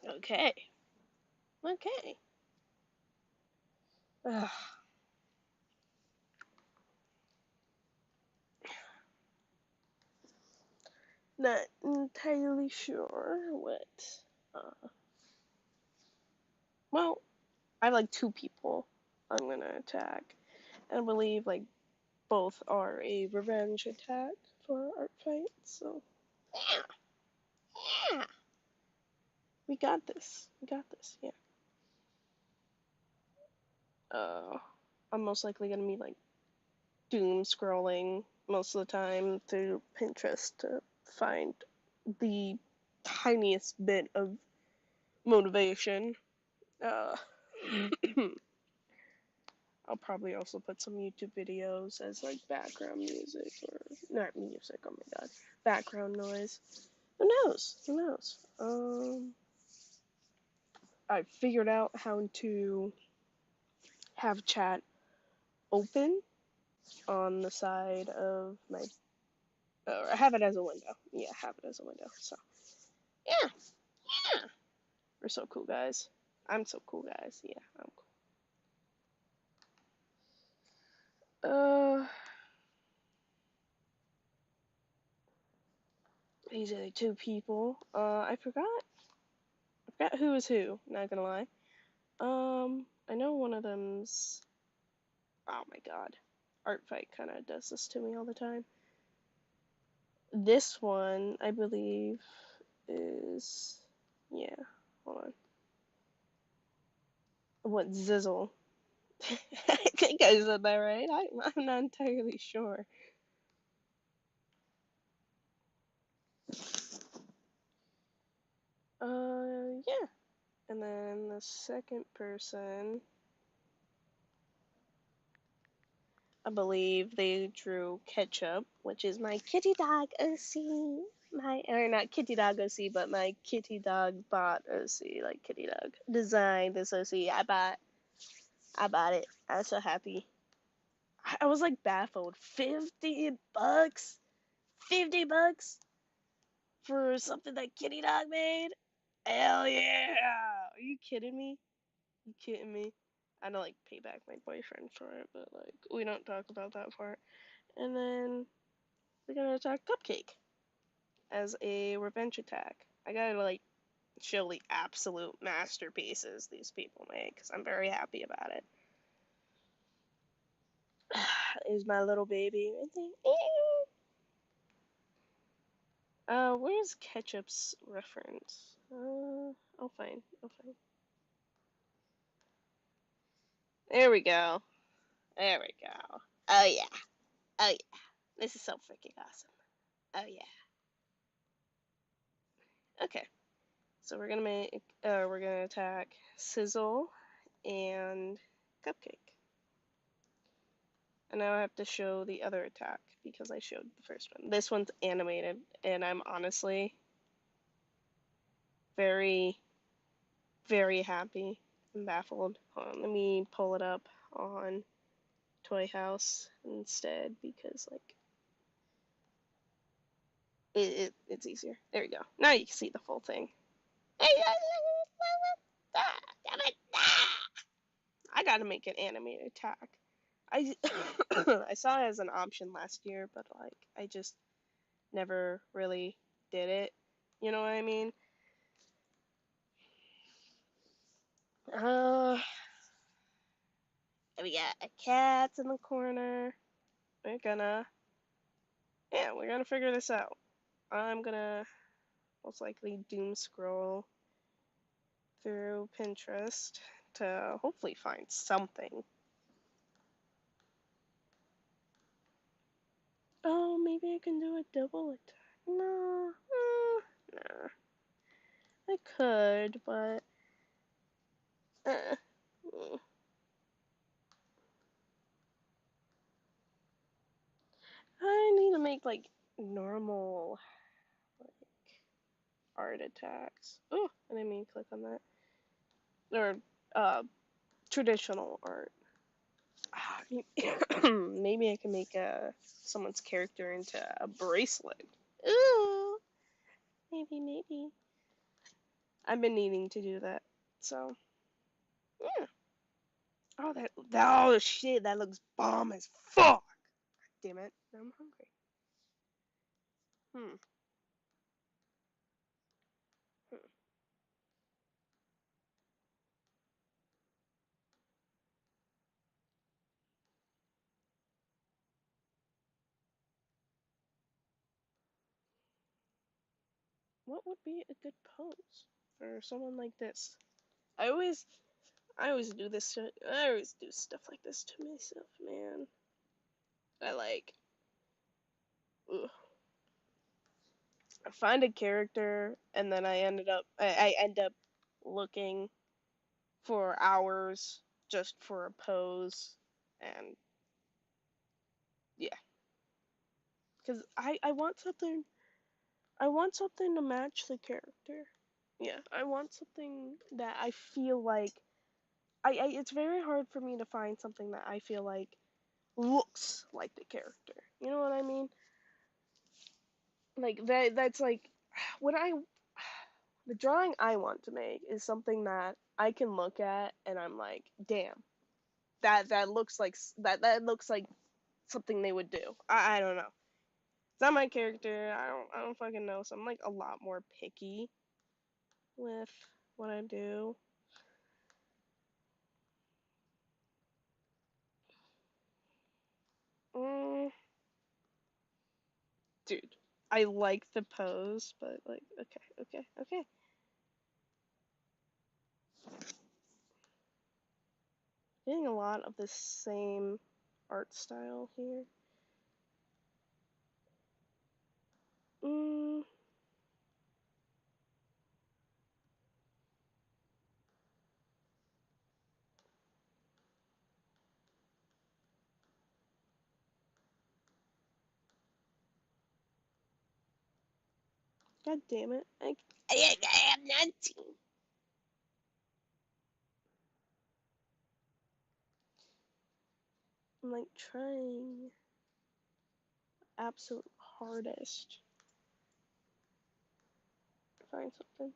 Okay. Okay. Ugh. Not entirely sure what. Uh, well, I have like two people I'm gonna attack. I believe like both are a revenge attack for art fight. So yeah, yeah, we got this. We got this. Yeah. Uh, I'm most likely gonna be like doom scrolling most of the time through Pinterest to find the tiniest bit of motivation. Uh, I'll probably also put some YouTube videos as like background music or not music. Oh my god, background noise. Who knows? Who knows? I figured out how to have chat open on the side of my. I have it as a window. Yeah, have it as a window. So yeah, yeah. We're so cool, guys. I'm so cool, guys. Yeah, I'm cool. These are the two people. I forgot who is who. Not gonna lie. I know one of them's. Oh my god, Art Fight kind of does this to me all the time. This one, I believe, is. Yeah, hold on. What Zizzle? I think I said that right. I'm not entirely sure. Yeah. And then the second person, I believe they drew Ketchup, which is my kitty dog OC. Or not kitty dog OC, but my kitty dog bot OC, like kitty dog. Designed this OC. I bought it. I was so happy. I was like baffled. $50? $50 for something that kitty dog made? Hell yeah! Are you kidding me? You kidding me? I had to like pay back my boyfriend for it, but like we don't talk about that part. And then we're gonna attack Cupcake as a revenge attack. I gotta like show the absolute masterpieces these people make because I'm very happy about it. Is my little baby right there? Where's Ketchup's reference? I'll find. I'll find. There we go. There we go. Oh yeah. Oh yeah. This is so freaking awesome. Oh yeah. Okay. So we're gonna attack Sizzle and Cupcake. And now I have to show the other attack because I showed the first one. This one's animated, and I'm honestly very, very happy and baffled. Hold on, let me pull it up on Toy House instead because like it's easier. There we go. Now you can see the full thing. I gotta make an animated attack. I I saw it as an option last year, but like I just never really did it. You know what I mean? Uh, we got a cat in the corner. We're gonna, we're gonna figure this out. I'm gonna most likely doom scroll through Pinterest to hopefully find something. Oh, maybe I can do a double attack. No, no. I could, but uh, mm. I need to make like normal like art attacks. Oh, I didn't mean to click on that. Or uh, traditional art. Ah, maybe I can make someone's character into a bracelet. Ooh, maybe. I've been needing to do that. So, yeah. Oh shit, that looks bomb as fuck. Damn it, now I'm hungry. Hmm. Hmm. What would be a good pose for someone like this? I always, I always do this. I always do stuff like this to myself, man. I like, ugh. I find a character, and then I end up looking for hours just for a pose, and yeah, because I want something to match the character. Yeah, I want something that I feel like it's very hard for me to find something that I feel like looks like the character. You know what I mean? Like that's like when I the drawing I want to make is something that I can look at and I'm like, "Damn. That looks like that looks like something they would do." I don't know. It's not my character. I don't fucking know. So I'm like a lot more picky with what I do. Mm, dude, I like the pose, but like, okay. Getting a lot of the same art style here. Mm, God damn it. I am not. I'm like trying absolute hardest to find something.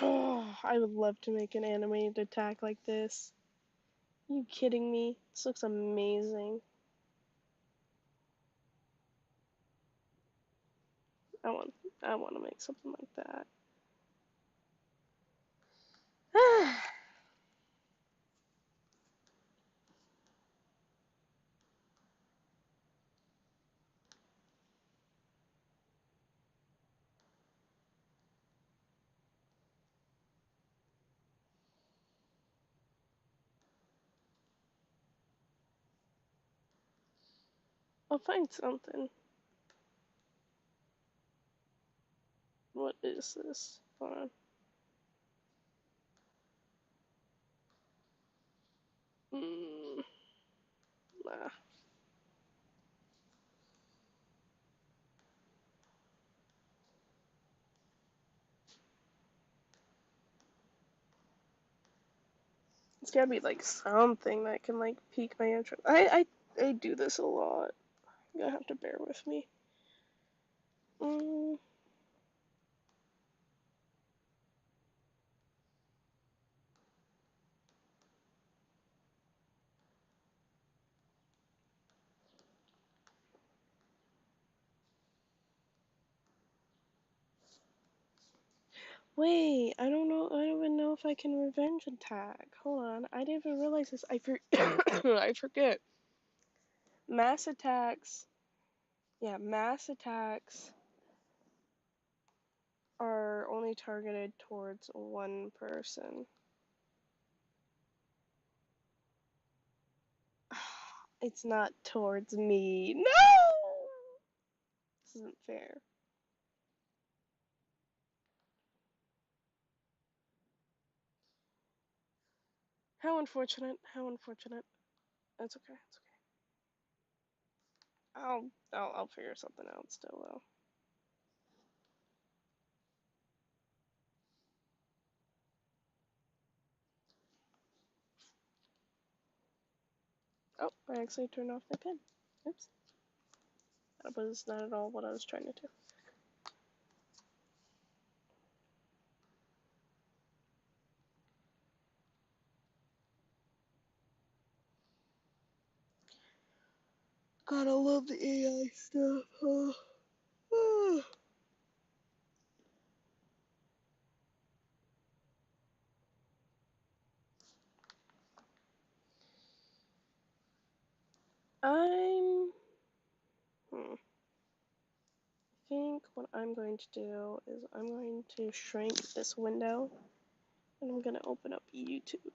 Oh, I would love to make an animated attack like this. Are you kidding me? This looks amazing. I want I want to make something like that. I'll find something. What is this? Hold on. Mm, nah. It's gotta be like something that can like pique my interest. I do this a lot. You're gonna have to bear with me. Mm, wait, I don't know. I don't even know if I can revenge attack. Hold on. I didn't even realize this. I forget. Mass attacks. Yeah, mass attacks are only targeted towards one person. It's not towards me. No! This isn't fair. How unfortunate. How unfortunate. That's okay. It's okay. I'll figure something out still though. Oh, I actually turned off my pen. Oops. That was not at all what I was trying to do. Gotta love the AI stuff. I'm. I think what I'm going to do is I'm going to shrink this window and I'm going to open up YouTube.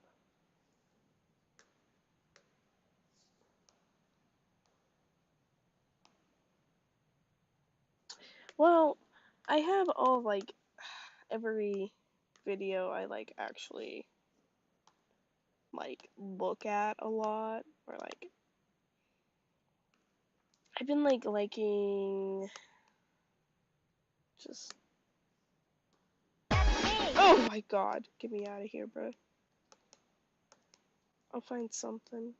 Well, I have all like every video I like actually like look at a lot, or like I've been like liking just. Oh my god, get me out of here, bro. I'll find something.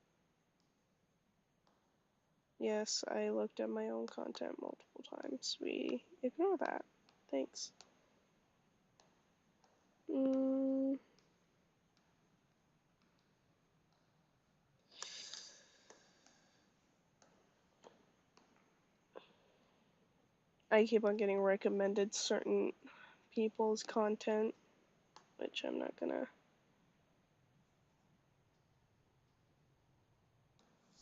Yes, I looked at my own content multiple times. We ignore that. Thanks. I keep on getting recommended certain people's content, which I'm not gonna.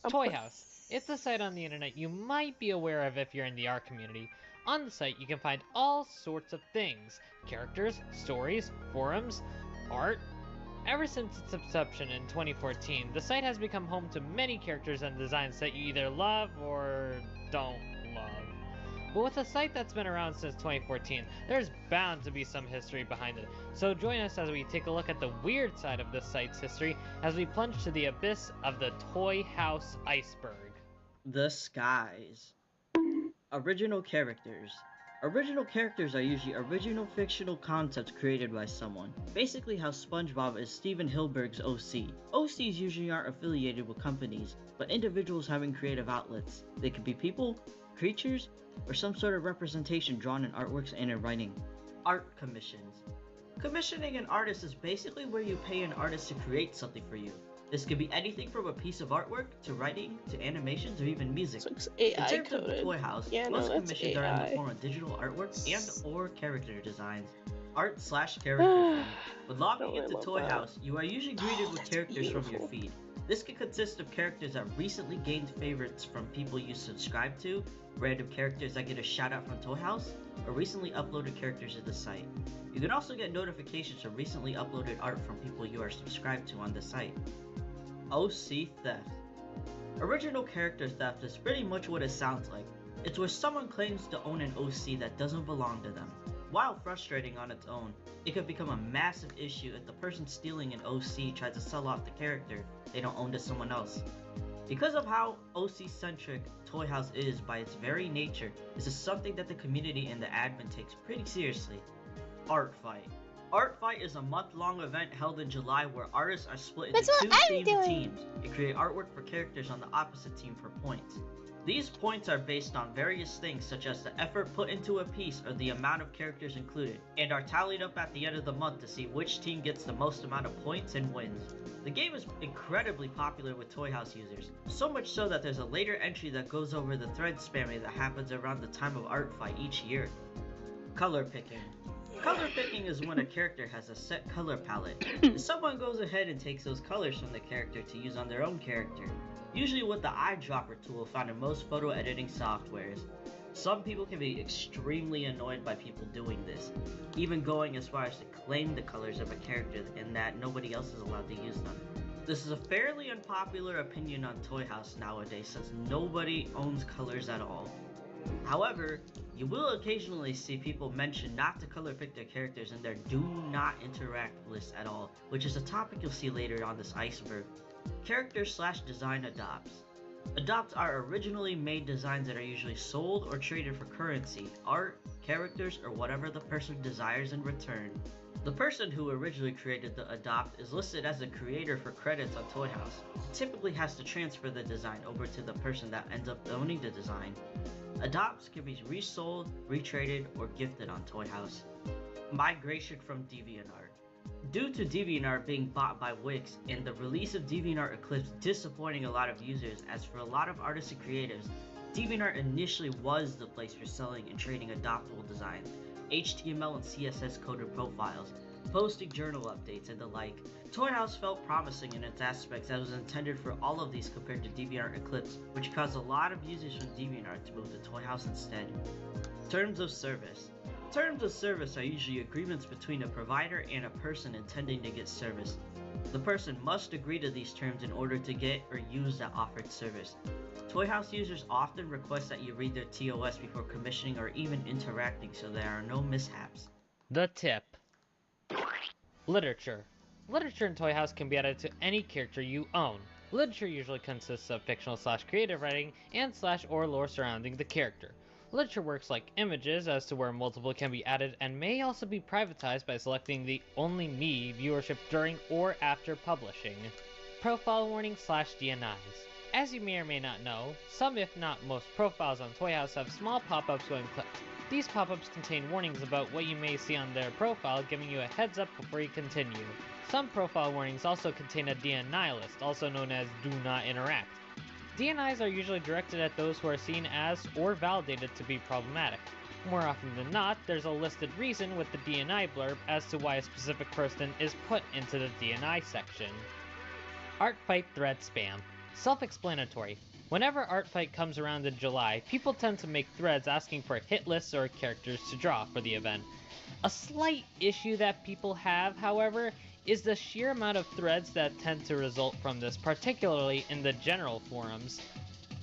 Toy House. It's a site on the internet you might be aware of if you're in the art community. On the site, you can find all sorts of things: characters, stories, forums, art. Ever since its inception in 2014, the site has become home to many characters and designs that you either love or don't love. But with a site that's been around since 2014, there's bound to be some history behind it. So join us as we take a look at the weird side of this site's history as we plunge to the abyss of the Toy House iceberg. The skies. Original characters. Original characters are usually original fictional concepts created by someone. Basically how SpongeBob is Steven Hilberg's OC. OCs usually aren't affiliated with companies, but individuals having creative outlets. They could be people, creatures, or some sort of representation drawn in artworks and in writing. Art commissions. Commissioning an artist is basically where you pay an artist to create something for you. This could be anything from a piece of artwork, to writing, to animations, or even music. So it's AI in terms coded. of the Toy House, Yeah, most no, commissions AI. are in the form of digital artwork and or character designs. Art/character feed. When logging into Toy House, you are usually greeted with characters from your feed. This can consist of characters that recently gained favorites from people you subscribe to, random characters that get a shout out from Toy House, or recently uploaded characters to the site. You can also get notifications from recently uploaded art from people you are subscribed to on the site. OC theft. Original character theft is pretty much what it sounds like. It's where someone claims to own an OC that doesn't belong to them. While frustrating on its own, it could become a massive issue if the person stealing an OC tries to sell off the character they don't own to someone else. Because of how OC-centric Toy House is by its very nature, this is something that the community and the admin takes pretty seriously. Artfight. Artfight is a month-long event held in July where artists are split into two themed teams and create artwork for characters on the opposite team for points. These points are based on various things such as the effort put into a piece or the amount of characters included, and are tallied up at the end of the month to see which team gets the most amount of points and wins. The game is incredibly popular with Toy House users, so much so that there's a later entry that goes over the thread spamming that happens around the time of Artfight each year. Color picking. Color picking is when a character has a set color palette. Someone goes ahead and takes those colors from the character to use on their own character, usually with the eyedropper tool found in most photo editing softwares. Some people can be extremely annoyed by people doing this, even going as far as to claim the colors of a character and that nobody else is allowed to use them. This is a fairly unpopular opinion on Toy House nowadays since nobody owns colors at all. However, you will occasionally see people mention not to color pick their characters in their do not interact list at all, which is a topic you'll see later on this iceberg. Character/design adopts. Adopts are originally made designs that are usually sold or traded for currency, art, characters, or whatever the person desires in return. The person who originally created the adopt is listed as the creator for credits on Toy House. It typically has to transfer the design over to the person that ends up owning the design. Adopts can be resold, retraded, or gifted on Toy House. Migration from DeviantArt. Due to DeviantArt being bought by Wix and the release of DeviantArt Eclipse disappointing a lot of users, as for a lot of artists and creatives, DeviantArt initially was the place for selling and trading adoptable designs, HTML and CSS coded profiles, posting journal updates, and the like. Toy House felt promising in its aspects that was intended for all of these compared to DeviantArt Eclipse, which caused a lot of users from DeviantArt to move to Toy House instead. Terms of service. Terms of service are usually agreements between a provider and a person intending to get service. The person must agree to these terms in order to get or use that offered service. Toy House users often request that you read their TOS before commissioning or even interacting so there are no mishaps. The tip. Literature. Literature in Toy House can be added to any character you own. Literature usually consists of fictional/creative writing and /or lore surrounding the character. Literature works like images as to where multiple can be added and may also be privatized by selecting the Only Me viewership during or after publishing. Profile warning/DNIs. As you may or may not know, some if not most profiles on Toy House have small pop-ups going clicked. These pop-ups contain warnings about what you may see on their profile, giving you a heads up before you continue. Some profile warnings also contain a DNI list, also known as Do Not Interact. DNIs are usually directed at those who are seen as or validated to be problematic. More often than not, there's a listed reason with the DNI blurb as to why a specific person is put into the DNI section. Artfight thread spam. Self-explanatory. Whenever Artfight comes around in July, people tend to make threads asking for hit lists or characters to draw for the event. A slight issue that people have, however, is the sheer amount of threads that tend to result from this, particularly in the general forums.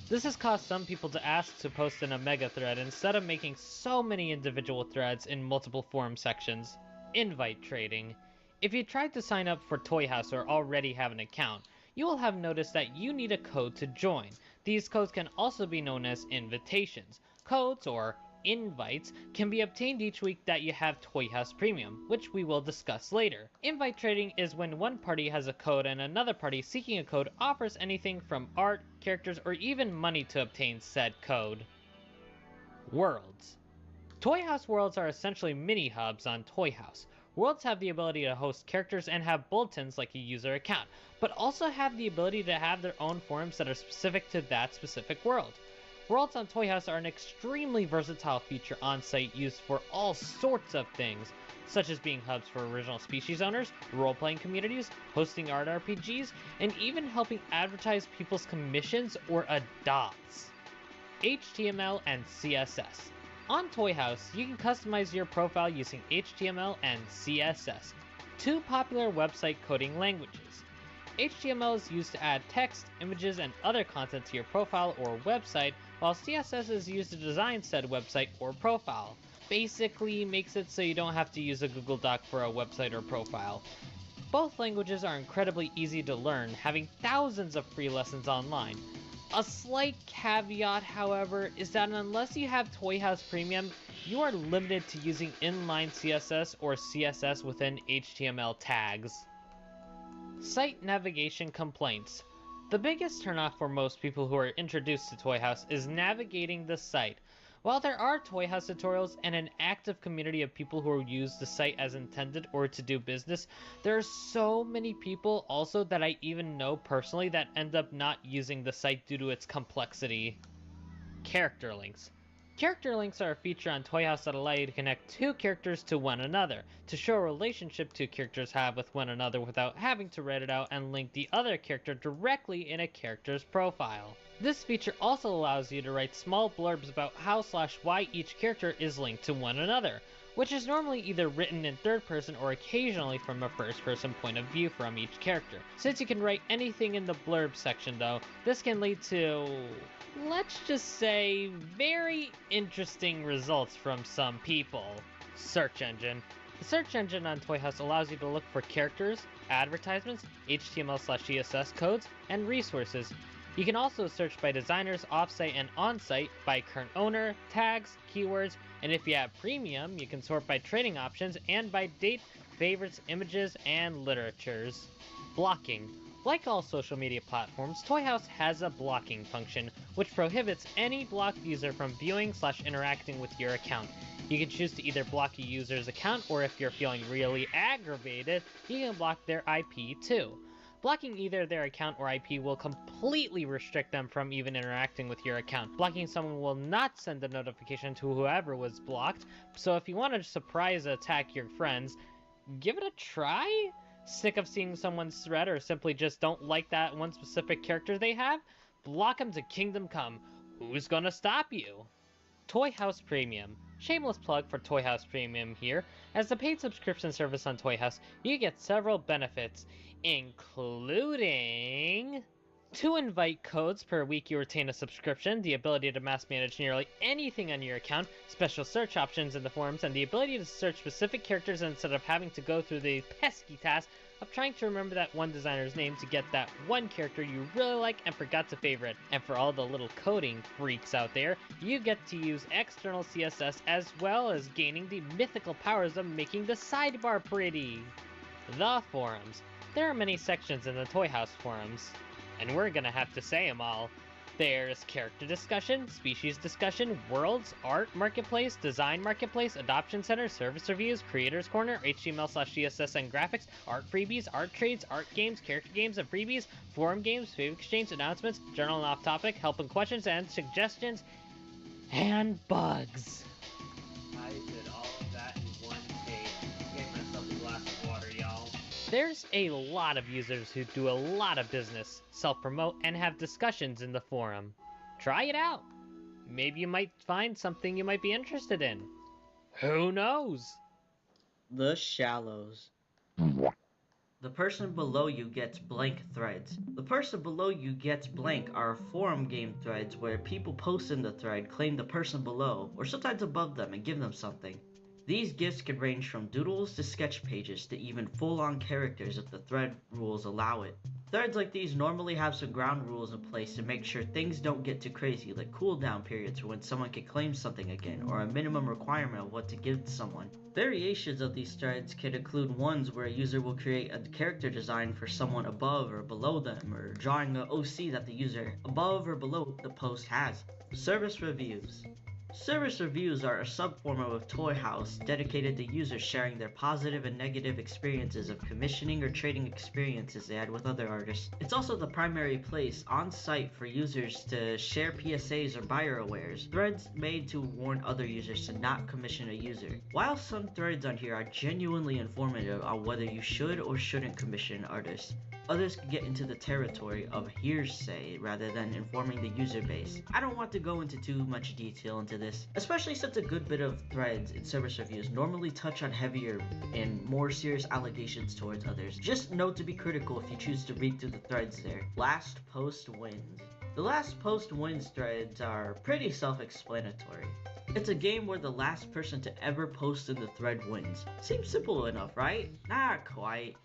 This has caused some people to ask to post in a mega thread instead of making so many individual threads in multiple forum sections. Invite trading. If you tried to sign up for Toy House or already have an account, you will have noticed that you need a code to join. These codes can also be known as invitations. Codes, or invites, can be obtained each week that you have Toy House Premium, which we will discuss later. Invite trading is when one party has a code and another party seeking a code offers anything from art, characters, or even money to obtain said code. Worlds. Toy House worlds are essentially mini hubs on Toy House. Worlds have the ability to host characters and have bulletins like a user account, but also have the ability to have their own forums that are specific to that specific world. Worlds on Toy House are an extremely versatile feature on site used for all sorts of things, such as being hubs for original species owners, role-playing communities, hosting art RPGs, and even helping advertise people's commissions or adopts. HTML and CSS. On Toy House, you can customize your profile using HTML and CSS, two popular website coding languages. HTML is used to add text, images, and other content to your profile or website, while CSS is used to design said website or profile. Basically makes it so you don't have to use a Google Doc for a website or profile. Both languages are incredibly easy to learn, having thousands of free lessons online. A slight caveat, however, is that unless you have Toy House Premium, you are limited to using inline CSS or CSS within HTML tags. Site navigation complaints. The biggest turnoff for most people who are introduced to Toy House is navigating the site. While there are Toy House tutorials and an active community of people who use the site as intended or to do business, there are so many people also that I even know personally that end up not using the site due to its complexity. Character links. Character links are a feature on Toy House that allow you to connect two characters to one another, to show a relationship two characters have with one another without having to write it out and link the other character directly in a character's profile. This feature also allows you to write small blurbs about how/why each character is linked to one another, which is normally either written in third person or occasionally from a first person point of view from each character. Since you can write anything in the blurb section though, this can lead to, let's just say, very interesting results from some people. Search engine. The search engine on Toy House allows you to look for characters, advertisements, HTML/CSS codes, and resources. You can also search by designers offsite and onsite by current owner, tags, keywords, and if you have premium, you can sort by trading options and by date, favorites, images, and literatures. Blocking. Like all social media platforms, Toy House has a blocking function, which prohibits any blocked user from viewing/interacting with your account. You can choose to either block a user's account, or if you're feeling really aggravated, you can block their IP too. Blocking either their account or IP will completely restrict them from even interacting with your account. Blocking someone will not send a notification to whoever was blocked, so if you want to surprise attack your friends, give it a try? Sick of seeing someone's thread or simply just don't like that one specific character they have? Block them to kingdom come. Who's gonna stop you? Toy House Premium. Shameless plug for Toy House Premium here. As a paid subscription service on Toy House, you get several benefits, including 2 invite codes per week you retain a subscription, the ability to mass manage nearly anything on your account, special search options in the forums, and the ability to search specific characters instead of having to go through the pesky task of trying to remember that one designer's name to get that one character you really like and forgot to favorite. And for all the little coding freaks out there, you get to use external CSS as well as gaining the mythical powers of making the sidebar pretty. The forums. There are many sections in the Toy House forums, and we're gonna have to say them all. There's character discussion, species discussion, worlds, art marketplace, design marketplace, adoption center, service reviews, creators corner, HTML/CSS and graphics, art freebies, art trades, art games, character games and freebies, forum games, favor exchange, announcements, general and off topic, help and questions and suggestions, and bugs. I did all of that in one take. Gave myself a glass of water, y'all. There's a lot of users who do a lot of business, self-promote, and have discussions in the forum. Try it out. Maybe you might find something you might be interested in. Who knows? The shallows. The person below you gets blank threads. The person below you gets blank are forum game threads where people post in the thread, claim the person below, or sometimes above them, and give them something. These gifts can range from doodles to sketch pages to even full-on characters if the thread rules allow it. Threads like these normally have some ground rules in place to make sure things don't get too crazy, like cooldown periods for when someone can claim something again, or a minimum requirement of what to give to someone. Variations of these threads can include ones where a user will create a character design for someone above or below them, or drawing an OC that the user above or below the post has. Service reviews. Service reviews are a subform of Toy House dedicated to users sharing their positive and negative experiences of commissioning or trading experiences they had with other artists. It's also the primary place on site for users to share PSAs or buyer awares, threads made to warn other users to not commission a user. While some threads on here are genuinely informative on whether you should or shouldn't commission artists, others can get into the territory of hearsay rather than informing the user base. I don't want to go into too much detail into this, especially since a good bit of threads in service reviews normally touch on heavier and more serious allegations towards others. Just note to be critical if you choose to read through the threads there. Last post wins. The last post wins threads are pretty self-explanatory. It's a game where the last person to ever post in the thread wins. Seems simple enough, right? Not quite.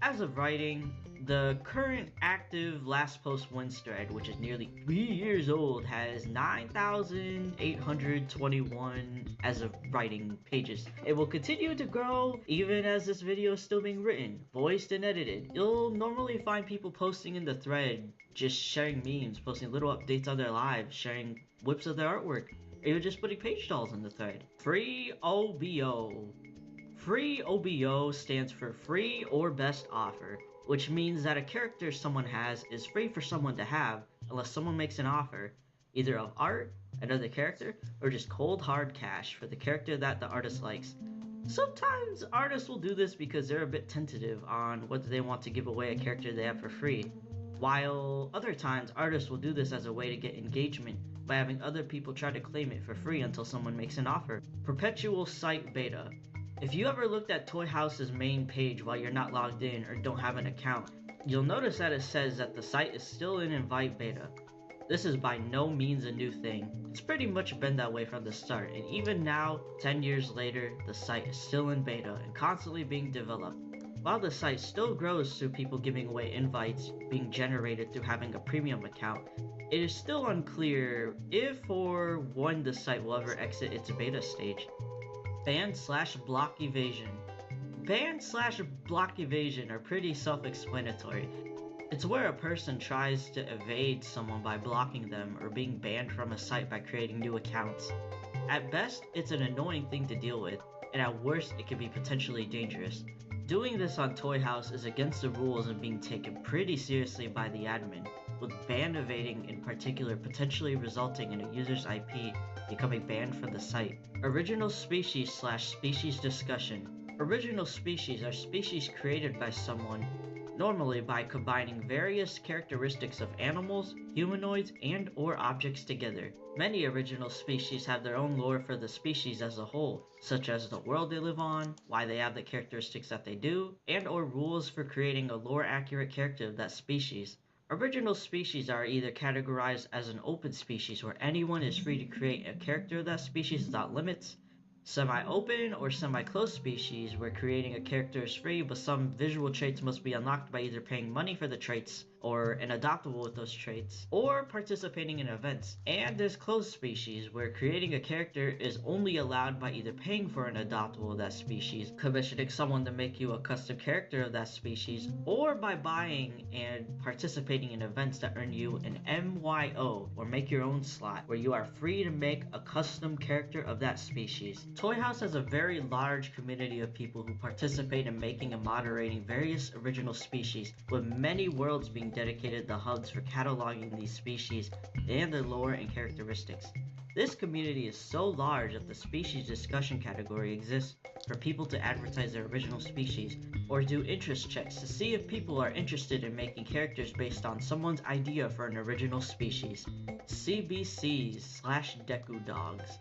As of writing, the current active last post wins thread, which is nearly 3 years old, has 9,821 as of writing pages. It will continue to grow even as this video is still being written, voiced, and edited. You'll normally find people posting in the thread, just sharing memes, posting little updates on their lives, sharing whips of their artwork, or even just putting page stalls in the thread. Free OBO. Free OBO stands for free or best offer, which means that a character someone has is free for someone to have unless someone makes an offer, either of art, another character, or just cold hard cash for the character that the artist likes. Sometimes artists will do this because they're a bit tentative on whether they want to give away a character they have for free, while other times artists will do this as a way to get engagement by having other people try to claim it for free until someone makes an offer. Perpetual site beta. If you ever looked at Toy House's main page while you're not logged in or don't have an account, you'll notice that it says that the site is still in invite beta. This is by no means a new thing. It's pretty much been that way from the start, and even now, 10 years later, the site is still in beta and constantly being developed. While the site still grows through people giving away invites being generated through having a premium account, it is still unclear if or when the site will ever exit its beta stage. Ban/block evasion. Ban/block evasion are pretty self-explanatory. It's where a person tries to evade someone by blocking them or being banned from a site by creating new accounts. At best, it's an annoying thing to deal with, and at worst, it can be potentially dangerous. Doing this on Toy House is against the rules and being taken pretty seriously by the admin, with ban evading in particular potentially resulting in a user's IP becoming banned from the site. Original species/species discussion. Original species are species created by someone, normally by combining various characteristics of animals, humanoids, and or objects together. Many original species have their own lore for the species as a whole, such as the world they live on, why they have the characteristics that they do, and or rules for creating a lore-accurate character of that species. Original species are either categorized as an open species where anyone is free to create a character of that species without limits, semi-open or semi-closed species where creating a character is free but some visual traits must be unlocked by either paying money for the traits or an adoptable with those traits, or participating in events. And there's closed species where creating a character is only allowed by either paying for an adoptable of that species, commissioning someone to make you a custom character of that species, or by buying and participating in events that earn you an MYO or make your own slot where you are free to make a custom character of that species. Toy House has a very large community of people who participate in making and moderating various original species, with many worlds being dedicated to hubs for cataloging these species and their lore and characteristics. This community is so large that the species discussion category exists for people to advertise their original species or do interest checks to see if people are interested in making characters based on someone's idea for an original species. CBCs/Deku Dogs.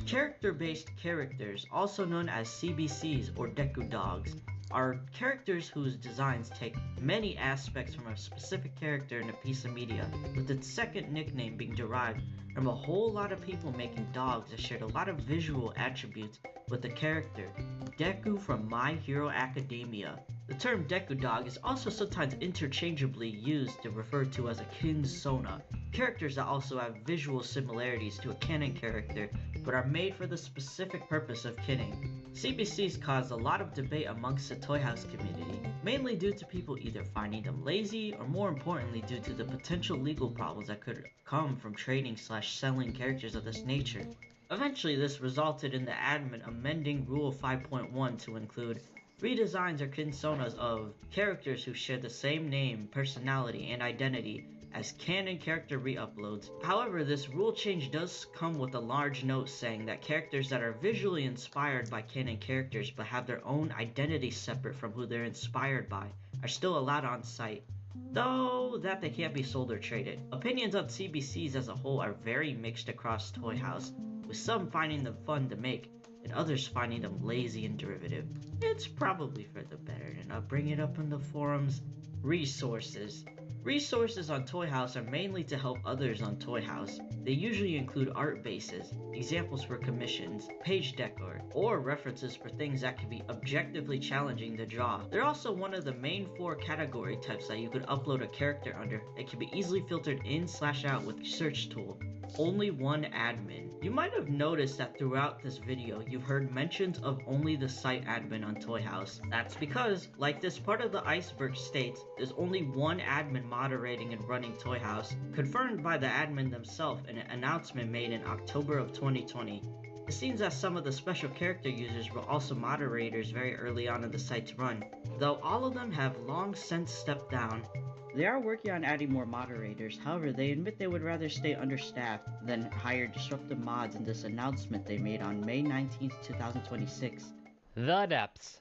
Character-based characters, also known as CBCs or Deku Dogs, are characters whose designs take many aspects from a specific character in a piece of media, with its second nickname being derived from a whole lot of people making dogs that shared a lot of visual attributes with the character. Deku from My Hero Academia. The term Deku Dog is also sometimes interchangeably used to refer to as a kinsona, characters that also have visual similarities to a canon character but are made for the specific purpose of kinning. CBCs caused a lot of debate amongst the Toy House community, mainly due to people either finding them lazy or more importantly due to the potential legal problems that could come from trading/selling characters of this nature. Eventually, this resulted in the admin amending Rule 5.1 to include redesigns or kinsonas of characters who share the same name, personality, and identity as canon character re-uploads. However, this rule change does come with a large note saying that characters that are visually inspired by canon characters but have their own identity separate from who they're inspired by are still allowed on site, though that they can't be sold or traded. Opinions on CBCs as a whole are very mixed across Toy House, with some finding them fun to make and others finding them lazy and derivative. It's probably for the better to not bring it up in the forums. Resources. Resources on Toy House are mainly to help others on Toy House. They usually include art bases, examples for commissions, page decor, or references for things that can be objectively challenging to draw. They're also one of the main 4 category types that you could upload a character under that can be easily filtered in/out with search tool. Only one admin. You might have noticed that throughout this video, you've heard mentions of only the site admin on Toy House. That's because, like this part of the iceberg states, there's only one admin moderating and running Toy House, confirmed by the admin themselves in an announcement made in October of 2020. It seems that some of the special character users were also moderators very early on in the site's run, though all of them have long since stepped down. They are working on adding more moderators, however they admit they would rather stay understaffed than hire disruptive mods in this announcement they made on May 19, 2026. The depths.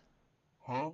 Huh?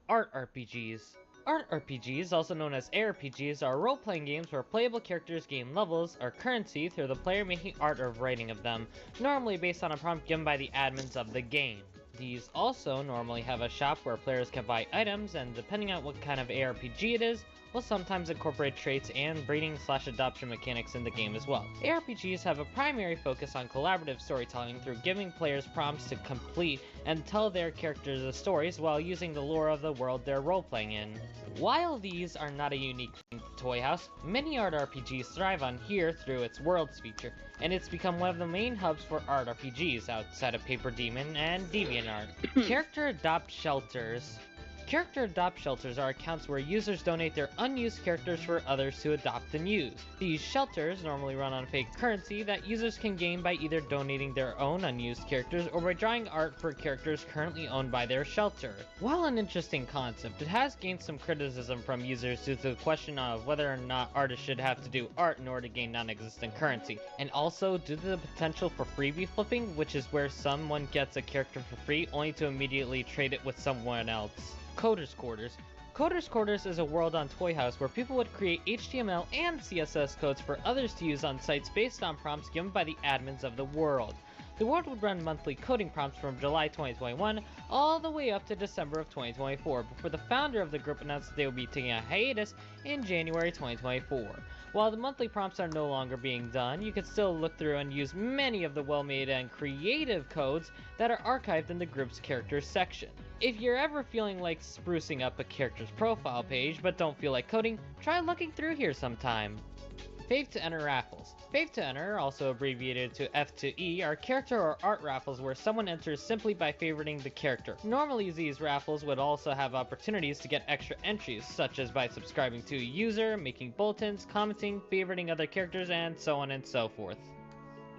Art RPGs. Art RPGs, also known as ARPGs, are role-playing games where playable characters gain levels or currency through the player making art or writing of them, normally based on a prompt given by the admins of the game. These also normally have a shop where players can buy items, and depending on what kind of ARPG it is, will sometimes incorporate traits and breeding/adoption mechanics in the game as well. ARPGs have a primary focus on collaborative storytelling through giving players prompts to complete and tell their characters' stories while using the lore of the world they're role-playing in. While these are not a unique thing to Toy House, many art RPGs thrive on here through its Worlds feature, and it's become one of the main hubs for art RPGs outside of Paper Demon and DeviantArt. Character Adopt Shelters. Character Adopt Shelters are accounts where users donate their unused characters for others to adopt and use. These shelters normally run on fake currency that users can gain by either donating their own unused characters or by drawing art for characters currently owned by their shelter. While an interesting concept, it has gained some criticism from users due to the question of whether or not artists should have to do art in order to gain non-existent currency, and also due to the potential for freebie flipping, which is where someone gets a character for free only to immediately trade it with someone else. Coders Quarters. Coders Quarters is a world on Toy House where people would create HTML and CSS codes for others to use on sites based on prompts given by the admins of the world. The world would run monthly coding prompts from July 2021 all the way up to December of 2024 before the founder of the group announced that they would be taking a hiatus in January 2024. While the monthly prompts are no longer being done, you can still look through and use many of the well-made and creative codes that are archived in the group's characters section. If you're ever feeling like sprucing up a character's profile page but don't feel like coding, try looking through here sometime. Fave to Enter raffles. Fave to Enter, also abbreviated to F to E, are character or art raffles where someone enters simply by favoriting the character. Normally these raffles would also have opportunities to get extra entries, such as by subscribing to a user, making bulletins, commenting, favoriting other characters, and so on and so forth.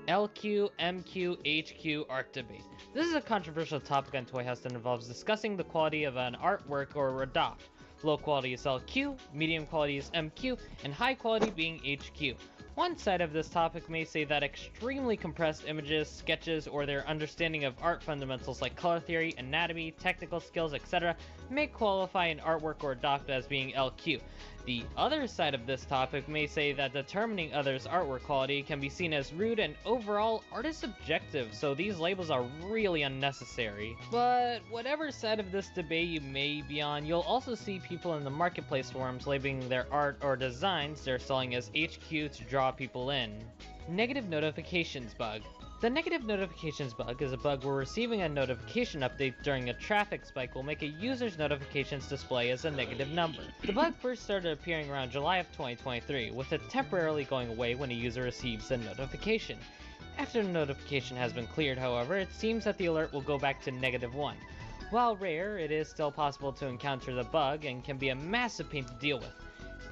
LQ, MQ, HQ art debate. This is a controversial topic on Toy House that involves discussing the quality of an artwork or adopt. Low quality is LQ, medium quality is MQ, and high quality being HQ. One side of this topic may say that extremely compressed images, sketches, or their understanding of art fundamentals like color theory, anatomy, technical skills, etc. may qualify an artwork or adopt as being LQ. The other side of this topic may say that determining others' artwork quality can be seen as rude and overall art is subjective, so these labels are really unnecessary. But whatever side of this debate you may be on, you'll also see people in the marketplace forums labeling their art or designs they're selling as HQ to draw people in. Negative notifications bug. The negative notifications bug is a bug where receiving a notification update during a traffic spike will make a user's notifications display as a negative number. The bug first started appearing around July of 2023, with it temporarily going away when a user receives a notification. After the notification has been cleared, however, it seems that the alert will go back to -1. While rare, it is still possible to encounter the bug and can be a massive pain to deal with.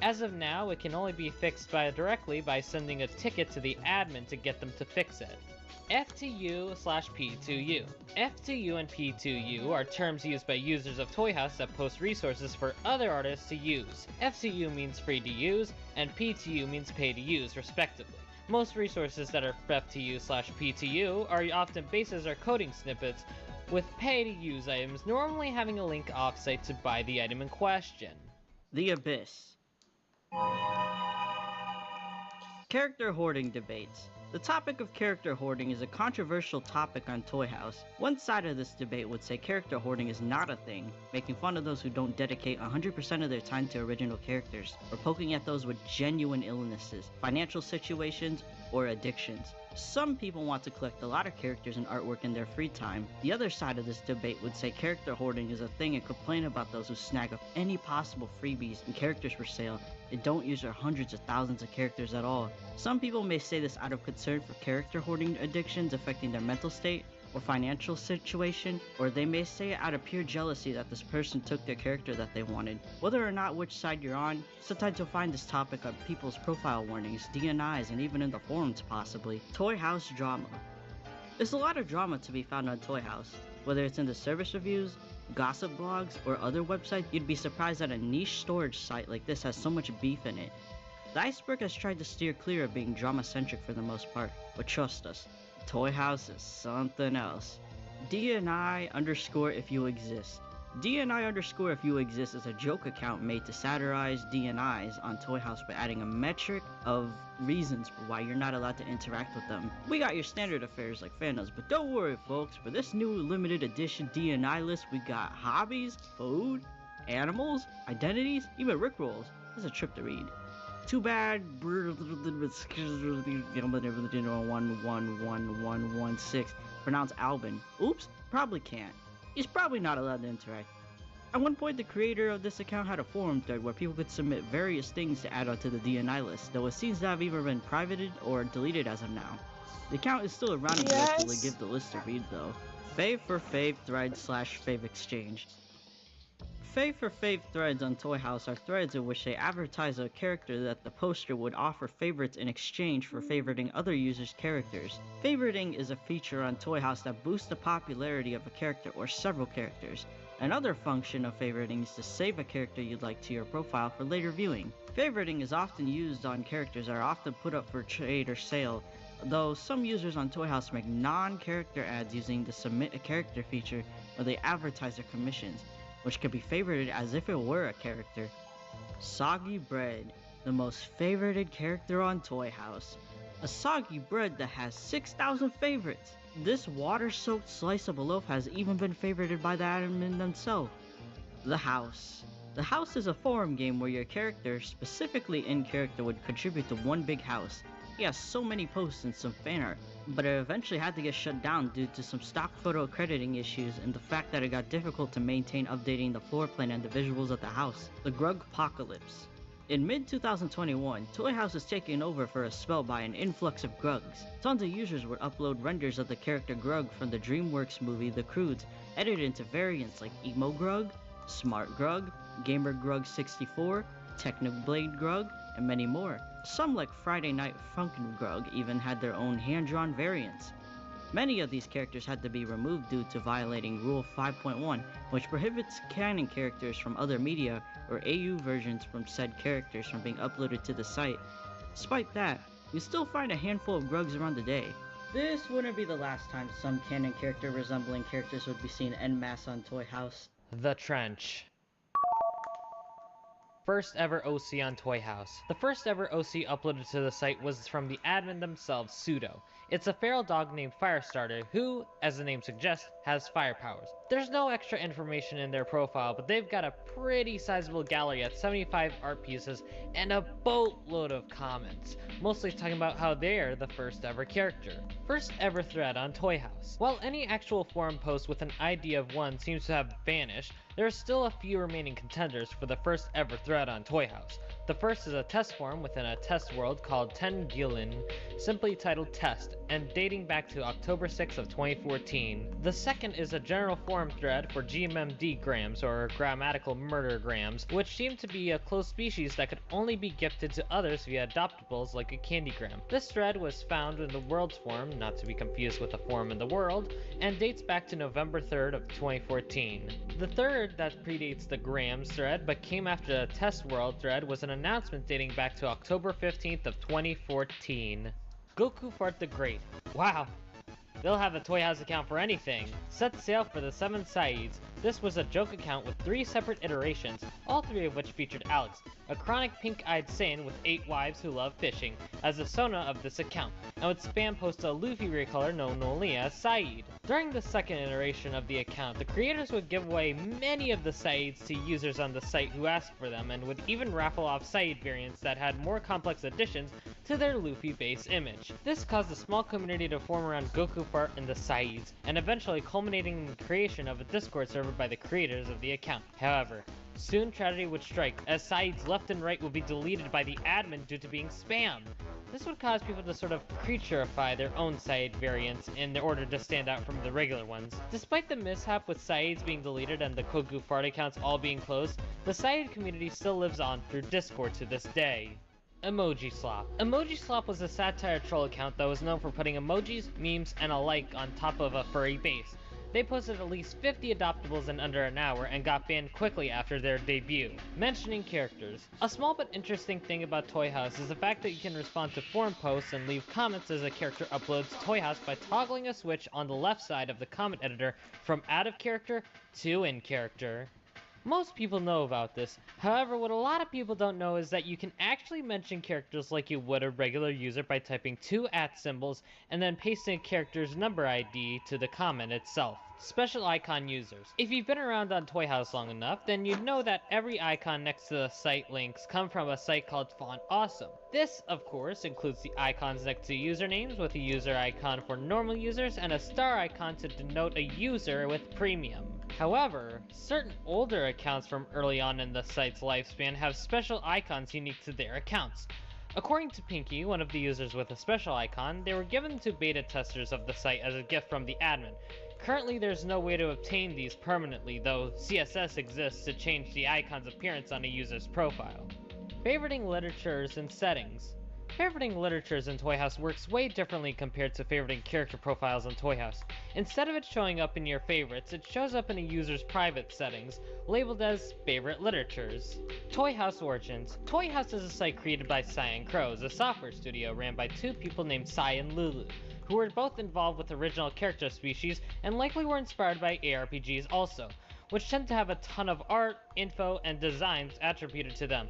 As of now, it can only be fixed directly by sending a ticket to the admin to get them to fix it. F2U/P2U. F2U and P2U are terms used by users of Toy House that post resources for other artists to use. F2U means free to use, and P2U means pay to use, respectively. Most resources that are F2U/P2U are often bases or coding snippets, with pay to use items normally having a link offsite to buy the item in question. The Abyss. Character hoarding debates. The topic of character hoarding is a controversial topic on Toy House. One side of this debate would say character hoarding is not a thing, making fun of those who don't dedicate 100% of their time to original characters, or poking at those with genuine illnesses, financial situations, or addictions. Some people want to collect a lot of characters and artwork in their free time. The other side of this debate would say character hoarding is a thing and complain about those who snag up any possible freebies and characters for sale and don't use their hundreds of thousands of characters at all. Some people may say this out of concern for character hoarding addictions affecting their mental state or financial situation, or they may say it out of pure jealousy that this person took their character that they wanted. Whether or not which side you're on, sometimes you'll find this topic on people's profile warnings, DNIs, and even in the forums possibly. Toy House drama. There's a lot of drama to be found on Toy House. Whether it's in the service reviews, gossip blogs, or other websites, you'd be surprised that a niche storage site like this has so much beef in it. The iceberg has tried to steer clear of being drama-centric for the most part, but trust us, Toy House is something else. DNI underscore if you exist. DNI underscore if you exist is a joke account made to satirize DNIs on Toy House by adding a metric of reasons for why you're not allowed to interact with them. We got your standard affairs like fandoms, but don't worry folks, for this new limited edition DNI list we got hobbies, food, animals, identities, even rickrolls. It's a trip to read. Too bad 1111116 pronounced Albin. Oops, probably can't. He's probably not allowed to interact. At one point, the creator of this account had a forum thread where people could submit various things to add onto the DNI list, though it seems to have either been privated or deleted as of now. The account is still around and Yes. to give the list a read though. Fave for Fave thread / Fave exchange. Fave for Fave threads on Toy House are threads in which they advertise a character that the poster would offer favorites in exchange for favoriting other users' characters. Favoriting is a feature on Toy House that boosts the popularity of a character or several characters. Another function of favoriting is to save a character you'd like to your profile for later viewing. Favoriting is often used on characters that are often put up for trade or sale, though some users on Toy House make non-character ads using the submit a character feature where they advertise their commissions, which can be favorited as if it were a character. Soggy Bread, the most favorited character on Toy House. A soggy bread that has 6,000 favorites. This water-soaked slice of a loaf has even been favorited by the admin themselves. The House. The House is a forum game where your character, specifically in character, would contribute to one big house. He has so many posts and some fan art, but it eventually had to get shut down due to some stock photo accrediting issues and the fact that it got difficult to maintain updating the floor plan and the visuals of the house. The Grug Apocalypse. In mid-2021, Toy House is taken over for a spell by an influx of Grugs. Tons of users would upload renders of the character Grug from the DreamWorks movie The Croods, edited into variants like Emo Grug, Smart Grug, Gamer Grug 64, Technoblade Grug, and many more. Some like Friday Night Funkin' Grug even had their own hand-drawn variants. Many of these characters had to be removed due to violating Rule 5.1, which prohibits canon characters from other media or AU versions from said characters from being uploaded to the site. Despite that, you still find a handful of Grugs around today. This wouldn't be the last time some canon character resembling characters would be seen en masse on Toy House. The Trench. First ever OC on Toy House. The first ever OC uploaded to the site was from the admin themselves, Pseudo. It's a feral dog named Firestarter who, as the name suggests, has fire powers. There's no extra information in their profile, but they've got a pretty sizable gallery at 75 art pieces and a boatload of comments, mostly talking about how they're the first ever character. First ever thread on Toy House. While any actual forum post with an ID of one seems to have vanished, there are still a few remaining contenders for the first ever thread on Toy House. The first is a test forum within a test world called Ten Gillen, simply titled Test, and dating back to October 6th of 2014. The second is a general forum thread for GMMD grams, or grammatical murder grams, which seem to be a closed species that could only be gifted to others via adoptables like a candygram. This thread was found in the World's forum, not to be confused with a forum in the world, and dates back to November 3rd of 2014. The third that predates the grams thread but came after the test world thread was an announcement dating back to October 15th of 2014. Goku Fart the Great. Wow. They'll have a Toy House account for anything. Set sail for the 7 Saids. This was a joke account with 3 separate iterations, all 3 of which featured Alex, a chronic pink-eyed Saiyan with 8 wives who love fishing, as the Sona of this account, and would spam post a Luffy recolor known only as Said. During the second iteration of the account, the creators would give away many of the Saids to users on the site who asked for them, and would even raffle off Said variants that had more complex additions to their Luffy base image. This caused a small community to form around Goku Fart and the Saids, and eventually culminating in the creation of a Discord server by the creators of the account. However, soon tragedy would strike, as Saids left and right would be deleted by the admin due to being spam. This would cause people to sort of creatureify their own Said variants in order to stand out from the regular ones. Despite the mishap with Saids being deleted and the Goku Fart accounts all being closed, the Said community still lives on through Discord to this day. Emoji Slop. Emoji Slop was a satire troll account that was known for putting emojis, memes, and a like on top of a furry base. They posted at least 50 adoptables in under an hour and got banned quickly after their debut. Mentioning characters. A small but interesting thing about Toy House is the fact that you can respond to forum posts and leave comments as a character uploads to Toy House by toggling a switch on the left side of the comment editor from out of character to in character. Most people know about this. However, what a lot of people don't know is that you can actually mention characters like you would a regular user by typing 2 @ and then pasting a character's number ID to the comment itself. Special icon users. If you've been around on Toy House long enough, then you'd know that every icon next to the site links come from a site called Font Awesome. This, of course, includes the icons next to usernames with a user icon for normal users and a star icon to denote a user with premium. However, certain older accounts from early on in the site's lifespan have special icons unique to their accounts. According to Pinky, one of the users with a special icon, they were given to beta testers of the site as a gift from the admin. Currently, there's no way to obtain these permanently, though CSS exists to change the icon's appearance on a user's profile. Favoriting literatures and settings. Favoriting literatures in Toy House works way differently compared to favoriting character profiles in Toy House. Instead of it showing up in your favorites, it shows up in a user's private settings, labeled as Favorite Literatures. Toy House Origins. Toy House is a site created by Cyan Crows, a software studio ran by 2 people named Cy and Lulu, who were both involved with original character species and likely were inspired by ARPGs also, which tend to have a ton of art, info, and designs attributed to them.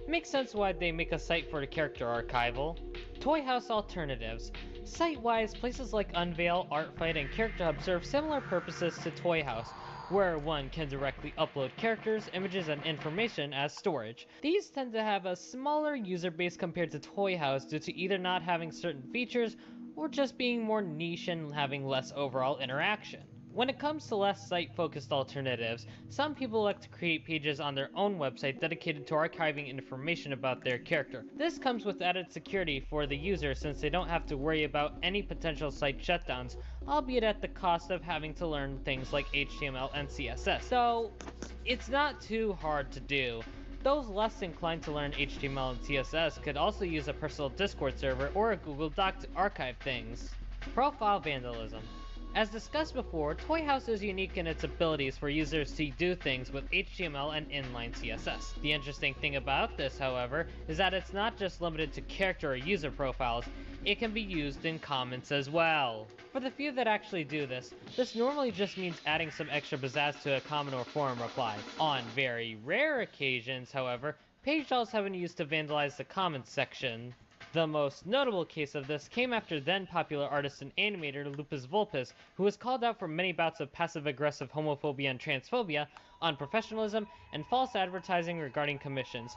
Makes sense why they make a site for the character archival. Toy House Alternatives. Site-wise, places like Unveil, Artfight, and Character Hub serve similar purposes to Toy House, where one can directly upload characters, images, and information as storage. These tend to have a smaller user base compared to Toy House due to either not having certain features or just being more niche and having less overall interaction. When it comes to less site-focused alternatives, some people like to create pages on their own website dedicated to archiving information about their character. This comes with added security for the user since they don't have to worry about any potential site shutdowns, albeit at the cost of having to learn things like HTML and CSS. So, it's not too hard to do. Those less inclined to learn HTML and CSS could also use a personal Discord server or a Google Doc to archive things. Profile vandalism. As discussed before, Toy House is unique in its abilities for users to do things with HTML and inline CSS. The interesting thing about this, however, is that it's not just limited to character or user profiles, it can be used in comments as well. For the few that actually do this normally just means adding some extra pizzazz to a comment or forum reply. On very rare occasions, however, page dolls have been used to vandalize the comments section. The most notable case of this came after then popular artist and animator Lupus Vulpes, who was called out for many bouts of passive-aggressive homophobia and transphobia, unprofessionalism, and false advertising regarding commissions.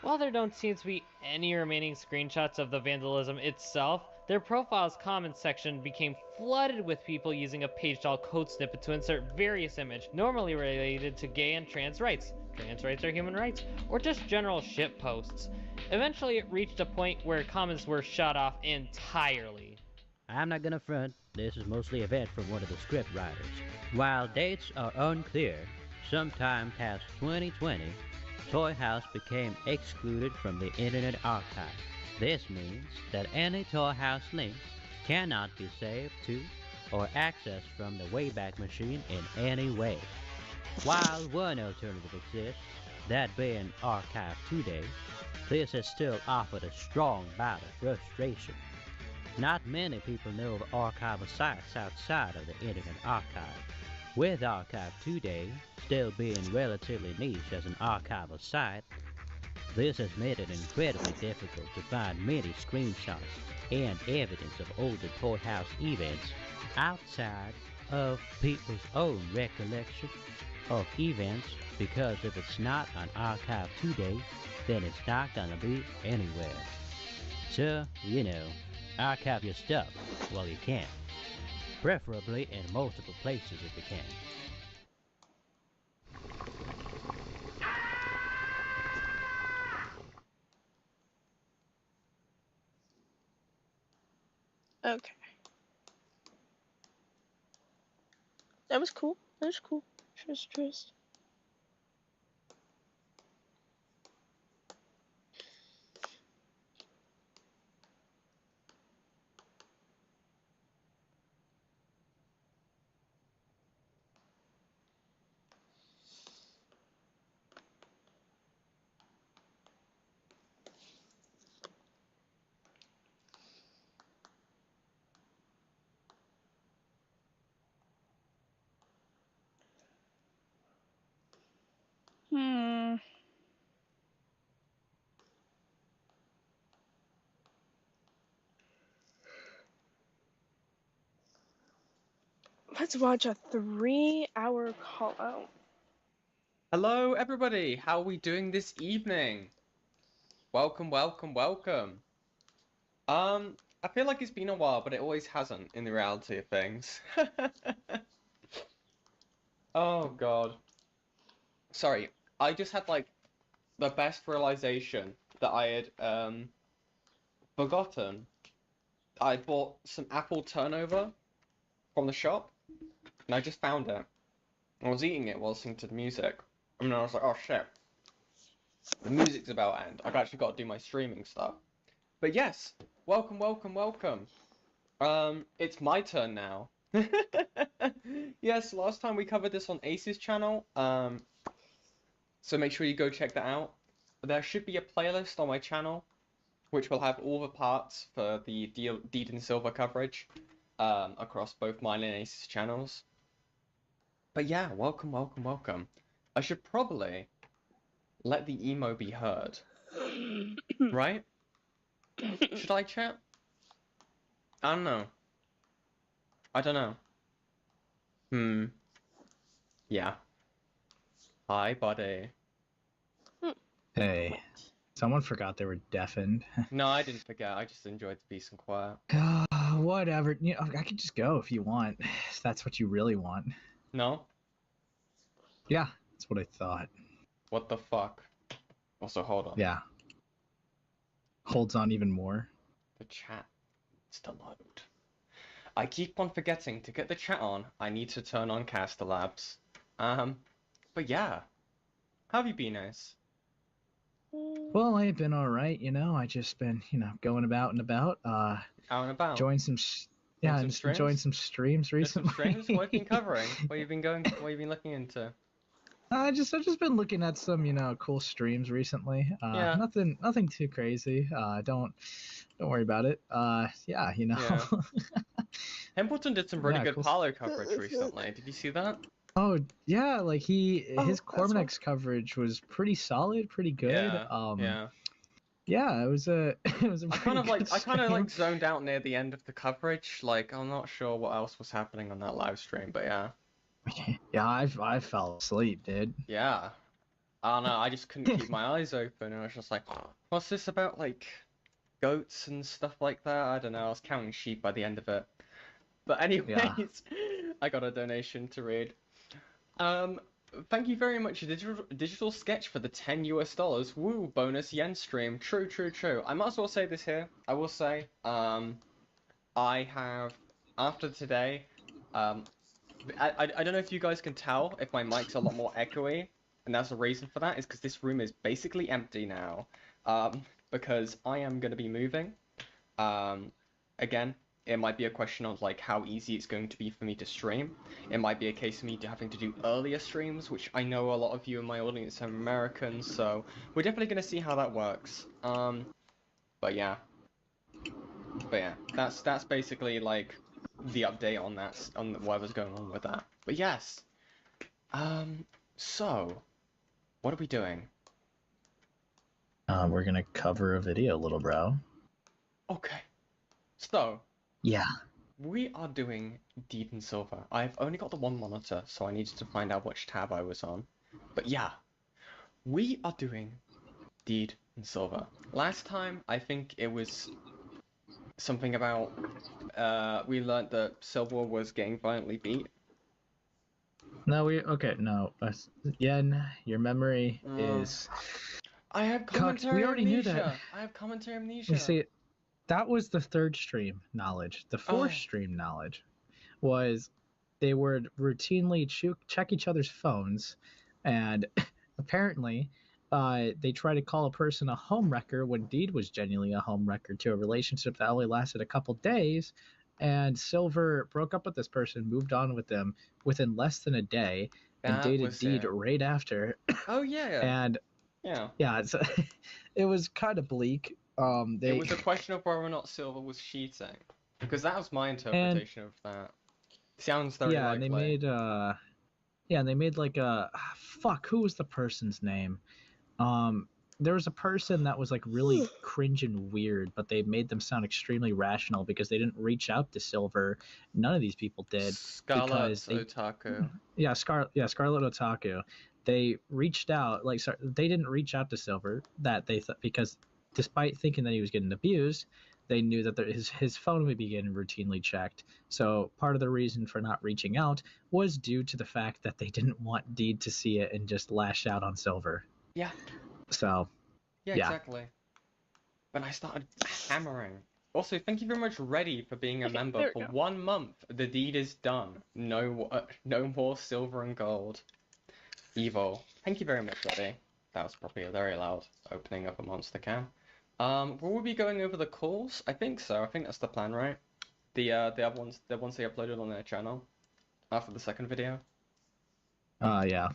While there don't seem to be any remaining screenshots of the vandalism itself, their profile's comments section became flooded with people using a page doll code snippet to insert various images, normally related to gay and trans rights. Trans rights are human rights, or just general shit posts. Eventually, it reached a point where comments were shut off entirely. I'm not gonna front, this is mostly a vet from one of the script writers. While dates are unclear, sometime past 2020, Toy House became excluded from the Internet Archive. This means that any Toy House links cannot be saved to or accessed from the Wayback Machine in any way. While one alternative exists, that being Archive Today, this has still offered a strong bout of frustration. Not many people know of archival sites outside of the Internet Archive, with Archive Today still being relatively niche as an archival site. This has made it incredibly difficult to find many screenshots and evidence of older Toy House events outside of people's own recollection of events, because if it's not on Archive Today, then it's not gonna be anywhere. So, archive your stuff while you can. Preferably in multiple places if you can. Okay. That was cool. That was cool. Trust. Hmm. Let's watch a 3-hour call out. Hello, everybody. How are we doing this evening? Welcome, welcome, welcome. I feel like it's been a while, but it always hasn't in the reality of things. Oh God. Sorry, I just had like the best realization that I had forgotten. I bought some apple turnover from the shop, and I just found it. I was eating it while listening to the music, and then I was like, oh shit, the music's about to end. I've actually got to do my streaming stuff. But yes, welcome, welcome, welcome. It's my turn now. Yes, last time we covered this on Ace's channel, so make sure you go check that out. There should be a playlist on my channel, which will have all the parts for the Deed and Silver coverage, across both mine and Ace's channels. But yeah, welcome, welcome, welcome. I should probably let the emo be heard, right? Should I, chat? I don't know. I don't know. Yeah. Hi, buddy. Hey, someone forgot they were deafened. No, I didn't forget. I just enjoyed the peace and quiet. Whatever. You know, I could just go if you want. If that's what you really want. No? Yeah, that's what I thought. What the fuck? Also, hold on. Yeah. Holds on even more. The chat is to load. I keep on forgetting to get the chat on. I need to turn on Caster Labs. But yeah. How have you been, Ace? Well, I've been all right. You know, I just been, going about and about. Out and about. Enjoying some, some just streams? enjoying some streams recently. Some streams? What have you been covering? What have you been looking into? I've just been looking at some, cool streams recently. Yeah. Nothing too crazy. Don't worry about it. Yeah. Templeton did some really good cool. Palo coverage recently. Did you see that? Oh yeah, like his that's Cormanix coverage was pretty solid, pretty good. Yeah. Yeah, it was a I kind of like zoned out near the end of the coverage. Like I'm not sure what else was happening on that live stream, but yeah. Yeah, I fell asleep, dude. Yeah. I don't know, I just couldn't keep my eyes open, and I was just like, what's this about, like, goats and stuff like that? I don't know, I was counting sheep by the end of it. But anyways, I got a donation to read. Thank you very much, Digital Sketch, for the $10. Woo, bonus yen stream. True. I might as well say this here. I will say, I have, after today, I don't know if you guys can tell if my mic's a lot more echoey, and that's the reason for that is because this room is basically empty now, because I am going to be moving. Again, it might be a question of like how easy it's going to be for me to stream. It might be a case of me having to do earlier streams, which I know a lot of you in my audience are Americans, so we're definitely going to see how that works. But yeah, that's basically like the update on that, on whatever's going on with that. But yes, so what are we doing? We're gonna cover a video, little bro. Okay, so yeah, we are doing Deed and Silver. I've only got the one monitor, so I needed to find out which tab I was on. But yeah, we are doing Deed and Silver. Last time, I think it was something about, we learned that Silver was getting violently beat. No, Yen, your memory is... I have commentary we already amnesia. knew that. I have commentary amnesia. You see, that was the third stream knowledge. The fourth stream knowledge was they would routinely check each other's phones, and apparently they try to call a person a homewrecker when Deed was genuinely a homewrecker to a relationship that only lasted a couple days, and Silver broke up with this person, moved on with them within less than a day, and dated Deed right after. Oh yeah. And yeah, it was kind of bleak. It was a question of whether or not Silver was cheating, because that was my interpretation of that. Sounds very likely. And they made Yeah, and they made like a fuck. Who was the person's name? There was a person that was like really cringe and weird, but they made them sound extremely rational because they didn't reach out to Silver. None of these people did. Scarlet Because Otaku. Scarlet Otaku. They reached out, like they didn't reach out to Silver because despite thinking that he was getting abused, they knew that his phone would be getting routinely checked. So part of the reason for not reaching out was due to the fact that they didn't want Deed to see it and just lash out on Silver. Yeah. So, Yeah, yeah. exactly. When I started hammering. Also, thank you very much, Reddy, for being a member there we for go. 1 month. The deed is done. No more silver and gold. Evil. Thank you very much, Reddy. That was probably a very loud opening of a monster cam. Will we be going over the calls? I think so. I think that's the plan, right? The other ones, the ones they uploaded on their channel after the second video. Yeah.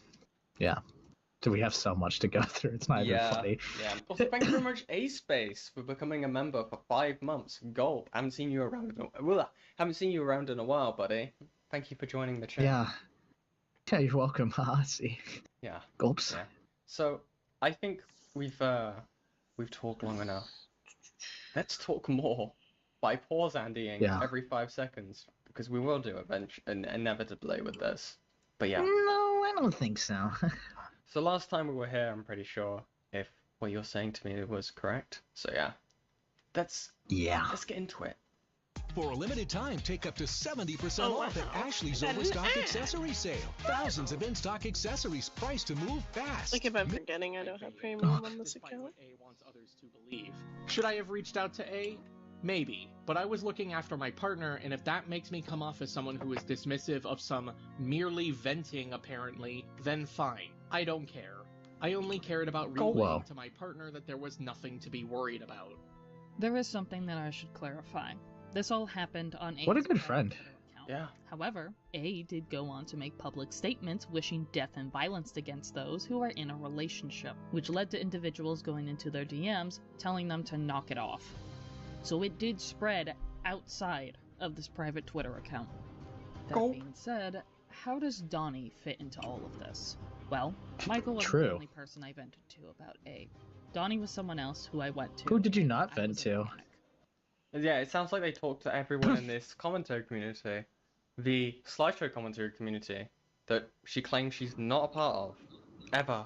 So we have so much to go through. It's not even funny. Yeah. Also, thank you very much, A-Space, for becoming a member for 5 months. Gulp. Haven't seen you around in a while, buddy. Thank you for joining the channel. Yeah, you're welcome. See. Yeah. Gulps. Yeah. So, I think we've talked long enough. Let's talk more by pause Andying every 5 seconds, because we will do inevitably with this. But yeah. No, I don't think so. So last time we were here, I'm pretty sure if what you're saying to me was correct. So yeah. Let's get into it. For a limited time, take up to 70% off at Ashley's Overstock Accessory Sale. Thousands of in-stock accessories priced to move fast. Like if I'm forgetting I don't have premium on this account. What A wants others to believe. Should I have reached out to A? Maybe, but I was looking after my partner, and if that makes me come off as someone who is dismissive of some merely venting, apparently, then fine. I don't care. I only cared about relaying to my partner that there was nothing to be worried about. There is something that I should clarify. This all happened on A's What a good friend. account. Yeah. However, A did go on to make public statements wishing death and violence against those who are in a relationship, which led to individuals going into their DMs telling them to knock it off. So it did spread outside of this private Twitter account. That being said, how does Donnie fit into all of this? Well, Michael wasn't the only person I vented to about A. Donnie was someone else who I went to. Who did you not vent to? Yeah, it sounds like they talked to everyone in this commentary community. The slideshow commentary community that she claims she's not a part of. Ever.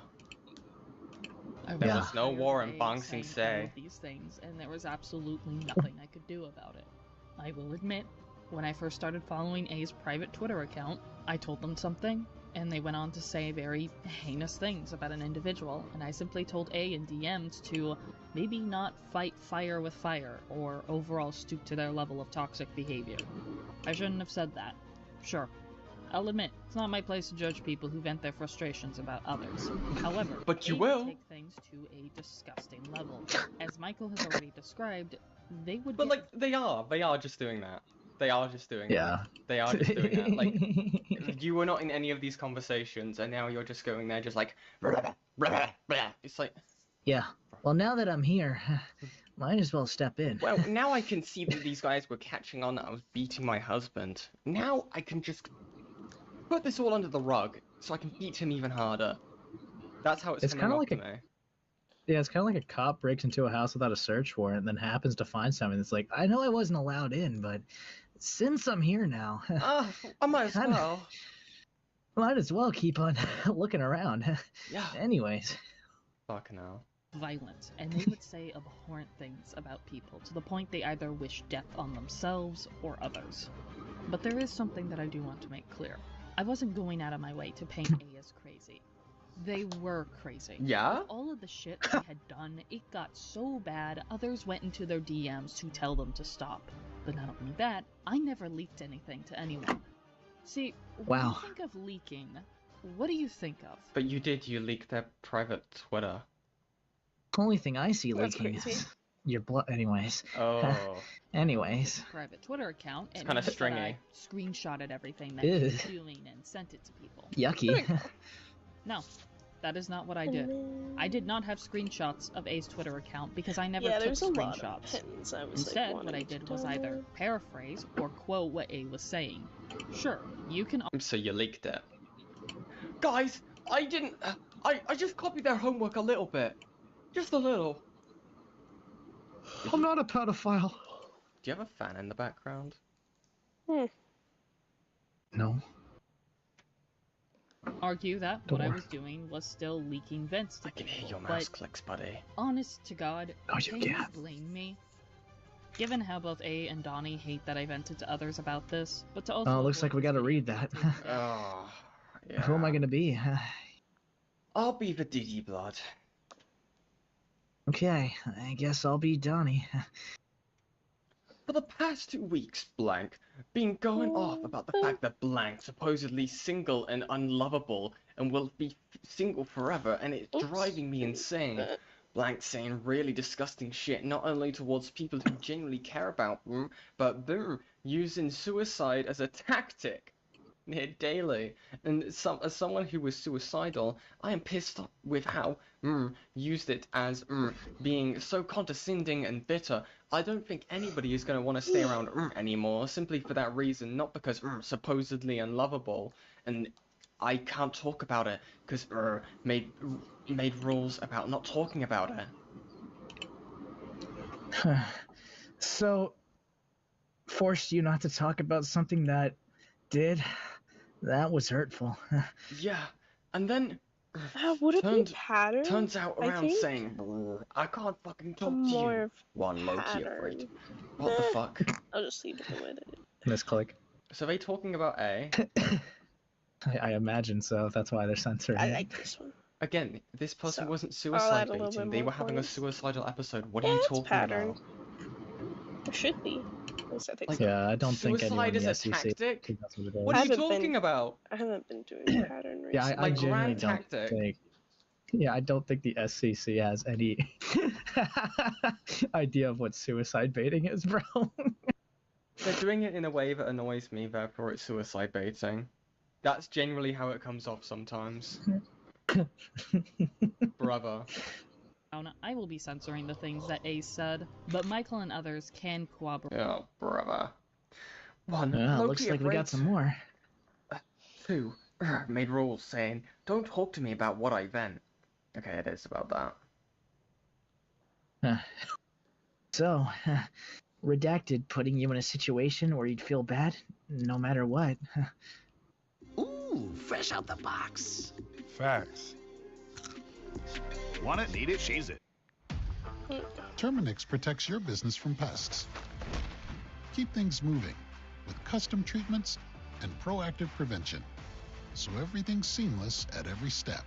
There was no war in Bang Sing Se. These things, and there was absolutely nothing I could do about it. I will admit, when I first started following A's private Twitter account, I told them something, and they went on to say very heinous things about an individual, and I simply told A in DMs to maybe not fight fire with fire, or overall stoop to their level of toxic behavior. I shouldn't have said that. Sure. I'll admit, it's not my place to judge people who vent their frustrations about others. However, but you A will take things to a disgusting level. As Michael has already described, they would But like, they are just doing that. They are just doing that. They are just doing that. Like, you were not in any of these conversations, and now you're just going there just like, it's like... Yeah. Well, now that I'm here, might as well step in. Well, now I can see that these guys were catching on that I was beating my husband. Now I can just put this all under the rug, so I can beat him even harder. That's how it's coming off to me. Yeah, it's kind of like a cop breaks into a house without a search warrant and then happens to find something. It's like, I know I wasn't allowed in, but since I'm here now... I might as well. Might as well keep on looking around. Yeah. Anyways. Fucking hell. Violent, and they would say abhorrent things about people, to the point they either wish death on themselves or others. But there is something that I do want to make clear. I wasn't going out of my way to paint A as crazy. They were crazy. Yeah? With all of the shit they had done, it got so bad, others went into their DMs to tell them to stop. But not only that, I never leaked anything to anyone. See, when you think of leaking, what do you think of? But you leaked their private Twitter. Only thing I see leaking is your blood. Anyways. Oh. Anyways. Private Twitter account. It's kind of stringy. I screenshotted everything that he was doing and sent it to people. Yucky. No, that is not what I did. I did not have screenshots of A's Twitter account because I never took screenshots. Instead, what I did was either paraphrase or quote what A was saying. Sure, you can. So you leaked it. Guys, I didn't. I just copied their homework a little bit. Just a little. I'm not a pedophile. Do you have a fan in the background? No. Argue that what I was doing was still leaking vents to I can people, hear your mouse but clicks, buddy. honest to God, Oh, you can you can't. blame me? Given how both A and Donnie hate that I vented to others about this, but to also Oh, looks avoid like we this gotta video read that. taking down- Oh, yeah. Who am I gonna be? I'll be the Diddy Blood. Okay, I guess I'll be Donnie. For the past 2 weeks, Blank, been going off about the fact that Blank supposedly single and unlovable and will be single forever, and it's driving me insane. Blank saying really disgusting shit not only towards people who genuinely care about them, but using suicide as a tactic near daily. And as someone who was suicidal, I am pissed off with how used it as being so condescending and bitter. I don't think anybody is going to want to stay around anymore, simply for that reason, not because supposedly unlovable, and I can't talk about it because made rules about not talking about it. So, forced you not to talk about something that that was hurtful. Yeah, and then Would it be pattern? turns out I around think? saying, I can't fucking talk to More you. of One low-key pattern. afraid. What the fuck? I'll just leave it the way that it Misclick. So they talking about A. I imagine so. That's why they're censoring. I like this one. Again, this person So, wasn't I'll add suicide a little baiting. bit They more were having a points. suicidal episode. What Yeah, are you it's talking pattern. about? It should be. At least I think Like, so. Yeah, I don't think anyone Suicide in is the a SEC tactic? think that's what it What is. are you Haven't been- talking about? I haven't been doing pattern recently. Yeah, I Like genuinely grand don't tactic. think. Yeah, I don't think the SCC has any idea of what suicide baiting is, bro. They're doing it in a way that annoys me, therefore it's suicide baiting. That's generally how it comes off sometimes. Brother. I will be censoring the things that Ace said, but Michael and others can corroborate. Oh, brother. One, Yeah, low-key looks like we afraid. got some more. 2, made rules saying, don't talk to me about what I vent. Okay, it is about that. So, redacted putting you in a situation where you'd feel bad no matter what. Ooh, fresh out the box. Facts. Want it, need it, she's it. Terminix protects your business from pests. Keep things moving with custom treatments and proactive prevention, so everything's seamless at every step.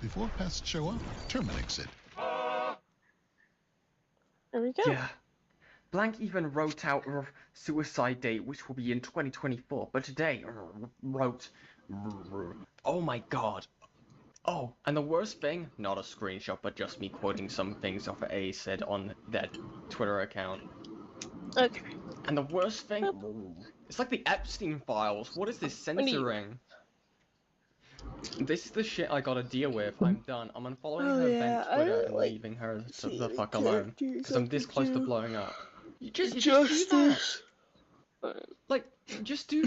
Before pests show up, Terminix it. There we go. Yeah. Blank even wrote out suicide date, which will be in 2024, but today wrote, oh my god. Oh, and the worst thing, not a screenshot, but just me quoting some things off of A said on their Twitter account. Okay. And the worst thing, it's like the Epstein files. What is this censoring? This is the shit I gotta deal with. I'm done. I'm unfollowing her vent Twitter and leaving her the fuck alone. Because I'm this close to blowing up. You just do that. Like, just do.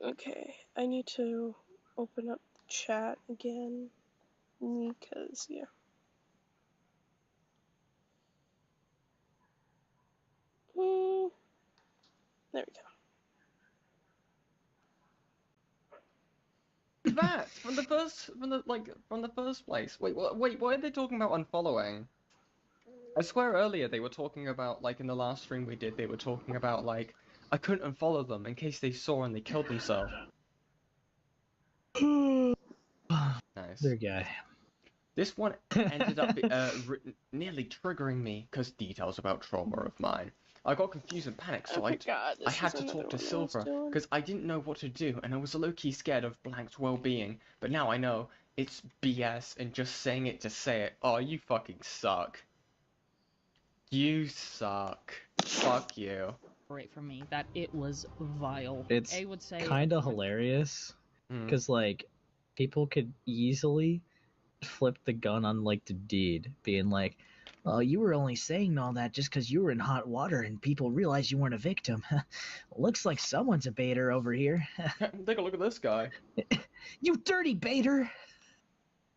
Okay, I need to open up the chat again. Because, yeah. There we go. That from the first place. Wait, why are they talking about unfollowing? I swear earlier they were talking about, like, in the last stream we did, they were talking about, like, I couldn't unfollow them in case they saw and they killed themselves. Nice. Their guy. This one ended up nearly triggering me because details about trauma of mine. I got confused and panicked, so I had to talk to Silver because I didn't know what to do, and I was low-key scared of Blank's well-being. But now I know it's BS and just saying it to say it. Oh, you fucking suck. You suck. Fuck you. From me that it was vile. It's A would say kind of hilarious because like people could easily flip the gun on like the deed, being like, Well, you were only saying all that just because you were in hot water and people realized you weren't a victim. Looks like someone's a baiter over here. Take a look at this guy. You dirty baiter!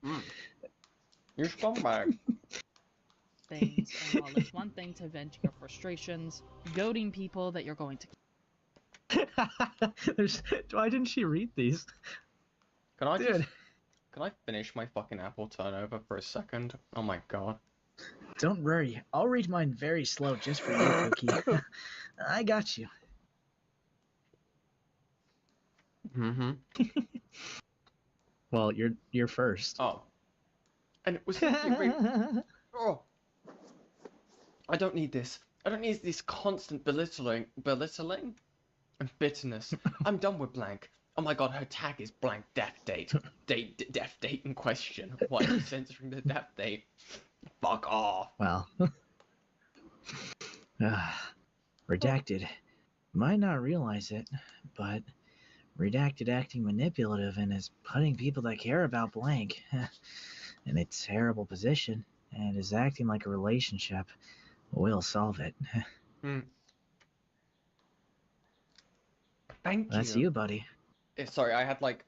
You scumbag. Things, and while it's one thing to vent your frustrations, goading people that you're going to... Why didn't she read these? Can I Dude. Can I finish my fucking apple turnover for a second? Oh my god. Don't worry, I'll read mine very slow just for you, Cookie. I got you. Mm-hmm. Well, you're first. Oh. And it was oh. I don't need this. I don't need this constant belittling and bitterness. I'm done with blank. Oh my god, her tag is blank death date. Death date in question. Why are you censoring the death date? Fuck off. Well. Redacted. Might not realize it, but Redacted acting manipulative and is putting people that care about blank in a terrible position and is acting like a relationship. We'll solve it. Thank you. That's you, buddy. Sorry, I had like...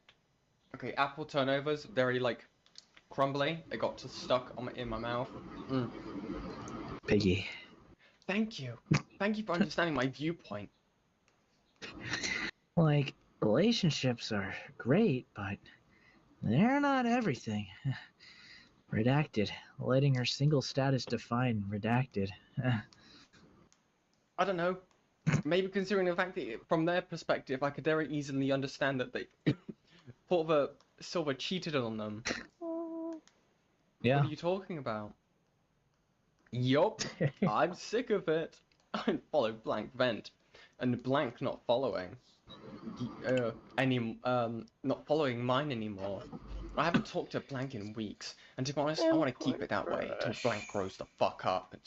Okay, apple turnovers, very like crumbly. It got stuck in my mouth. Piggy. Thank you. Thank you for understanding my viewpoint. Like, relationships are great, but they're not everything. Redacted. Letting her single status define Redacted. I don't know. Maybe considering the fact that from their perspective, I could very easily understand that they Silver cheated on them. Yeah. What are you talking about? Yup. I'm sick of it. I follow blank vent, and blank not following. Not following mine anymore. I haven't talked to blank in weeks, and to be honest, I want to keep it that way until blank grows the fuck up and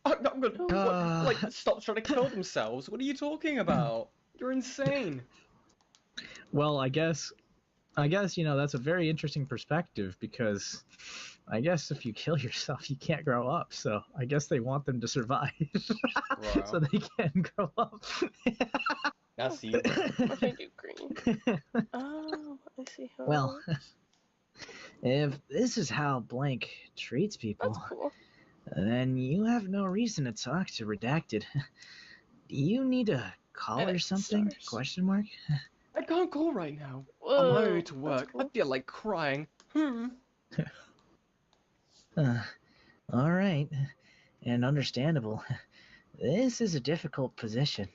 I'm gonna like stop trying to kill themselves. What are you talking about? You're insane. Well, I guess that's a very interesting perspective because I guess if you kill yourself, you can't grow up. So I guess they want them to survive so they can grow up. That's evil. What if I do green? Oh, I see how. Well, if this is how blank treats people, that's cool. Then you have no reason to talk to Redacted. Do you need a call or something? Stars. Question mark? I can't call right now. Whoa, I'm on my way to work. cool. I feel like crying. Alright. And understandable. This is a difficult position.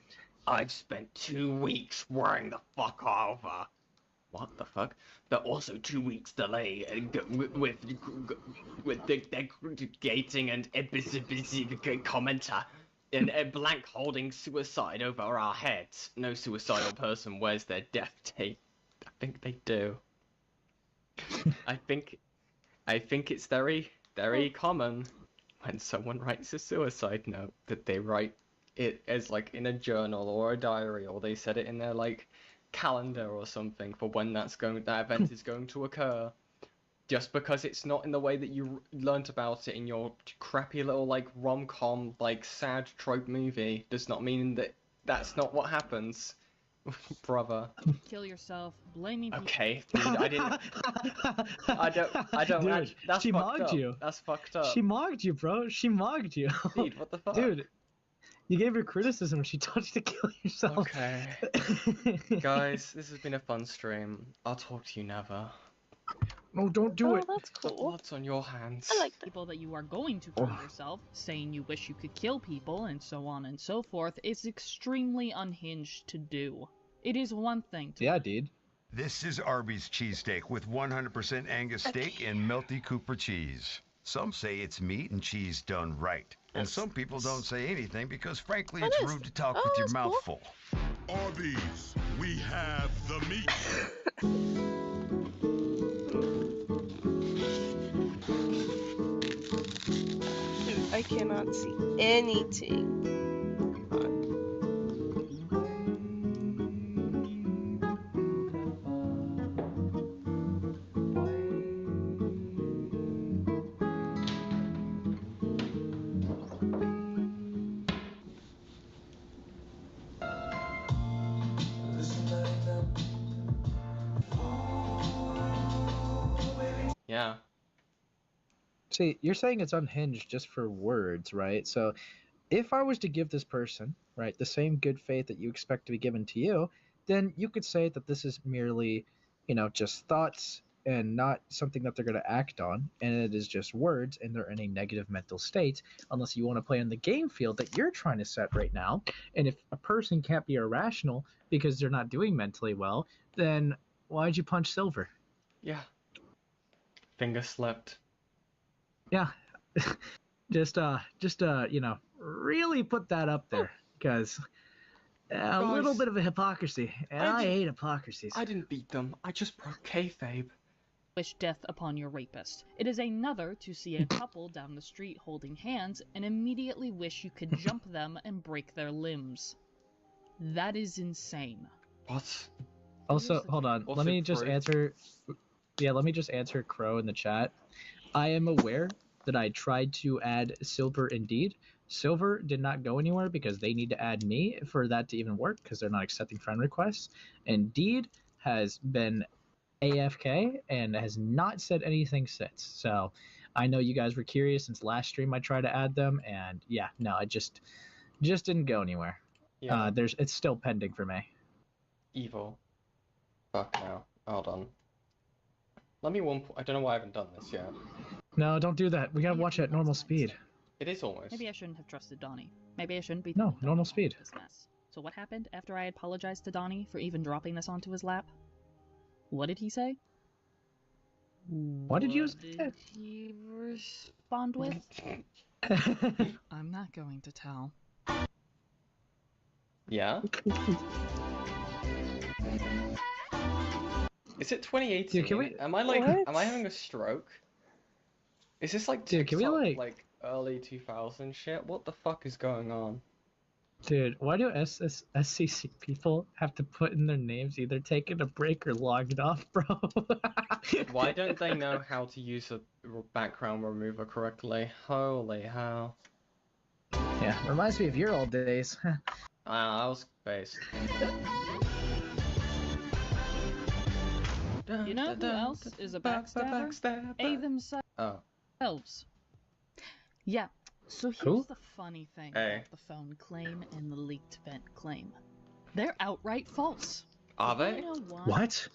I've spent 2 weeks worrying the fuck over. What the fuck? But also 2 weeks delay with the gating and commenter and a blank holding suicide over our heads. No suicidal person wears their death tape. I think they do. I think it's very, very common when someone writes a suicide note that they write it as like in a journal or a diary, or they set it in their like calendar or something for when that event is going to occur. Just because it's not in the way that you learnt about it in your crappy little like rom-com like sad trope movie does not mean that that's not what happens. Brother. Kill yourself, blaming people. Okay, dude, I didn't. I don't. Dude, that's she fucked mocked up. you. That's fucked up. She mocked you, bro. She mocked you. Dude, what the fuck? Dude, you gave her criticism. She told you to kill yourself. Okay. Guys, this has been a fun stream. I'll talk to you never. No, don't do it. That's The cool. blood's on your hands. I like that. People that you are going to kill yourself, saying you wish you could kill people, and so on and so forth, is extremely unhinged to do. It is one thing to... Yeah, dude. This is Arby's cheesesteak with 100% Angus steak and melty Cooper cheese. Some say it's meat and cheese done right. And some people don't say anything because frankly it's rude to talk with your mouth full. Arby's, we have the meat. Dude, I cannot see anything. Yeah. See, you're saying it's unhinged just for words, right? So if I was to give this person, right, the same good faith that you expect to be given to you, then you could say that this is merely, just thoughts and not something that they're going to act on, and it is just words and they're in a negative mental state, unless you want to play in the game field that you're trying to set right now. And if a person can't be irrational because they're not doing mentally well, then why'd you punch Silver? Yeah. Finger slipped. Yeah. just really put that up there, because a little bit of a hypocrisy, and I hate hypocrisies. I didn't beat them. I just broke kayfabe. Wish death upon your rapist. It is another to see a couple down the street holding hands and immediately wish you could jump them and break their limbs. That is insane. What? Also, hold on. Also Let me just Crow. answer. Yeah, let me just answer Crow in the chat. I am aware that I tried to add Silver indeed. Silver did not go anywhere because they need to add me for that to even work, because they're not accepting friend requests. Indeed has been AFK and has not said anything since. So I know you guys were curious since last stream I tried to add them, and yeah, no, I just didn't go anywhere. Yeah. It's still pending for me. Evil. Fuck now. Hold on. Let me I don't know why I haven't done this yet. No, don't do that. We gotta watch it at normal speed. It is almost. Maybe I shouldn't have trusted Donnie. Maybe I shouldn't be. No, normal speed. This mess. So what happened after I apologized to Donnie for even dropping this onto his lap? What did he say? What did you say? Did he respond with? I'm not going to tell. Yeah? Is it 2018? Dude, can we... Am I like, What? am I having a stroke? Is this like Dude, can we, TikTok, like early 2000 shit? What the fuck is going on? Dude, why do SCC people have to put in their names either taking a break or logged off, bro? Why don't they know how to use a background remover correctly? Holy hell. Yeah, reminds me of your old days. I was based. You know who else is a backstabber? A themselves. Oh. Yeah. So here's Who? the funny thing Hey. about the phone claim and the leaked vent claim. They're outright false. Are they? You know why? What?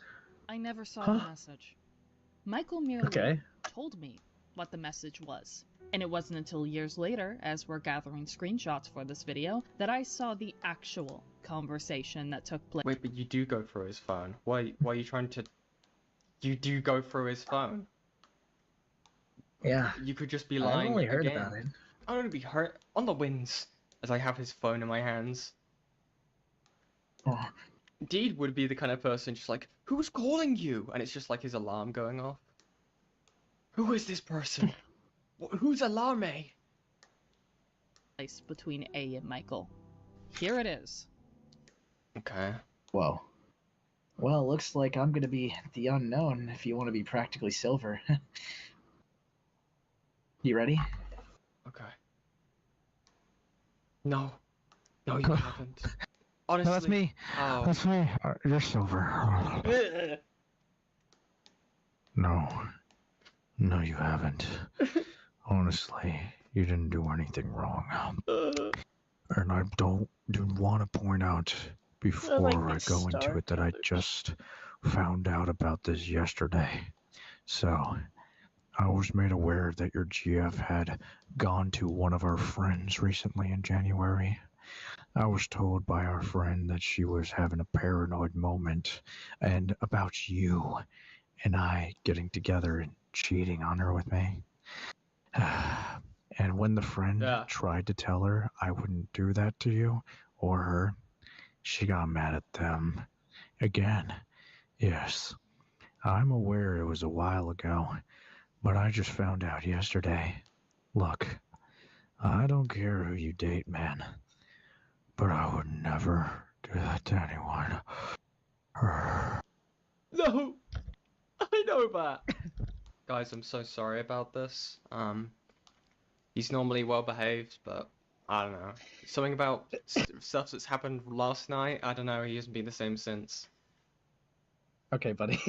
I never saw the message. Michael merely told me what the message was. And it wasn't until years later, as we're gathering screenshots for this video, that I saw the actual conversation that took place. Wait, but you do go through his phone. Why are you trying to... You do go through his phone. Yeah. You could just be I've lying only heard again. about it. I'm gonna be hurt on the winds as I have his phone in my hands. Oh. Deed would be the kind of person just like, who's calling you? And it's just like his alarm going off. Who is this person? Who's alarme? Place between A and Michael. Here it is. Okay. Whoa. Well, looks like I'm gonna be the unknown if you want to be practically Silver. You ready? Okay. No. No, you haven't. Honestly. No, that's me. Oh. That's me. You're Silver. No. No, you haven't. Honestly, you didn't do anything wrong. And I do want to point out before I go into it that I just found out about this yesterday. So, I was made aware that your GF had gone to one of our friends recently in January. I was told by our friend that she was having a paranoid moment and about you and I getting together and cheating on her with me. And when the friend tried to tell her I wouldn't do that to you or her, she got mad at them. Again, yes, I'm aware it was a while ago, but I just found out yesterday. Look, I don't care who you date, man, but I would never do that to anyone. No! I know that! Guys, I'm so sorry about this. He's normally well behaved, but I don't know. Something about stuff that's happened last night, I don't know, he hasn't been the same since. Okay, buddy.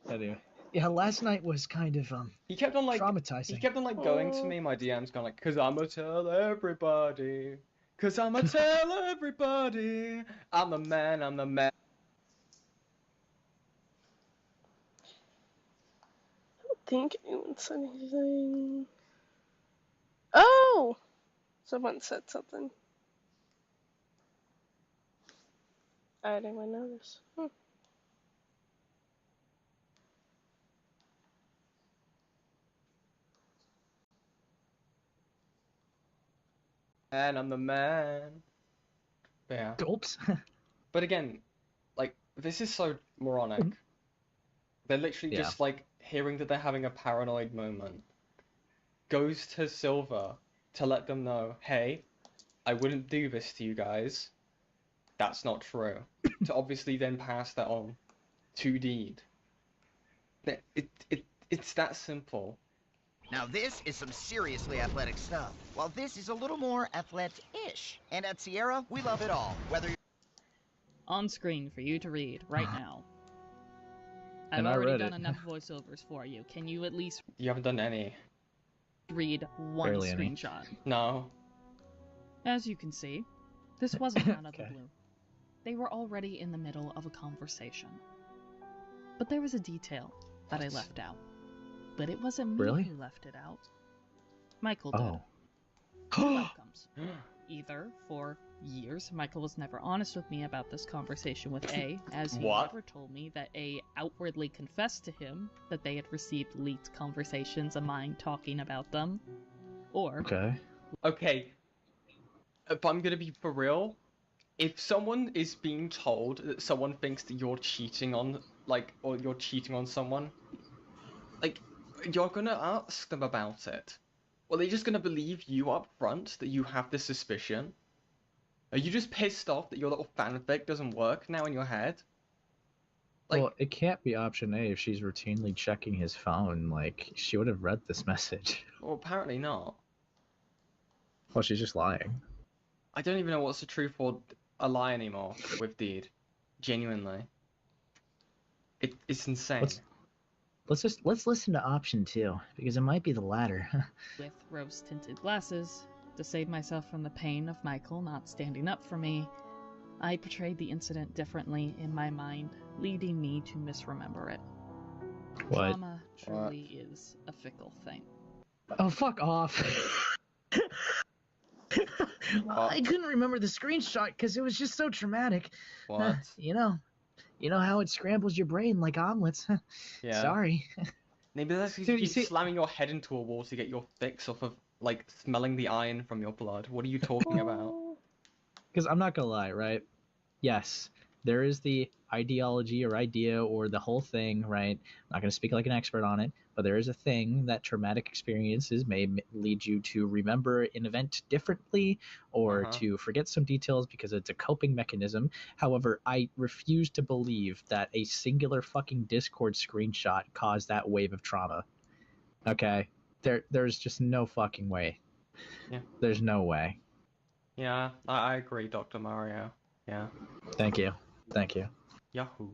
Anyway. Yeah, last night was kind of He kept on like traumatizing. going to me, my DMs going like, 'cause I'ma tell everybody. 'Cause I'ma tell everybody. I'm the man, I'm the man. I don't think anyone said anything. Oh! Someone said something. I didn't even notice. And I'm the man. But yeah. Oops. But again, like, this is so moronic. They're literally Yeah. just like hearing that they're having a paranoid moment. Goes to Silver to let them know, hey, I wouldn't do this to you guys. That's not true. To obviously then pass that on to Deed. It's that simple. Now this is some seriously athletic stuff, while this is a little more athletic-ish. And at Sierra, we love it all, whether you're On screen for you to read right now. I've And I already read done it. enough voiceovers for you. Can you at least You haven't done any. read one Barely any. screenshot? No. As you can see, this wasn't out of the Okay. blue. They were already in the middle of a conversation. But there was a detail that I left out. But it wasn't me Really? who left it out. Michael did. Oh. Two outcomes. Either, for years, Michael was never honest with me about this conversation with A, as he What? never told me that A outwardly confessed to him that they had received leaked conversations of mine talking about them. Or, Okay. Okay. If I'm gonna be for real, if someone is being told that someone thinks that you're cheating on, like, or you're cheating on someone, like, you're gonna ask them about it. Or are they just gonna believe you up front that you have this suspicion? Are you just pissed off that your little fanfic doesn't work now in your head? Like, Well, it can't be option A if she's routinely checking his phone. Like, she would have read this message. well, apparently not. Well, she's just lying. I don't even know what's the truth or a lie anymore with Deed. Genuinely. It's insane. Let's listen to option 2 because it might be the latter. with rose-tinted glasses, to save myself from the pain of Michael not standing up for me, I portrayed the incident differently in my mind, leading me to misremember it. What? Trauma truly is a fickle thing. Oh, fuck off. I couldn't remember the screenshot because it was just so traumatic. What? You know how it scrambles your brain like omelets. Yeah. Sorry. Maybe that's because Dude, you you keep see- slamming your head into a wall to get your fix off of, like, smelling the iron from your blood. What are you talking about? Because I'm not gonna lie, right? Yes, there is the ideology or idea or the whole thing, right? I'm not gonna speak like an expert on it, but there is a thing that traumatic experiences may lead you to remember an event differently or to forget some details because it's a coping mechanism. However, I refuse to believe that a singular fucking Discord screenshot caused that wave of trauma. Okay? There's just no fucking way. Yeah. There's no way. Yeah, I agree, Dr. Mario. Yeah. Thank you. Thank you. Yahoo.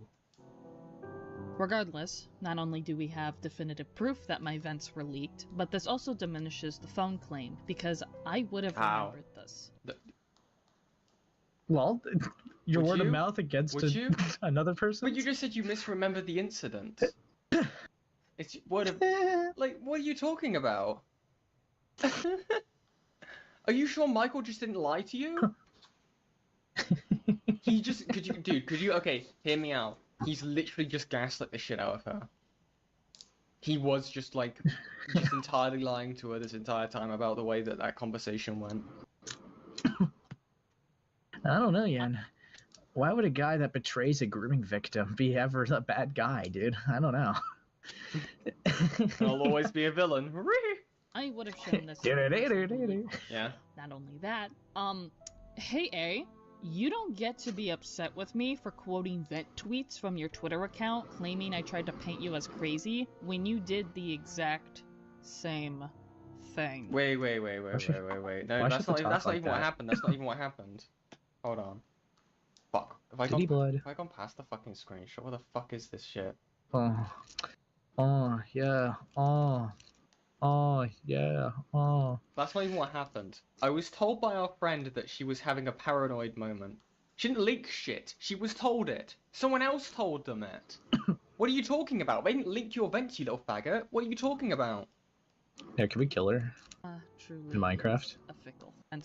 Regardless, not only do we have definitive proof that my vents were leaked, but this also diminishes the phone claim, because I would have How? remembered this. Well, your Would word of you? mouth against Would you? another person? But you just said you misremembered the incident. It's word of... Like, what are you talking about? Are you sure Michael just didn't lie to you? He just... Could you... Okay, hear me out. He's literally just gaslit the shit out of her. He was just, like, just entirely lying to her this entire time about the way that that conversation went. I don't know, Yan. Why would a guy that betrays a grooming victim be ever a bad guy, dude? I don't know. I'll always be a villain. I would have shown this. Yeah. Not only that, hey A, you don't get to be upset with me for quoting vent tweets from your Twitter account claiming I tried to paint you as crazy when you did the exact same thing. Wait. No, that's not even what happened. That's not even what happened. Hold on. Fuck. Have I Kitty blood. gone past the fucking screenshot? What the fuck is this shit? Oh. Oh, yeah. Oh, yeah. Oh. That's not even what happened. I was told by our friend that she was having a paranoid moment. She didn't leak shit. She was told it. Someone else told them it. What are you talking about? They didn't leak your events, you little faggot. What are you talking about? Yeah, can we kill her? Truly In Minecraft? a fickle and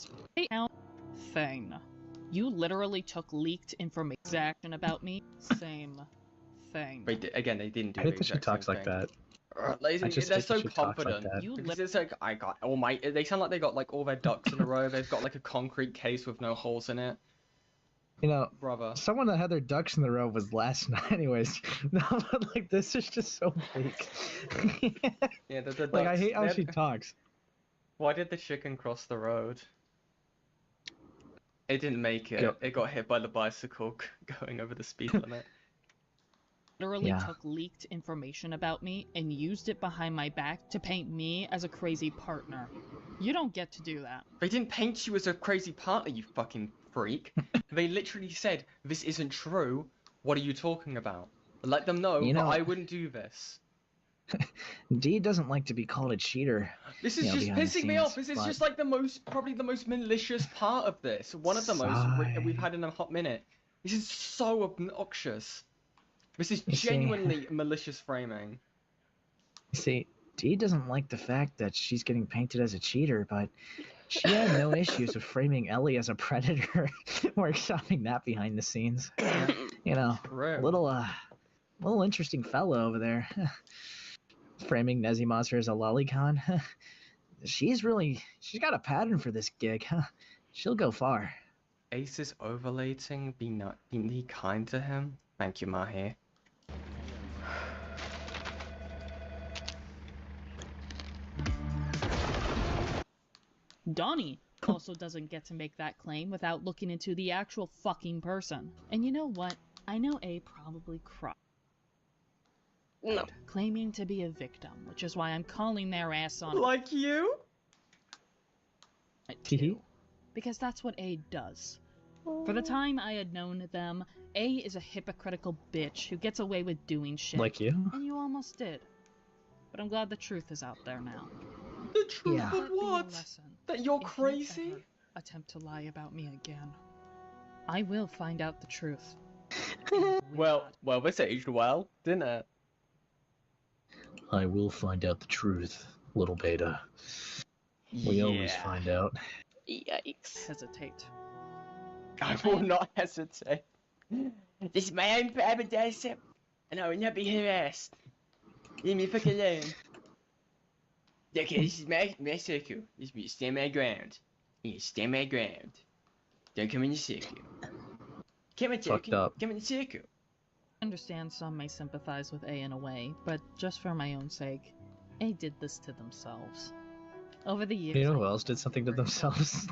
thing. You literally took leaked information exaction about me. Same thing. They didn't do I the hate that she exact talks same like thing. that. Like, I just they're hate so that she talks like confident that. because it's like I got all my. They sound like they got like all their ducks in a row. They've got like a concrete case with no holes in it. You know, Brother. someone that had their ducks in the row was last night. Anyways, no, but like this is just so fake. Yeah, the ducks. Like I hate how she talks. Why did the chicken cross the road? It didn't make it. Yep. It got hit by the bicycle going over the speed limit. Literally took leaked information about me and used it behind my back to paint me as a crazy partner. You don't get to do that. They didn't paint you as a crazy partner, you fucking freak. They literally said, this isn't true. What are you talking about? Let them know, that I wouldn't do this. Dee doesn't like to be called a cheater. This is just pissing me off. This is just like probably the most malicious part of this. One of the most we've had in a hot minute. This is so obnoxious. This is genuinely malicious framing. See, Dee doesn't like the fact that she's getting painted as a cheater, but she had no issues with framing Ellie as a predator. Workshopping that behind the scenes. You know, little interesting fellow over there. Framing Nezimonster as a lolicon. She's got a pattern for this gig. She'll go far. Ace is overlating. Be kind to him. Thank you, Mahi. Donnie also doesn't get to make that claim without looking into the actual fucking person. And you know what? I know A probably cried. No. Claiming to be a victim, which is why I'm calling their ass on. Like you? Because that's what A does. For the time I had known them, A is a hypocritical bitch who gets away with doing shit. Like you? And you almost did. But I'm glad the truth is out there now. The truth of what? That you're crazy? You attempt to lie about me again. I will find out the truth. Well, this aged well, didn't it? I will find out the truth, little beta. We always find out. Yikes. Hesitate. I will not hesitate. This is my own private gossip, and I will not be harassed. Leave me fuck alone. Okay, this is my circle. This is stand my ground. You stand my ground. Don't come in the circle. Come in the circle. I understand some may sympathize with A in a way, but just for my own sake, A did this to themselves. Over the years... You know who else did something to themselves?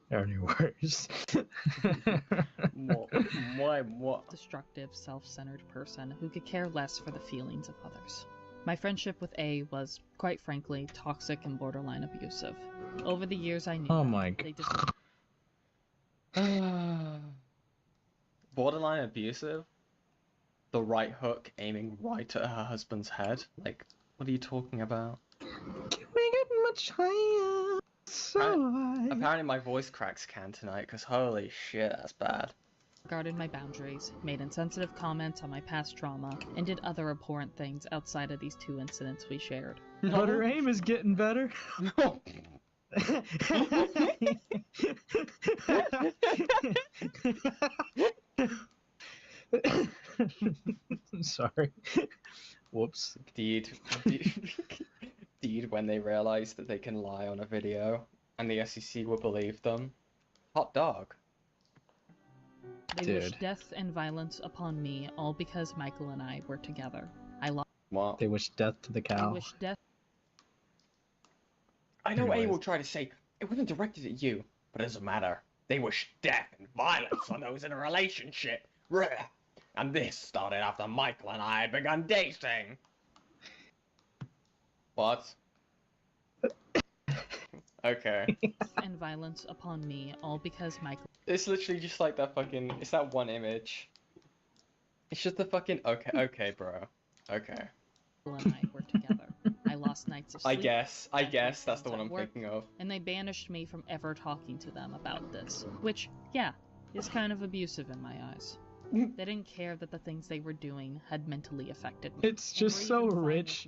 They're any worse. What? Destructive, self-centered person who could care less for the feelings of others. My friendship with A was, quite frankly, toxic and borderline abusive. Over the years I knew they did... Borderline abusive? The right hook aiming right at her husband's head? Like, what are you talking about? Can we get much higher? Apparently my voice cracks can tonight, because holy shit, that's bad. Guarded my boundaries, made insensitive comments on my past trauma, and did other abhorrent things outside of these 2 incidents we shared. But her aim is getting better. I'm sorry. Whoops. Deed, when they realize that they can lie on a video, and the SEC will believe them. Hot dog. They wish death and violence upon me, all because Michael and I were together. I lost. What? They wish death to the cow. They wish death. I know A will try to say, it wasn't directed at you, but it doesn't matter. They wish death and violence on those in a relationship. And this started after Michael and I had begun dating. What? Okay. And violence upon me, all because Michael... It's literally just like that fucking... It's that one image. It's just the fucking okay, bro. Okay. and I were together. I lost nights of I sleep. guess that's the one I'm work, thinking of. And they banished me from ever talking to them about this, which, yeah, is kind of abusive in my eyes. They didn't care that the things they were doing had mentally affected me. It's just so rich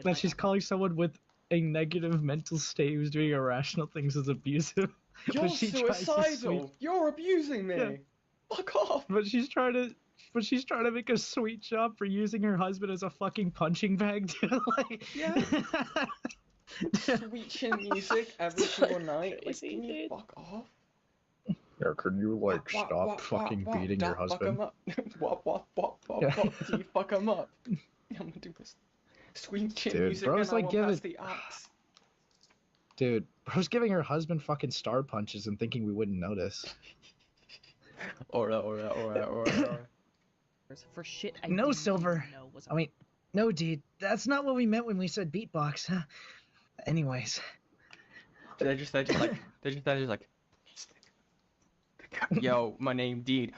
that she's calling someone with a negative mental state who's doing irrational things as abusive. You're But she tries to suicidal! You're abusing me! Yeah. Fuck off! But she's trying to make a sweet job for using her husband as a fucking punching bag to like. Yeah. Sweet chin music every single night. Like, can you fuck off? Yeah, can you like stop fucking beating your husband? What? Yeah. Do you fuck him up? I'm gonna do this. Sweet chin Dude, music bro's and I like will pass giving- the axe. Dude, bro's giving her husband fucking star punches and thinking we wouldn't notice. Alright. For shit I No, didn't Silver. even know was I mean, no, Deed. That's not what we meant when we said beatbox. Anyways. They're just like, yo, my name Deed.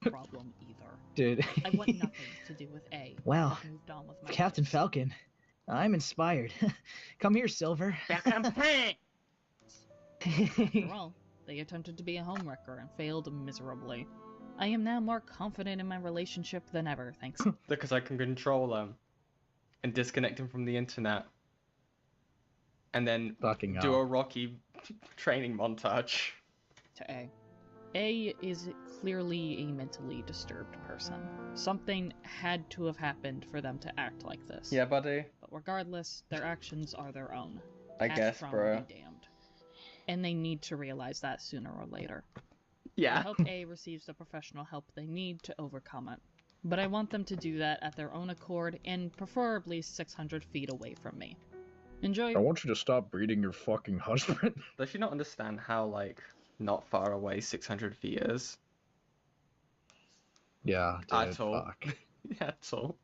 problem either. Dude. I want nothing to do with A. Wow. I've moved on with my Captain life. Falcon. I'm inspired. Come here, Silver. After all, they attempted to be a homewrecker and failed miserably. I am now more confident in my relationship than ever, thanks. Because I can control them and disconnect them from the internet. And then Fucking do hell. a Rocky training montage. To A. A is clearly a mentally disturbed person. Something had to have happened for them to act like this. Yeah, buddy. But regardless, their actions are their own. I Past guess, trauma bro. be damned. And they need to realize that sooner or later. Yeah. I hope A receives the professional help they need to overcome it. But I want them to do that at their own accord and preferably 600 feet away from me. Enjoy. I want you to stop beating your fucking husband. Does she not understand how, like, not far away 600 feet is? Yeah, dude, At all. fuck. At all.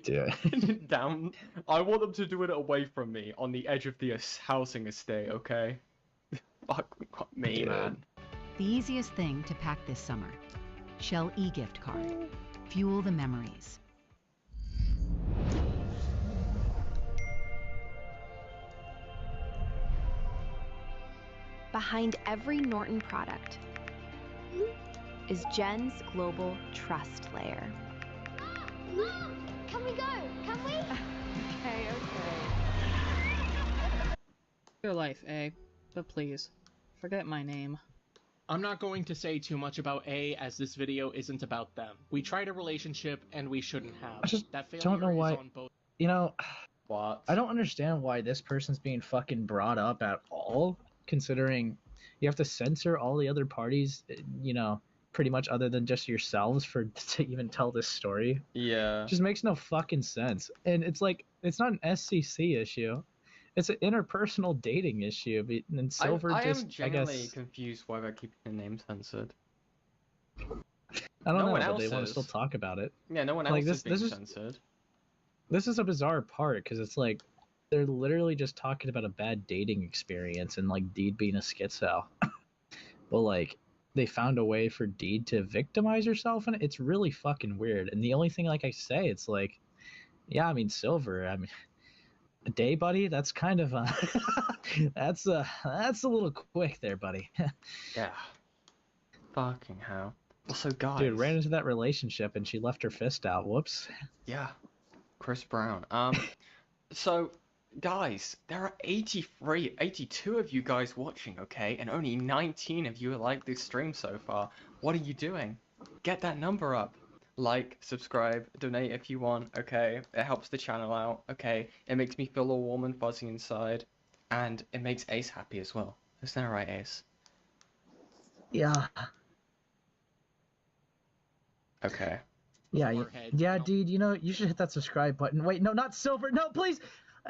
Dude. Down. I want them to do it away from me, on the edge of the housing estate, okay? Fuck me, Dude. man. The easiest thing to pack this summer. Shell e-gift card. Fuel the memories. Behind every Norton product is Jen's global trust layer. Mom, can we go? Can we? Okay. Your life, A. But please, forget my name. I'm not going to say too much about A, as this video isn't about them. We tried a relationship, and we shouldn't have. I just that don't know failure is why. on both. You know, What? I don't understand why this person's being fucking brought up at all, considering you have to censor all the other parties, you know, pretty much other than just yourselves for to even tell this story. Yeah. Just makes no fucking sense. And it's like, it's not an SCC issue. It's an interpersonal dating issue. And Silver I just, am I genuinely guess, confused why they're keeping the name censored. I don't No know, one but else they want to is. still talk about it. Yeah, no one else Like, is being this is censored. this is a bizarre part because it's like they're literally just talking about a bad dating experience and like Deed being a schizo. But like they found a way for Deed to victimize herself, and it's really fucking weird. And the only thing, like I say, it's like, yeah, I mean, Silver, I mean, a day, buddy. That's kind of that's a little quick there, buddy. Yeah. Fucking hell. Also, guys. Dude, ran into that relationship and she left her fist out. Whoops. Yeah. Chris Brown. So, guys, there are 82 of you guys watching, okay? And only 19 of you like this stream so far. What are you doing? Get that number up. Like, subscribe, donate if you want, okay? It helps the channel out, okay? It makes me feel all warm and fuzzy inside. And it makes Ace happy as well. Isn't that right, Ace? Yeah. Okay. Yeah, yeah, Deed, you know, you should hit that subscribe button. Wait, no, not Silver. No, please.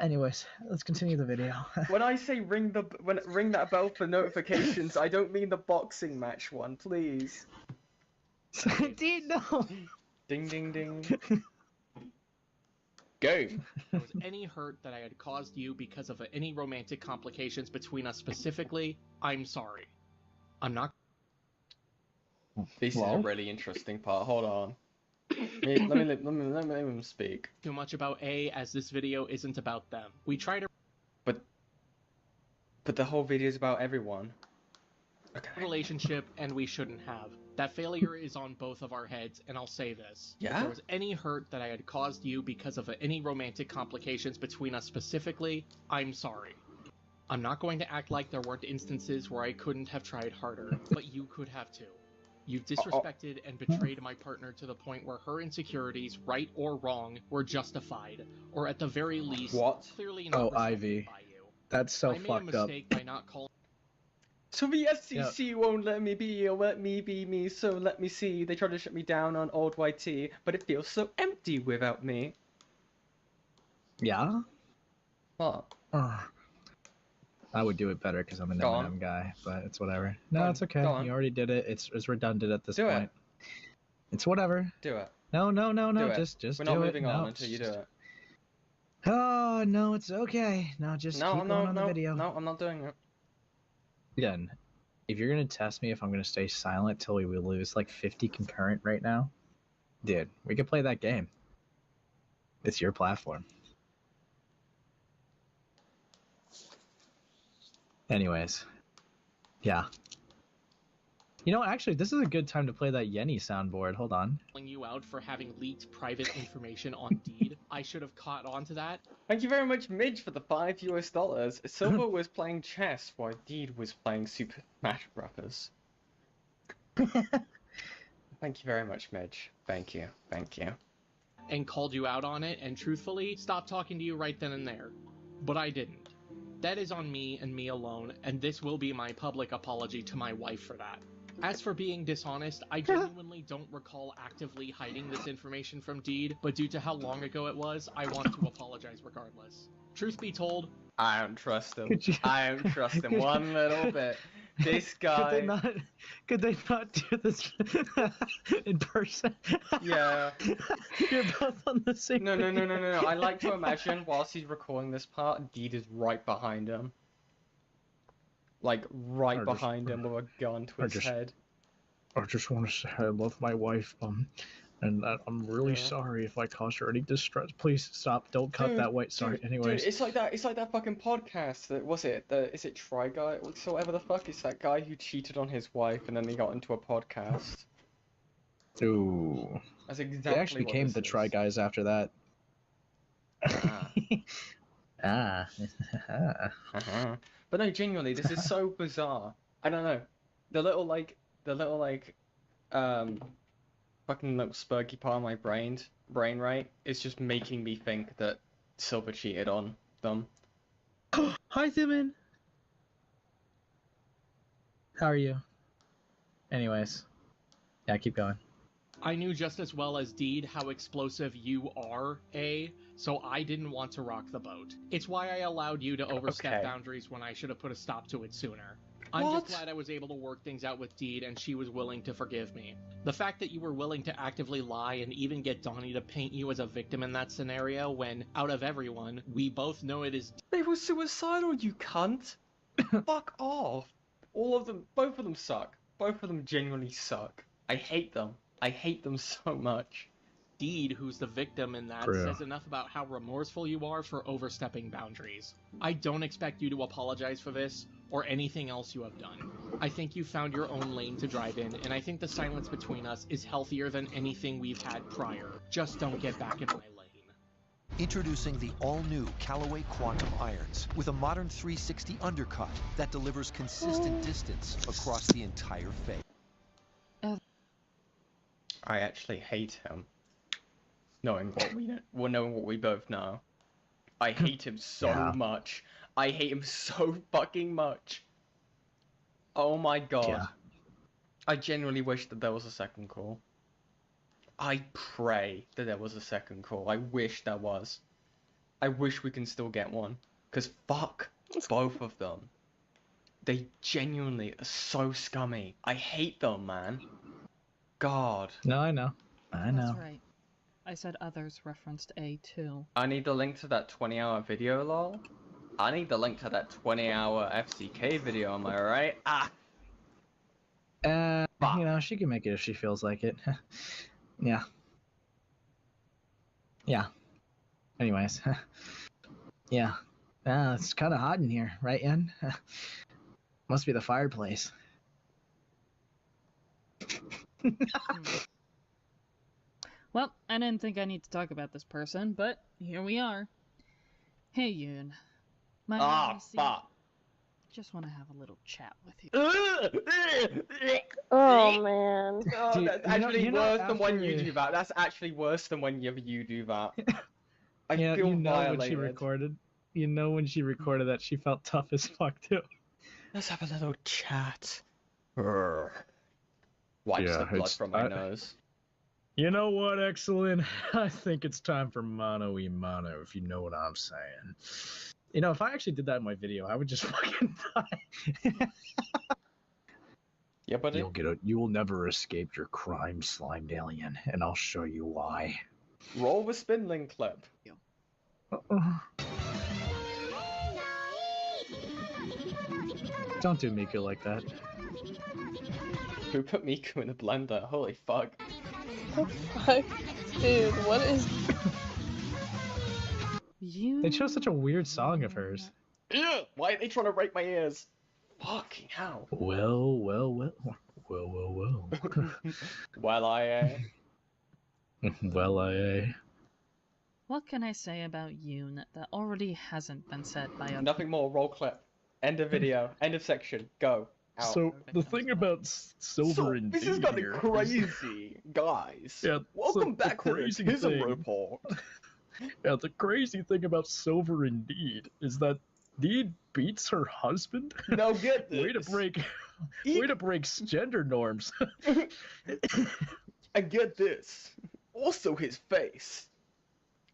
Anyways, let's continue the video. When I say ring that bell for notifications, I don't mean the boxing match one, please. Deed, no. Ding ding ding. Game. If there was any hurt that I had caused you because of any romantic complications between us specifically, I'm sorry. I'm not. This is a really interesting part. Hold on. Let me speak. Too much about A, as this video isn't about them. We try to... But the whole video is about everyone. Relationship, and we shouldn't have. That failure is on both of our heads, and I'll say this. Yeah? If there was any hurt that I had caused you because of any romantic complications between us specifically, I'm sorry. I'm not going to act like there weren't instances where I couldn't have tried harder, but you could have too. You've disrespected and betrayed my partner to the point where her insecurities, right or wrong, were justified, or at the very least, clearly not respected Ivy. by you. That's so I made fucked a up. mistake by not calling. So the FCC won't let me be or let me be me, so let me see. They try to shut me down on old YT, but it feels so empty without me. Yeah? What? I would do it better because I'm an Go on. Eminem guy, but it's whatever. No, Go on, it's okay. go on. You already did it. It's redundant at this Do it. point. It's whatever. Do it. No, Do it. just We're do not it. moving on No. until you do it. Oh, no, it's okay. No, just keep going on the video. No, I'm not doing it. Again, if you're gonna test me if I'm gonna stay silent till we lose like 50 concurrent right now, dude, we could play that game. It's your platform. Anyways, yeah. You know, actually, this is a good time to play that Yenny soundboard. Hold on. You out for having leaked private information on Deed. I should have caught on to that. Thank you very much, Midge, for the $5 US. Silver was playing chess while Deed was playing Super Smash Bros. Thank you very much, Midge. Thank you. Thank you. And called you out on it, and truthfully, stopped talking to you right then and there. But I didn't. That is on me and me alone, and this will be my public apology to my wife for that. As for being dishonest, I genuinely don't recall actively hiding this information from Deed, but due to how long ago it was, I want to apologize regardless. Truth be told, I don't trust him. I don't trust him one little bit. This guy... Could they not do this in person? Yeah. You're both on the same No. I like to imagine whilst he's recording this part, Deed is right behind him. Like, right behind him with a gun to his head. I just want to say I love my wife, and I'm really sorry if I caused her any distress. Please stop. Don't cut that. Wait, sorry. Anyways. Dude, it's like that fucking podcast. Is it Try Guy? So whatever the fuck, it's that guy who cheated on his wife and then he got into a podcast. Ooh. That's exactly They actually what became this the is. Try Guys after that. Ah. But no, genuinely, this is so bizarre. I don't know. The little fucking little spurky part of my brain, right, is just making me think that Silver cheated on them. Hi, Simon. How are you? Anyways. Yeah, keep going. I knew just as well as Deed how explosive you are, so I didn't want to rock the boat. It's why I allowed you to overstep boundaries when I should have put a stop to it sooner. I'm just glad I was able to work things out with Deed and she was willing to forgive me. The fact that you were willing to actively lie and even get Donnie to paint you as a victim in that scenario when, out of everyone, we both know it is... They were suicidal, you cunt! Fuck off! All of them, both of them suck. Both of them genuinely suck. I hate them. I hate them so much. Deed, who's the victim in that, says enough about how remorseful you are for overstepping boundaries. I don't expect you to apologize for this, or anything else you have done. I think you found your own lane to drive in, and I think the silence between us is healthier than anything we've had prior. Just don't get back in my lane. Introducing the all-new Callaway Quantum Irons with a modern 360 undercut that delivers consistent distance across the entire face. I actually hate him. Knowing what we both know. I hate him so much. I hate him so fucking much. Oh my god. Yeah. I genuinely wish that there was a second call. I pray that there was a second call. I wish there was. I wish we can still get one. Because fuck both of them. They genuinely are so scummy. I hate them, man. God. No, I know. That's right. I said others referenced A too. I need the link to that 20-hour video, lol. I need the link to that 20-hour FCK video, am I right? Ah! You know, she can make it if she feels like it. Yeah. Yeah. Anyways. Yeah. It's kind of hot in here, right, Yen? Must be the fireplace. Well, I didn't think I need to talk about this person, but here we are. Hey, Yoon. Just want to have a little chat with you. Oh man. Oh, Dude, that's actually worse than when you after- do that. That's actually worse than whenever you do that. I Yeah, feel you know violated. when she recorded. You know when she recorded that she felt tough as fuck too. Let's have a little chat. Wipes the blood from my nose. You know what, Excellent? I think it's time for mano y mano, if you know what I'm saying. You know, if I actually did that in my video, I would just fucking die. Yeah, but you will never escape your crime, slimed alien, and I'll show you why. Roll the spindling clip. Don't do Miku like that. Who put Miku in a blender? Holy fuck. The fuck? Dude, what is... They chose such a weird song of hers. Ugh, why are they trying to rape my ears? Fucking hell. Well. Well, What can I say about Yoon that already hasn't been said by other Nothing more, roll clip. End of video. End of section. Go. Out. So, the thing about Silver and this has D gotten here is- crazy, guys. Yeah, Welcome the back to the crazy Tism thing- Report. Yeah, the crazy thing about Silver and Deed is that Deed beats her husband. Now get this. Way to break gender norms. And get this. Also his face.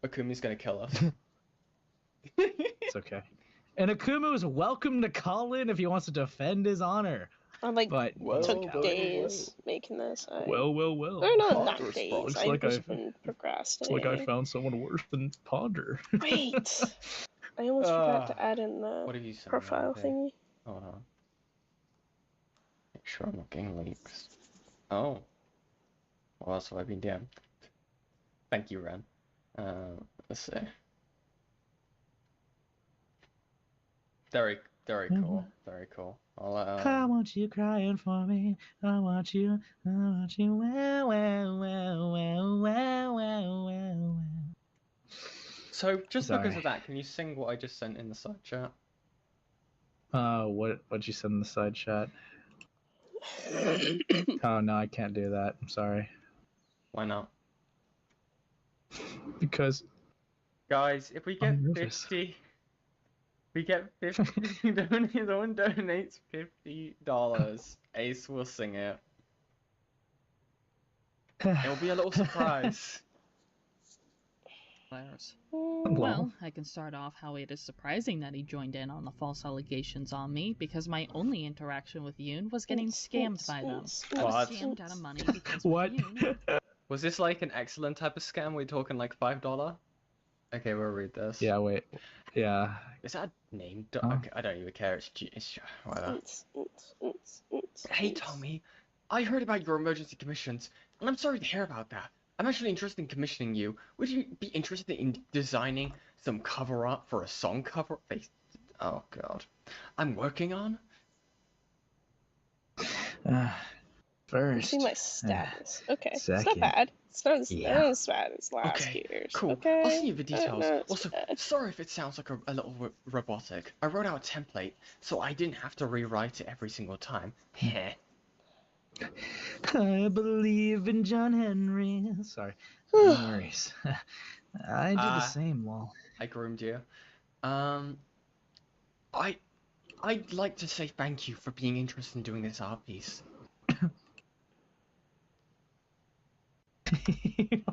Akumi's gonna kill us. It's okay. And Akumu is welcome to call in if he wants to defend his honor. I like But took days making this. Well. Or not Looks days. like I've just I've- been It's procrastinating. like I found someone worse than Ponder. Wait. I almost forgot to add in the What have you said? profile thingy. Hold on. Make sure I'm not getting leaks. Oh. What else have I been doing? Thank you, Ren. Let's see. Very cool. Very cool. I want you crying for me. I want you. Well. So, just Sorry. because of that, can you sing what I just sent in the side chat? What'd you send in the side chat? Oh no, I can't do that. I'm sorry. Why not? Because Guys, if we get I'm nervous. 50... We get 50... Someone donates $50, Ace will sing it. It'll be a little surprise. Well, I can start off how it is surprising that he joined in on the false allegations on me, because my only interaction with Yoon was getting scammed by them. I was What? scammed out of money because What? Was this like an excellent type of scam? We're talking like $5? Okay, we'll read this. Yeah, wait. Yeah. Is that a name? Huh? Okay, I don't even care. It's whatever. Hey Tommy, I heard about your emergency commissions, and I'm sorry to hear about that. I'm actually interested in commissioning you. Would you be interested in designing some cover art for a song cover? Oh god. I'm working on? First. See my status. Okay, it's second. not bad. It's not as, Yeah. not as bad as last year's. Cool. Okay. I'll send you the details. No, it's Also, bad. sorry if it sounds like a little robotic. I wrote out a template, so I didn't have to rewrite it every single time. Heh. I believe in John Henry. Sorry. No worries. I do the same, lol. I groomed you. I'd like to say thank you for being interested in doing this art piece.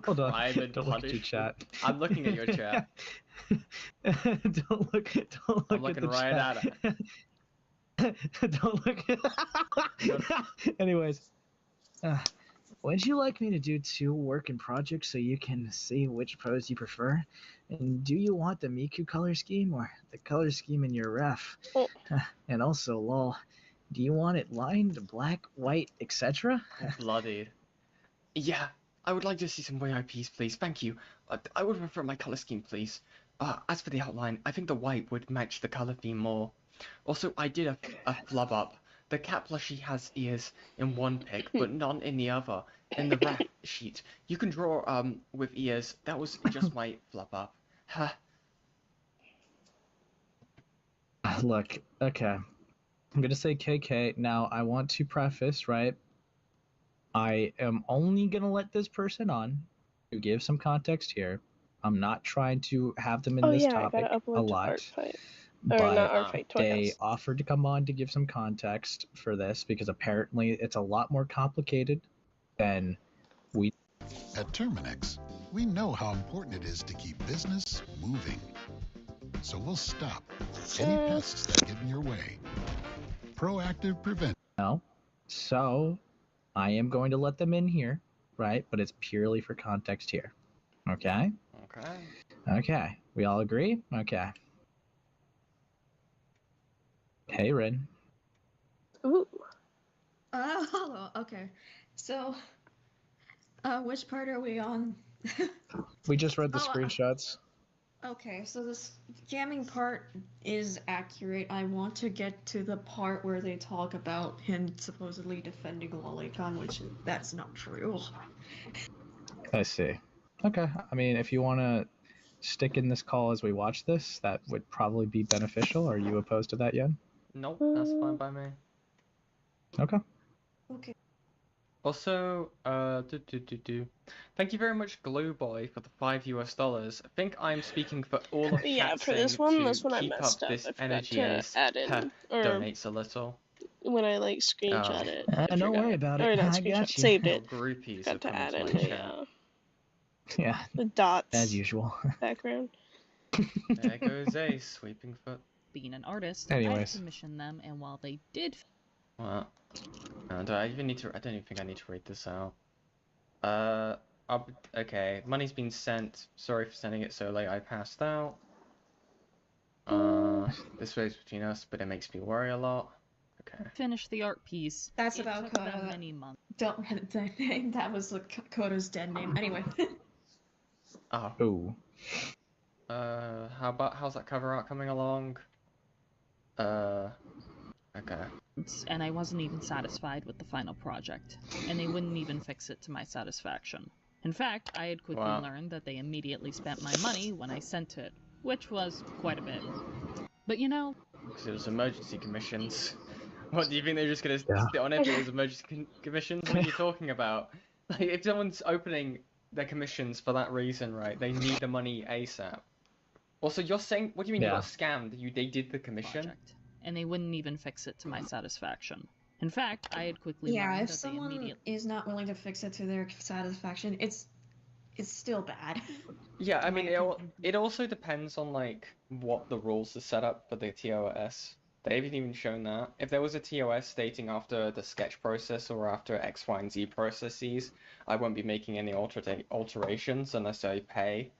Hold on. Crime and Don't look at your punishment. chat. I'm looking at your chat. Don't look I'm at looking the right chat. at it. Don't look at... Anyways. Would you like me to do 2 working projects so you can see which pose you prefer? And do you want the Miku color scheme or the color scheme in your ref? And also, lol, Do you want it lined, black, white, etc.? Bloodied. Yeah, I would like to see some VIPs, please. Thank you. I would prefer my color scheme, please. As for the outline, I think the white would match the color theme more. Also, I did a flub up. The cat plushie has ears in one pic, but none in the other. In the wrap sheet, you can draw with ears. That was just my flub up. Huh. Look, okay. I'm gonna say KK. Now, I want to preface, right? I am only gonna let this person on to give some context here. I'm not trying to have them in this topic I gotta upload a lot. Artfight. Or not Artfight, Toy they House. offered to come on to give some context for this because apparently it's a lot more complicated than we. At Terminix, we know how important it is to keep business moving. So we'll stop any pests that get in your way. Proactive prevention. No. So I am going to let them in here, right? But it's purely for context here. Okay? Okay. Okay. We all agree? Okay. Hey, Rin. Ooh. Hello. Okay. So, which part are we on? We just read the screenshots. Okay, so this jamming part is accurate. I want to get to the part where they talk about him supposedly defending Lolicon, which that's not true. I see. Okay. I mean, if you want to stick in this call as we watch this, that would probably be beneficial. Are you opposed to that yet? Nope, that's fine by me. Okay. Okay. Also, thank you very much, Glue Boy, for the $5. I think I'm speaking for all of chat for this one I keep messed up up. this I forgot energy to ace. add in, or Donates a little. when I like screenshot it. Don't worry about Or it. not I screenshot, got you. saved it. Groupies Got to add in my the chat. Yeah. The dots. As usual. Background. There goes Ace, sweeping foot. Being an artist, I Anyways. commissioned them, and while they did... What? I don't even think I need to read this out. Okay, money's been sent. Sorry for sending it so late, I passed out. This stays between us, but it makes me worry a lot. Okay. Finish the art piece. That's It about took them Coda. many months. Don't edit that name. That was Coda's dead name. Anyway. Oh. Ooh. How's that cover art coming along? Okay. And I wasn't even satisfied with the final project, and they wouldn't even fix it to my satisfaction. In fact, I had quickly learned that they immediately spent my money when I sent it, which was quite a bit. But you know... Because it was emergency commissions. What, do you think they're just gonna sit on it if it was emergency commissions? What are you talking about? Like, if someone's opening their commissions for that reason, right, they need the money ASAP. Also, you're saying, what do you mean you got scammed? They did the commission? And they wouldn't even fix it to my satisfaction. In fact, I had quickly Yeah, learned if that they someone immediately... is not willing to fix it to their satisfaction, it's still bad. Yeah, I mean, it also depends on, like, what the rules are set up for the TOS. They haven't even shown that. If there was a TOS stating after the sketch process or after X, Y, and Z processes, I won't be making any alterations unless I pay.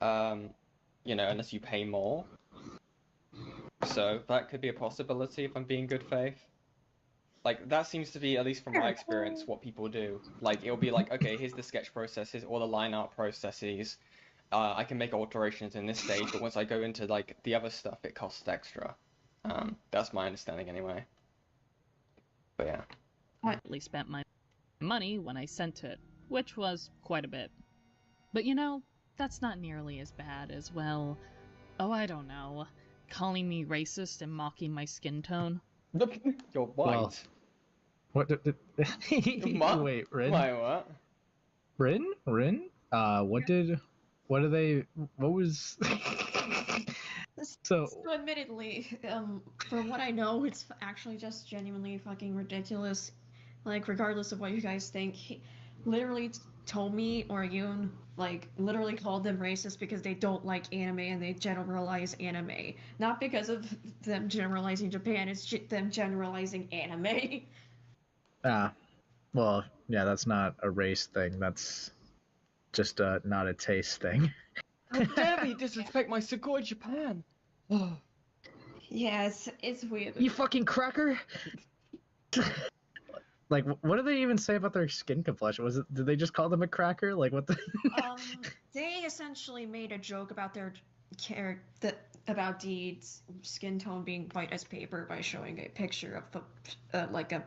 You know, unless you pay more. So, that could be a possibility if I'm being good faith. Like, that seems to be, at least from my experience, what people do. Like, it'll be like, okay, here's the sketch processes, or the line art processes. I can make alterations in this stage, but once I go into, like, the other stuff, it costs extra. That's my understanding anyway. But yeah. I at least spent my money when I sent it, which was quite a bit. But you know, that's not nearly as bad as, well, oh, I don't know, calling me racist and mocking my skin tone. You're white. Well, what? Wait, Rin? Why, what? Rin? What was... So admittedly, from what I know, it's actually just genuinely fucking ridiculous. Like, regardless of what you guys think, he literally told me, or Yoon, like, literally called them racist because they don't like anime and they generalize anime. Not because of them generalizing Japan, it's them generalizing anime. Well, yeah, that's not a race thing. That's just not a taste thing. How dare you disrespect my Sugoi Japan? Yeah, it's weird. You fucking cracker! Like, what did they even say about their skin complexion? Did they just call them a cracker? Like, what the? They essentially made a joke about their about Deed's skin tone being white as paper by showing a picture of like a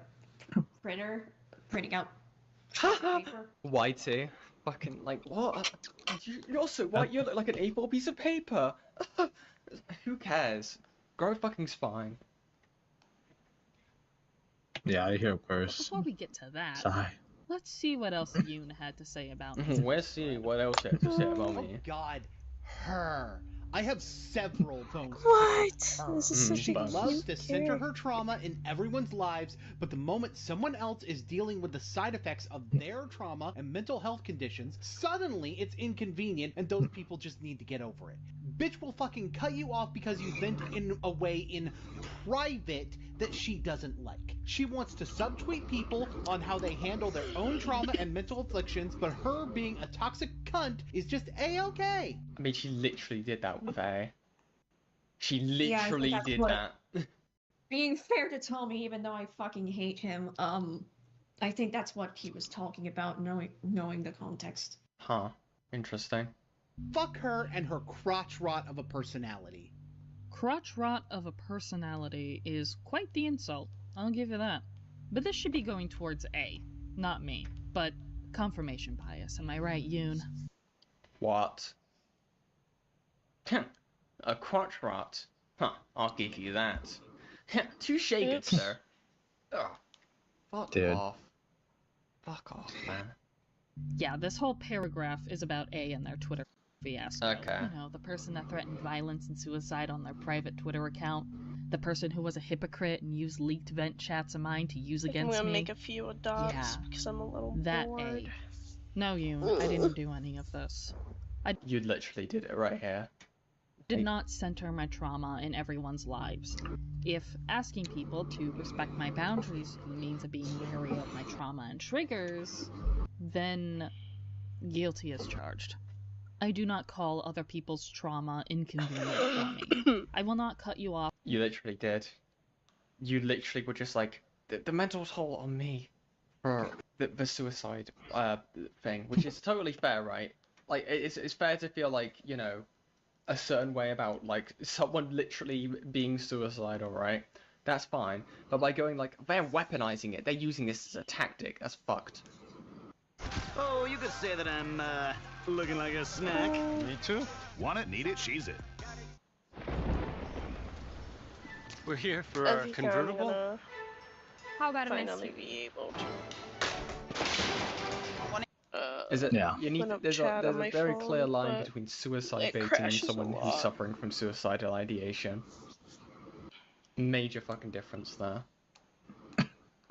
printer printing out paper. Whitey. Fucking, like, what? You're so white, you look like an A4 piece of paper. Who cares? Grow a fucking spine. Yeah, I hear worse. Before we get to that, Sigh. let's see what else Yoon had to say about me. Let's see what else you have to say about me. Oh God, her. I have several bones. What? This is such She a loves cute to center her trauma in everyone's lives, but the moment someone else is dealing with the side effects of their trauma and mental health conditions, suddenly it's inconvenient and those people just need to get over it. Bitch will fucking cut you off because you vent in a way in private that she doesn't like. She wants to subtweet people on how they handle their own trauma and mental afflictions, but her being a toxic cunt is just A-okay. I mean, she literally did that with A. She Yeah, I think literally that's did what- that. Being fair to Tommy, even though I fucking hate him, I think that's what he was talking about, knowing the context. Huh. Interesting. Fuck her and her crotch rot of a personality. Crotch rot of a personality is quite the insult, I'll give you that. But this should be going towards A, not me. But confirmation bias, am I right, Yoon? What? A crotch rot? Huh, I'll give you that. Touche, good sir. Ugh. Fuck Dude. off. Fuck off, man. Yeah, this whole paragraph is about A and their Twitter fiasco. Okay. You know, the person that threatened violence and suicide on their private Twitter account. The person who was a hypocrite and used leaked vent chats of mine to use I'm against gonna me. make a few adopts Yeah. because I'm a little That bored. A. No, Yoon, I didn't do any of this. I You literally did it right here. did not center my trauma in everyone's lives. If asking people to respect my boundaries means being wary of my trauma and triggers, then guilty as charged. I do not call other people's trauma inconvenient for me. I will not cut you off. You literally did. You literally were just like, the mental toll on me for the suicide thing, which is totally fair, right? Like, it's fair to feel like, you know, a certain way about, like, someone literally being suicidal, right? That's fine. But by going, like, they're weaponizing it, they're using this as a tactic, that's fucked. Oh, you could say that I'm, looking like a snack. Me too. Want it, need it, she's it. We're here for I our think I'm convertible? gonna How about a finally nice... be able to. Is it? Yeah. You need. Put up There's chat a on my very phone, clear line but between suicide it baiting and crashes a someone who's lot. suffering from suicidal ideation. Major fucking difference there.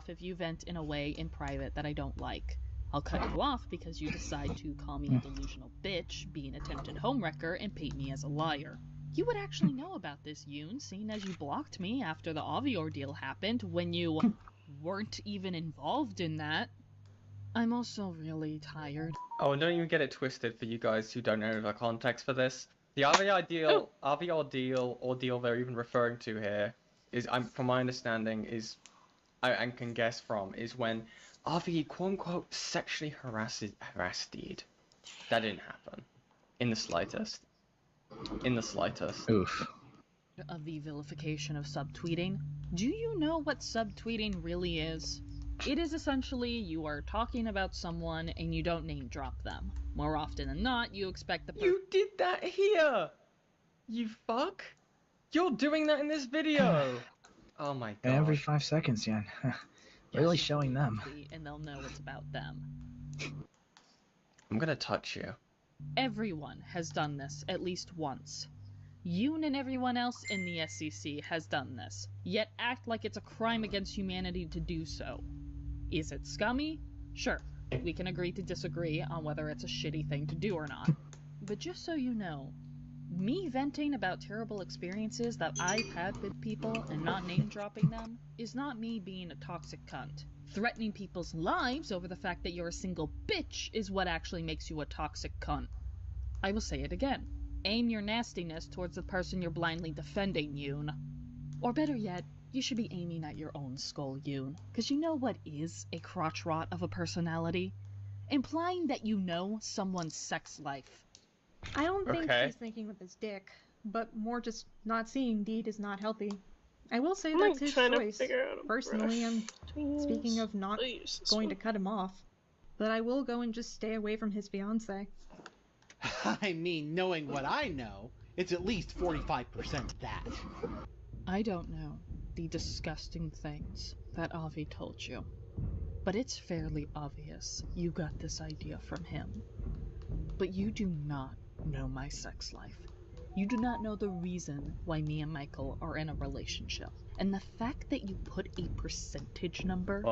If you vent in a way in private that I don't like. I'll cut you off because you decide to call me a delusional bitch, be an attempted homewrecker, and paint me as a liar. You would actually know about this, Yoon, seeing as you blocked me after the Avi ordeal happened when you weren't even involved in that. I'm also really tired. Oh, and don't even get it twisted for you guys who don't know the context for this. The Avi ordeal they're even referring to here is, from my understanding, is, and can guess from, is when Avi quote-unquote sexually harassed Deed. That didn't happen. In the slightest. In the slightest. Oof. Of the vilification of subtweeting. Do you know what subtweeting really is? It is essentially you are talking about someone and you don't name drop them. More often than not, you expect the person. You did that here! You fuck! You're doing that in this video! Oh my god. Every 5 seconds, Yen. Really showing them. And they'll know it's about them. I'm gonna touch you. Everyone has done this at least once. Yoon and everyone else in the SEC has done this, yet act like it's a crime against humanity to do so. Is it scummy? Sure, we can agree to disagree on whether it's a shitty thing to do or not. But just so you know, me venting about terrible experiences that I've had with people and not name-dropping them is not me being a toxic cunt. Threatening people's lives over the fact that you're a single bitch is what actually makes you a toxic cunt. I will say it again. Aim your nastiness towards the person you're blindly defending, Yoon. Or better yet, You should be aiming at your own skull, Yoon, because you know what is a crotch rot of a personality? Implying that you know someone's sex life. I don't think Okay. he's thinking with his dick, but more just not seeing Deed is not healthy. I will say I'm, that's like, his trying to choice. figure out a Personally, I'm brush. speaking of not I'll use this going one. to cut him off, but I will go and just stay away from his fiance. I mean, knowing what I know, it's at least 45% that. I don't know the disgusting things that Avi told you, but it's fairly obvious you got this idea from him. But you do not know my sex life. You do not know the reason why me and Michael are in a relationship. And the fact that you put a percentage number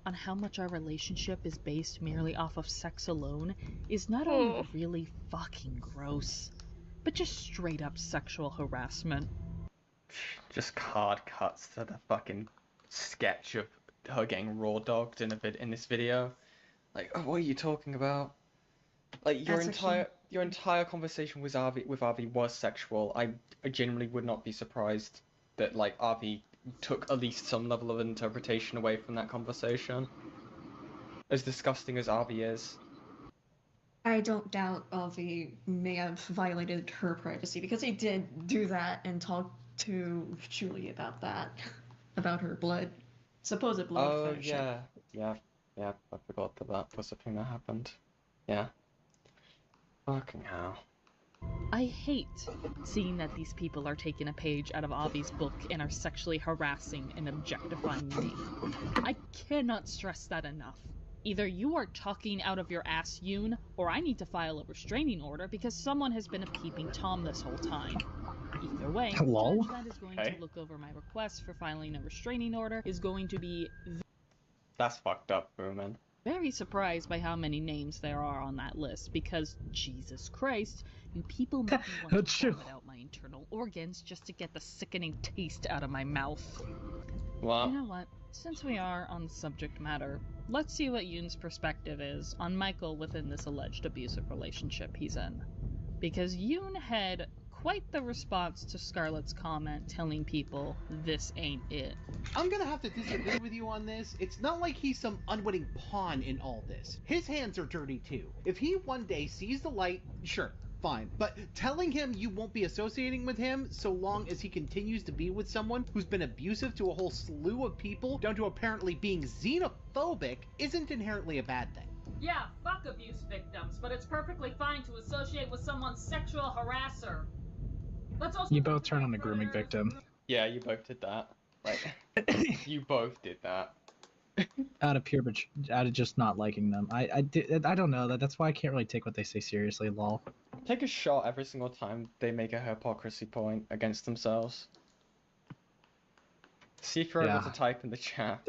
on how much our relationship is based merely off of sex alone is not only really fucking gross, but just straight up sexual harassment. Just card cuts to the fucking sketch of her getting raw dogged in this video. Like, oh, what are you talking about? Like your entire conversation with Avi was sexual. I genuinely would not be surprised that like Avi took at least some level of interpretation away from that conversation. As disgusting as Avi is. I don't doubt Avi may have violated her privacy because he did do that and talk to Julie about that, about her supposed blood fetish. yeah, I forgot that was the thing that happened. Yeah. Fucking hell. I hate seeing that these people are taking a page out of Avi's book and are sexually harassing and objectifying me. I cannot stress that enough. Either you are talking out of your ass, Yoon, or I need to file a restraining order because someone has been a peeping Tom this whole time. Either way, the judge that is going to look over my request for filing a restraining order is going to be That's fucked up, Boomin. very surprised by how many names there are on that list because, Jesus Christ, you people make me want to vomit out my internal organs just to get the sickening taste out of my mouth. Wow. You know what? Since we are on the subject matter, let's see what Yoon's perspective is on Michael within this alleged abusive relationship he's in. Because Yoon had quite the response to Scarlett's comment telling people this ain't it. I'm gonna have to disagree with you on this. It's not like he's some unwitting pawn in all this. His hands are dirty too. If he one day sees the light, sure, fine. But telling him you won't be associating with him so long as he continues to be with someone who's been abusive to a whole slew of people down to apparently being xenophobic isn't inherently a bad thing. Yeah, fuck abuse victims, but it's perfectly fine to associate with someone's sexual harasser. Let's also You both turn on a grooming victim. Yeah, you both did that. Like, you both did that. Out of just not liking them. I don't know that's why I can't really take what they say seriously. Lol. Take a shot every single time they make a hypocrisy point against themselves. See if you're able to type in the chat.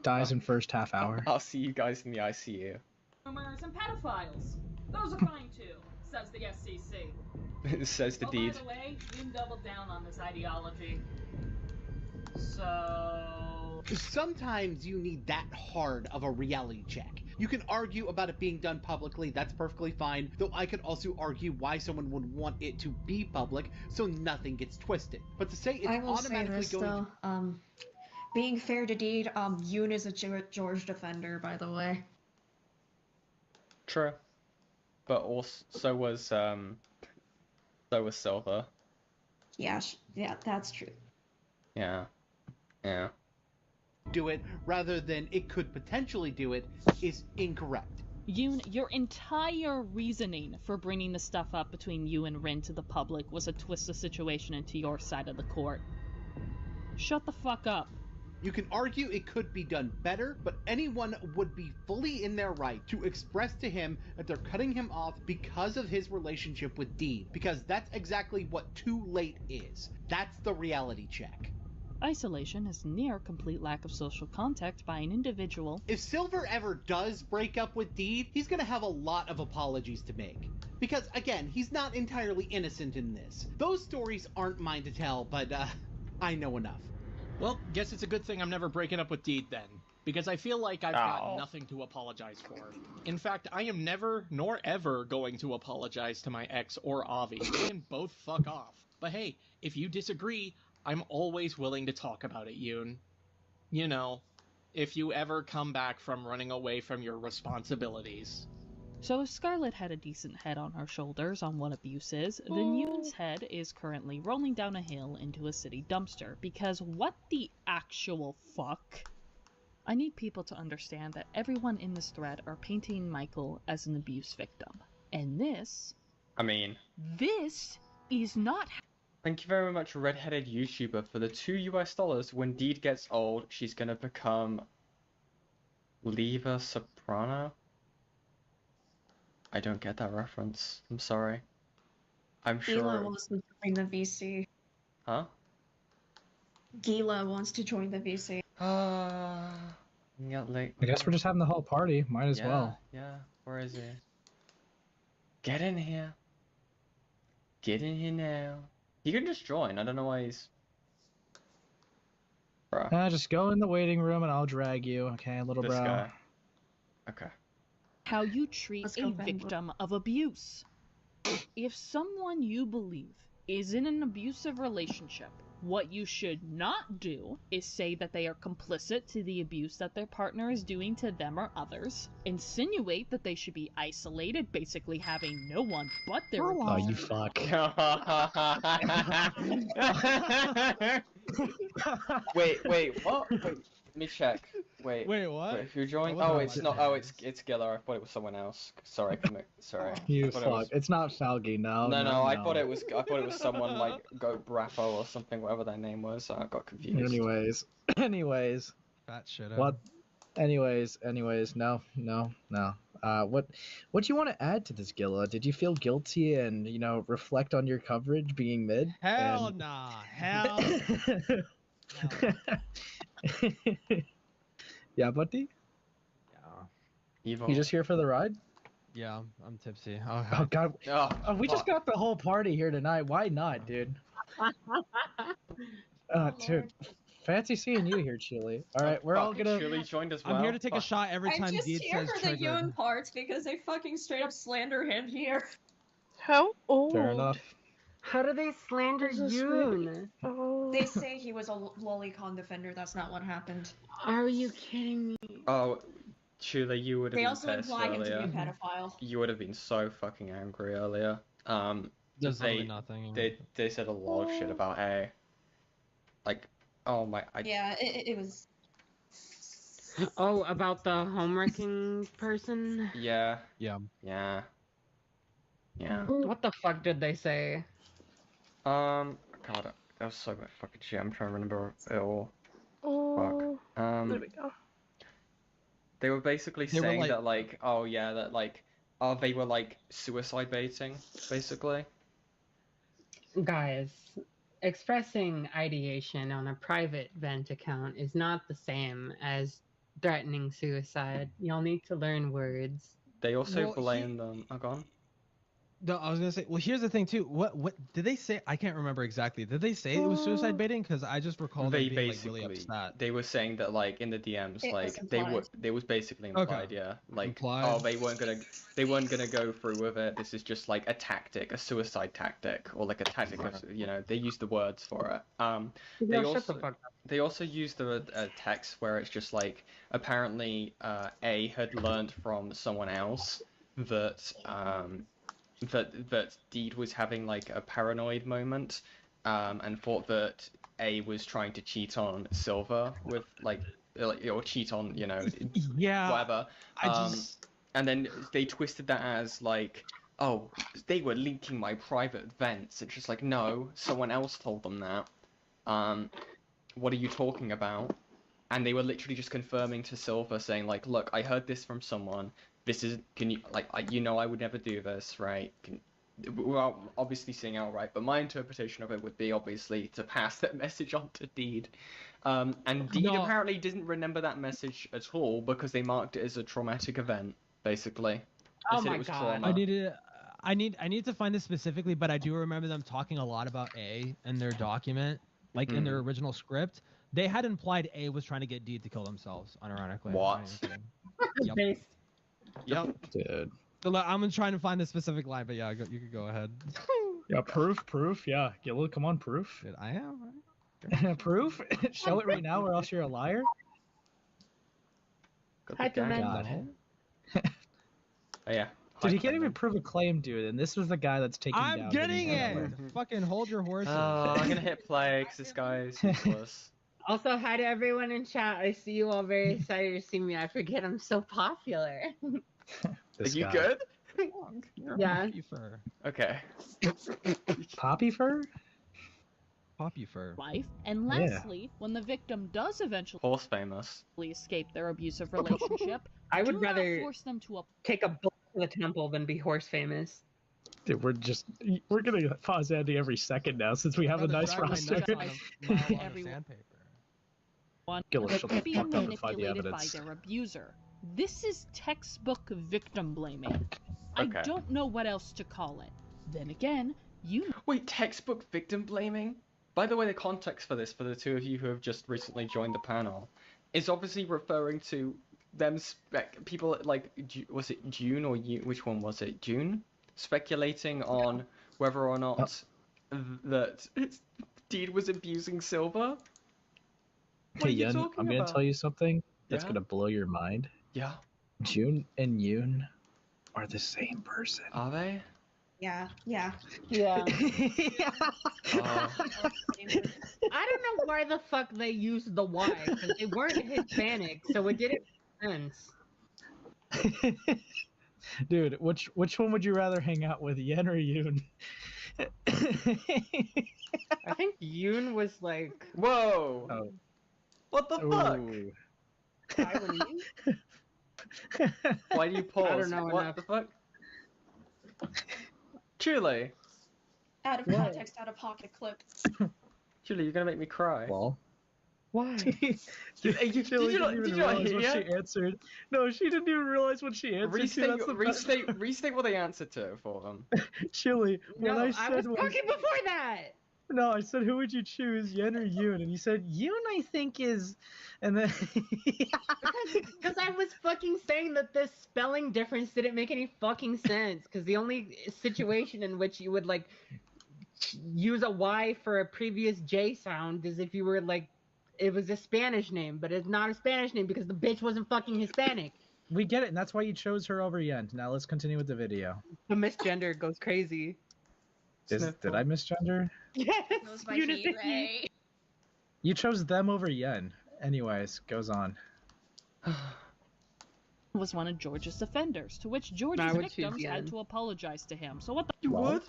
Dies in first half hour. I'll see you guys in the ICU. Rumors and pedophiles. Those are fine too, says the SCC. Says the deed. By the way, Yoon doubled down on this ideology. So... Sometimes you need that hard of a reality check. You can argue about it being done publicly, that's perfectly fine, though I could also argue why someone would want it to be public so nothing gets twisted. But to say it's I will automatically say this, going though, being fair to Deed, Yoon is a George defender, by the way. True. But also, so was Silver. Yeah, that's true. Yeah. do it rather than it could potentially do it is incorrect. Yoon, your entire reasoning for bringing the stuff up between you and Rin to the public was to twist the situation into your side of the court. Shut the fuck up. You can argue it could be done better, but anyone would be fully in their right to express to him that they're cutting him off because of his relationship with Dean, because that's exactly what too late is. That's the reality check. Isolation is near complete lack of social contact by an individual. If Silver ever does break up with Deed, he's gonna have a lot of apologies to make. Because, again, he's not entirely innocent in this. Those stories aren't mine to tell, but, I know enough. Well, guess it's a good thing I'm never breaking up with Deed then. Because I feel like I've got nothing to apologize for. In fact, I am never, nor ever, going to apologize to my ex or Avi. They can both fuck off. But hey, if you disagree, I'm always willing to talk about it, Yoon. You know, if you ever come back from running away from your responsibilities. So if Scarlet had a decent head on her shoulders on what abuse is, then Yoon's head is currently rolling down a hill into a city dumpster, because what the actual fuck? I need people to understand that everyone in this thread are painting Michael as an abuse victim. And this is not... Thank you very much, redheaded YouTuber, for the $2 When Deed gets old, she's gonna become... Leva Soprano? I don't get that reference. I'm sorry. I'm sure... Gila wants to join the VC. Huh? Gila wants to join the VC. Yeah, like... I guess we're just having the whole party. Might as well. Yeah, where is he? Get in here. Get in here now. He can just join. I don't know why he's... Bruh. Just go in the waiting room and I'll drag you, okay, little This bro? guy. Okay. How you treat a victim of abuse. If someone you believe is in an abusive relationship, what you should not do is say that they are complicit to the abuse that their partner is doing to them or others, insinuate that they should be isolated, basically having no one but their abuser. Oh, you fuck. Wait, what? Wait, let me check. Wait, what? Who joined? What Oh, was it's not. Oh, it's Giller. I thought it was someone else. Sorry, sorry. You I thought fuck. it was- It's not Falgi, no. No, I thought it was someone like Goat Brafo or something, whatever their name was. I got confused. Anyways. Fat shit. What? Anyways, no. What do you want to add to this, Gilla? Did you feel guilty and, reflect on your coverage being mid? Hell nah. Hell. Yeah, buddy? Evil. You just here for the ride? Yeah, I'm tipsy. Oh, God. We just got the whole party here tonight. Why not, dude? Dude. Fancy seeing you here, Chili. All right, we're all gonna... Chili joined as well. I'm here to take a shot every time Deed says I'm just here for the triggered. Yoon parts because they fucking straight up slander him here. How old? Fair enough. How do they slander Yoon? They say he was a lolicon defender. That's not what happened. Are you kidding me? Oh, Chula, you would have They been also pissed imply him to earlier. be a pedophile. You would have been so fucking angry earlier. There's literally nothing. They said a lot of shit about A. Like, oh my. Yeah, it was. Oh, about the homewrecking person? Yeah. Yeah. What the fuck did they say? God, that was so much fucking shit. I'm trying to remember it all. Oh, Fuck. there we go. They were basically They were saying like- that they were like suicide baiting, basically. Guys, expressing ideation on a private vent account is not the same as threatening suicide. Y'all need to learn words. They also Well, blamed them. Oh, gone. No, I was gonna say. Well, here's the thing too. What did they say? I can't remember exactly. Did they say it was suicide baiting? Because I just recall They them being like basically really upset. they were saying that like in the DMs It like was they implied. was basically Okay. implied, yeah, like Implied. oh they weren't gonna go through with it. This is just like a tactic, a suicide tactic, or like a tactic of, they used the words for it. They Yo, shut the also fuck up. they also used a text where it's just like apparently A had learned from someone else that that Deed was having like a paranoid moment, and thought that A was trying to cheat on Silver with or cheat on Yeah. whatever. And then they twisted that as like, oh, they were leaking my private vents. It's just like, no, someone else told them that. What are you talking about? And they were literally just confirming to Silver, saying like, look, I heard this from someone. This is, can you, like, I would never do this, right? We're obviously seeing outright, but my interpretation of it would be obviously to pass that message on to Deed. And Deed apparently didn't remember that message at all because they marked it as a traumatic event, basically. They Oh said my it was God. trauma. I need to find this specifically, but I do remember them talking a lot about A in their document, like in their original script. They had implied A was trying to get Deed to kill themselves, unironically. What? Yep. Yep. Dude. So, I'm trying to find the specific line, but yeah, you could go ahead. Yeah, proof. Yeah, Gilla, come on, proof. Dude, I am. Proof? Show it right now, or else you're a liar. Got the gang. God. Oh, yeah. Dude, he can't even prove a claim, dude, and this was the guy that's taking down. I'm getting it! Fucking hold your horses. Oh, I'm gonna hit play because this guy is useless. Also, hi to everyone in chat. I see you all very excited to see me. I forget I'm so popular. Are you good? Yeah. Poppy fur. Okay. Poppy fur? Poppy fur. Life. And Yeah. lastly, when the victim does eventually Horse famous. escape their abusive relationship, I do would not rather force them to take a bullet to the temple than be horse famous. Dude, we're gonna pause Andy every second now since we have a nice roster. one Gillis, shut the being fuck up and find the manipulated by evidence. their abuser. This is textbook victim blaming. Okay. I don't know what else to call it. Then again, you Wait, textbook victim blaming? By the way, the context for this, for the two of you who have just recently joined the panel, is obviously referring to them, people like, was it June or you? Which one was it? June? Speculating on whether or not that Deed was abusing Silver? Hey, Yen, I'm gonna tell you something that's Yeah? gonna blow your mind. Yeah. June and Yoon are the same person. Are they? Yeah, yeah. Yeah. Oh. I don't know why the fuck they used the Y, because they weren't Hispanic, so it didn't make sense. Dude, which one would you rather hang out with, Yen or Yoon? I think Yoon was like. Whoa! Oh. What the fuck? I would Why do you pause? I don't know What enough. the fuck? Chile. Out of context, out of pocket clip. Chile, you're gonna make me cry. Well. Why? Did you not realize hear? what she answered? No, she didn't even realize what she answered. Restate what they answered to for them. Chili. When No, I I said was talking before that. No, I said who would you choose, Yen or Yoon? And you said Yoon, I think is, and then Because I was fucking saying that this spelling difference didn't make any fucking sense. Because the only situation in which you would like use a Y for a previous J sound is if you were like, it was a Spanish name, but it's not a Spanish name because the bitch wasn't fucking Hispanic. we get it, and that's why you chose her over Yen. Now let's continue with the video. The misgender goes crazy. Did I misgender? Yes, That was my heat ray. You chose them over Yen. Anyways, goes on. was one of George's offenders, to which I George's would choose victims Yen. had to apologize to him. So what the You would?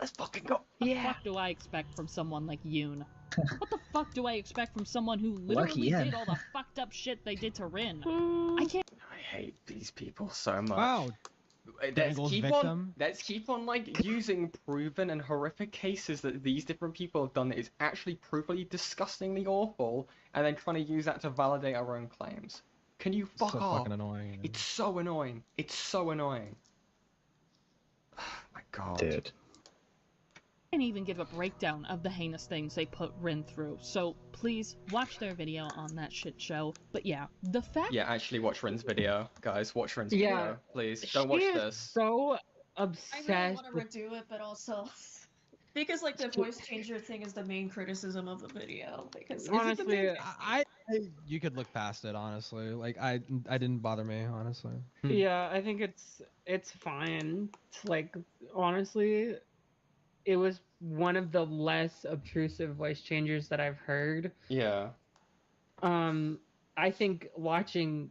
Let's fucking go. fuck do I expect from someone like Yoon? What the fuck do I expect from someone who literally Yen. did all the fucked up shit they did to Rin? I can't. I hate these people so much. Wow. Dangle's victim. Let's keep on like using proven and horrific cases that these different people have done that is actually provably disgustingly awful, and then trying to use that to validate our own claims. Can you fuck so off? fucking annoying. It's so annoying. It's so annoying. My God. Dude. can't even give a breakdown of the heinous things they put Rin through, so please watch their video on that shit show. But yeah, the fact- Yeah, actually watch Rin's video. Guys, watch Rin's Yeah. video. Please, don't watch She is this. so I obsessed. really want to redo it, but also because like the voice changer thing is the main criticism of the video. Because Honestly, you could look past it, honestly. Like I didn't bother me, honestly. Yeah, I think it's fine. Like honestly, it was one of the less obtrusive voice changers that I've heard. Yeah. I think watching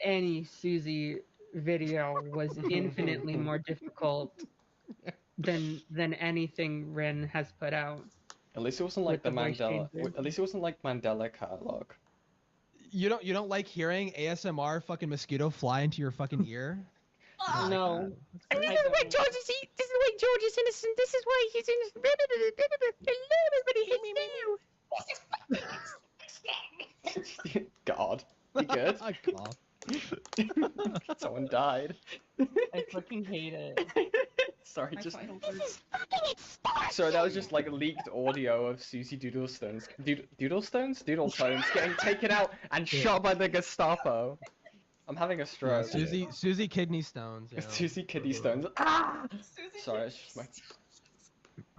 any Susie video was infinitely more difficult than anything Rin has put out. At least it wasn't like the With the voice Mandela. changer. At least it wasn't like Mandela catalog. You don't like hearing ASMR fucking mosquito fly into your fucking ear? No. And this is why George is innocent. This is why he's innocent. Hello, everybody hates me. God. You good? God. Someone died. I fucking hate it. Sorry, My just. final words. Sorry, that was just like leaked audio of Susie Doodlestones. Doodlestones? Doodletones getting taken out and shot by the Gestapo. I'm having a Yeah, stroke. Susie kidney stones. You know. Susie Kidney Stones. Ah! Sorry, it's just my.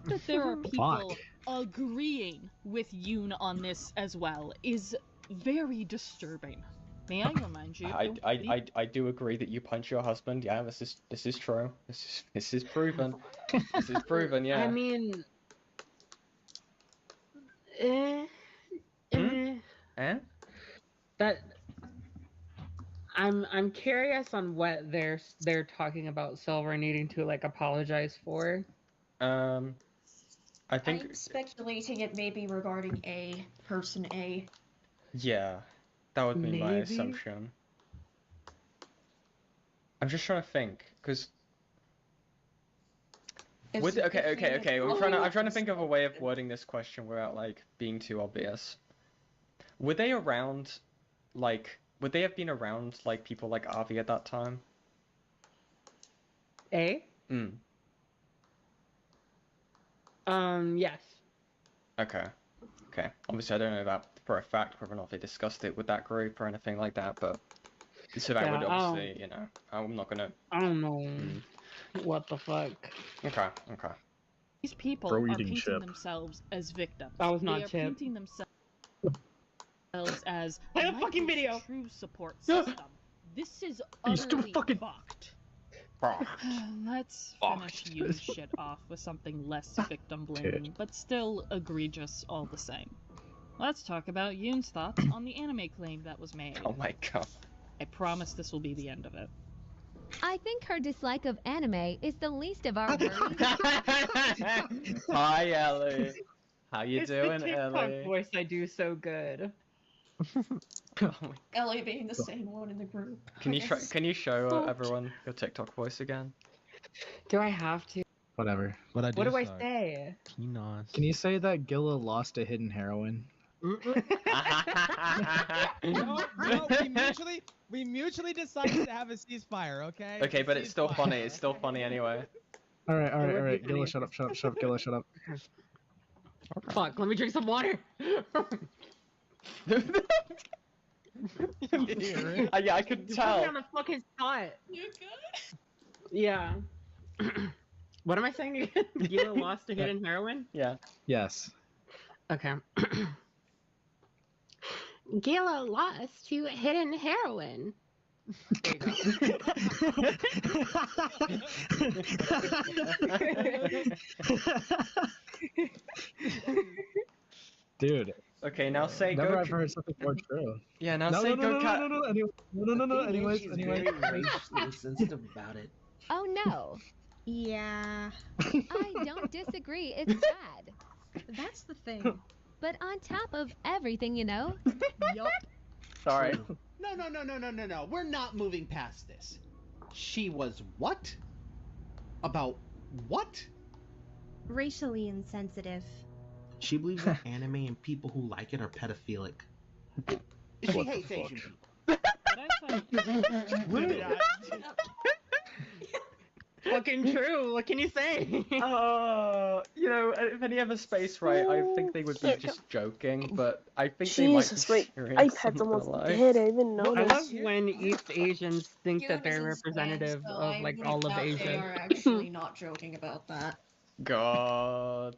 that there are people agreeing with Yoon on this as well is very disturbing. May I remind you? I do agree that you punch your husband. Yeah, this is true. This is proven. This is proven. Yeah. I mean, that I'm curious on what they're talking about Silver needing to like apologize for. I think. I'm speculating it may be regarding A, person A. Yeah, that would be my Maybe? assumption. I'm just trying to think, because. Okay. I'm trying to think of a way of wording this question without like being too obvious. Were they around, like, would they have been around like people like Avi at that time? A? Yes. Okay. Obviously, I don't know that for a fact whether or not they discussed it with that group or anything like that, but so that would obviously, I'm not gonna. I don't know. What the fuck? Okay. These people Bro are eating painting chip. themselves as victims. That was not they are chip. painting themselves as Play the fucking Michael's video. true support system. This is You still utterly fucking- fucked. Fucked. Let's finish Yoon's shit off with something less victim blaming, but still egregious all the same. Let's talk about Yoon's thoughts on the anime claim that was made. Oh my god. I promise this will be the end of it. I think her dislike of anime is the least of our worries. Hi, Ellie. How you It's doing, the TikTok Ellie? voice I do so good. Ellie being the same one in the group. Can you Yes. can you show everyone your TikTok voice again? Do I have to? Whatever. What I What do I suck. say? Kinos. Can you say that Gilla lost a hidden heroine? No, we mutually decided to have a ceasefire, okay? Okay, but it's still funny. It's still funny anyway. All right. would be Gilla, funny. shut up. Gilla, shut up. Fuck, let me drink some water. Yeah, I could You put me tell. on the fucking spot. You good? Yeah. What am I saying again? Gila lost a hidden heroine? Yeah. Yes. Okay. Gila lost to hidden heroine. There you go. Dude. Okay, now say Never go. I've heard something more true. Yeah, now No, say no, go no, cat. no, no, no. Anyways. She's very racially sensitive about it. Oh no. Yeah. I don't disagree. It's sad. That's the thing. But on top of everything, you know. Yup. Sorry. No. We're not moving past this. She was what? About what? Racially insensitive. She believes that anime and people who like it are pedophilic. She hates Asian people. Fucking true. What can you say? If any other space, right, I think they would be just joking, but I think they might be Jesus, wait, serious. iPad's I'm not almost gonna lie. dead. I didn't I love notice. when East Asians think that they're Humans and representative slangs, of though, like I all wouldn't of doubt Asia. They are actually not joking about that. God.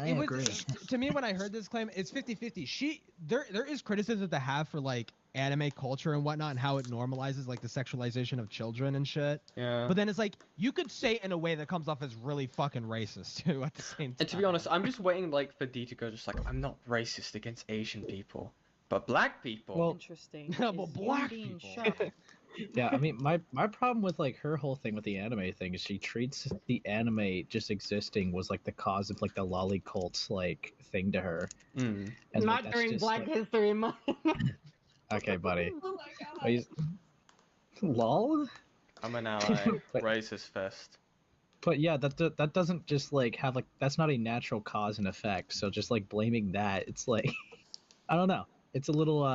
I It was- agree. To me, when I heard this claim, it's 50-50. There is criticism to have for like anime culture and whatnot, and how it normalizes like the sexualization of children and shit. Yeah. But then it's like you could say it in a way that comes off as really fucking racist too at the same time. And to be honest, I'm just waiting like for D to go just like, I'm not racist against Asian people, but black people. Well, Interesting. No, but is black being people. shocked. Yeah, I mean, my problem with like her whole thing with the anime thing is she treats the anime just existing was like the cause of like the lolly cults like thing to her. Mm. And, like, Not that's during just, Black like- History Month. Okay, buddy. Oh my god. Are you... Lol. I'm an ally. Racist fest. But yeah, that doesn't just like have like that's not a natural cause and effect. So just like blaming that, it's like I don't know. It's a little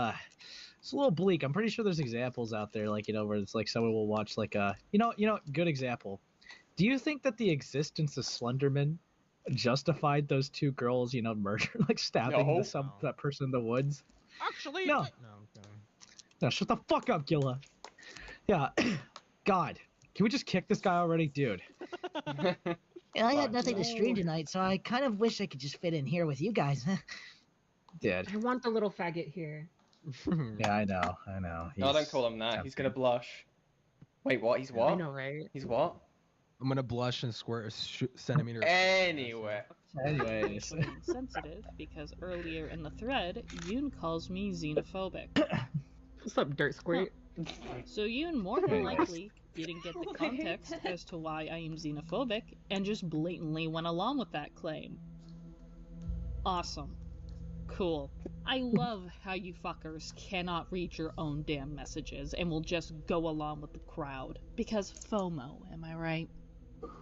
bleak. I'm pretty sure there's examples out there like where it's like someone will watch like good example. Do you think that the existence of Slenderman justified those two girls murder like stabbing No. that person in the woods? Actually, No. No, shut the fuck up, Gilla. Yeah. God. Can we just kick this guy already, dude? I had Fuck nothing to no. stream tonight, so I kind of wish I could just fit in here with you guys. Did. I want the little faggot here. Yeah, I know. No, don't call him that. He's gonna tempting. blush. Wait, what? He's what? I know, right? He's what? I'm gonna blush and square centimeter. Anyway. Anyways. Being sensitive because earlier in the thread, Yoon calls me xenophobic. What's up, dirt squirt? So Yoon more than likely didn't get the context as to why I am xenophobic and just blatantly went along with that claim. Awesome. Cool. I love how you fuckers cannot read your own damn messages and will just go along with the crowd. Because FOMO, am I right?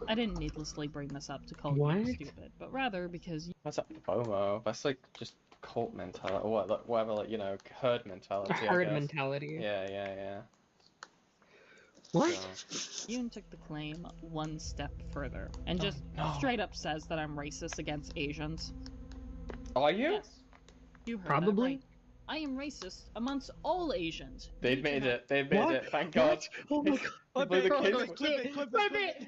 I didn't needlessly bring this up to call you stupid, but rather because What's up, FOMO? That's like just cult mentality, or what, like, whatever, like, you know, herd mentality. I Herd guess. mentality. Yeah. What? Yoon took the claim one step further and just no. straight up says that I'm racist against Asians. Are you? Yes. You heard Probably. that right. I am racist amongst all Asians. They admitted it. They admitted it. Thank God. Oh my God. Clip it.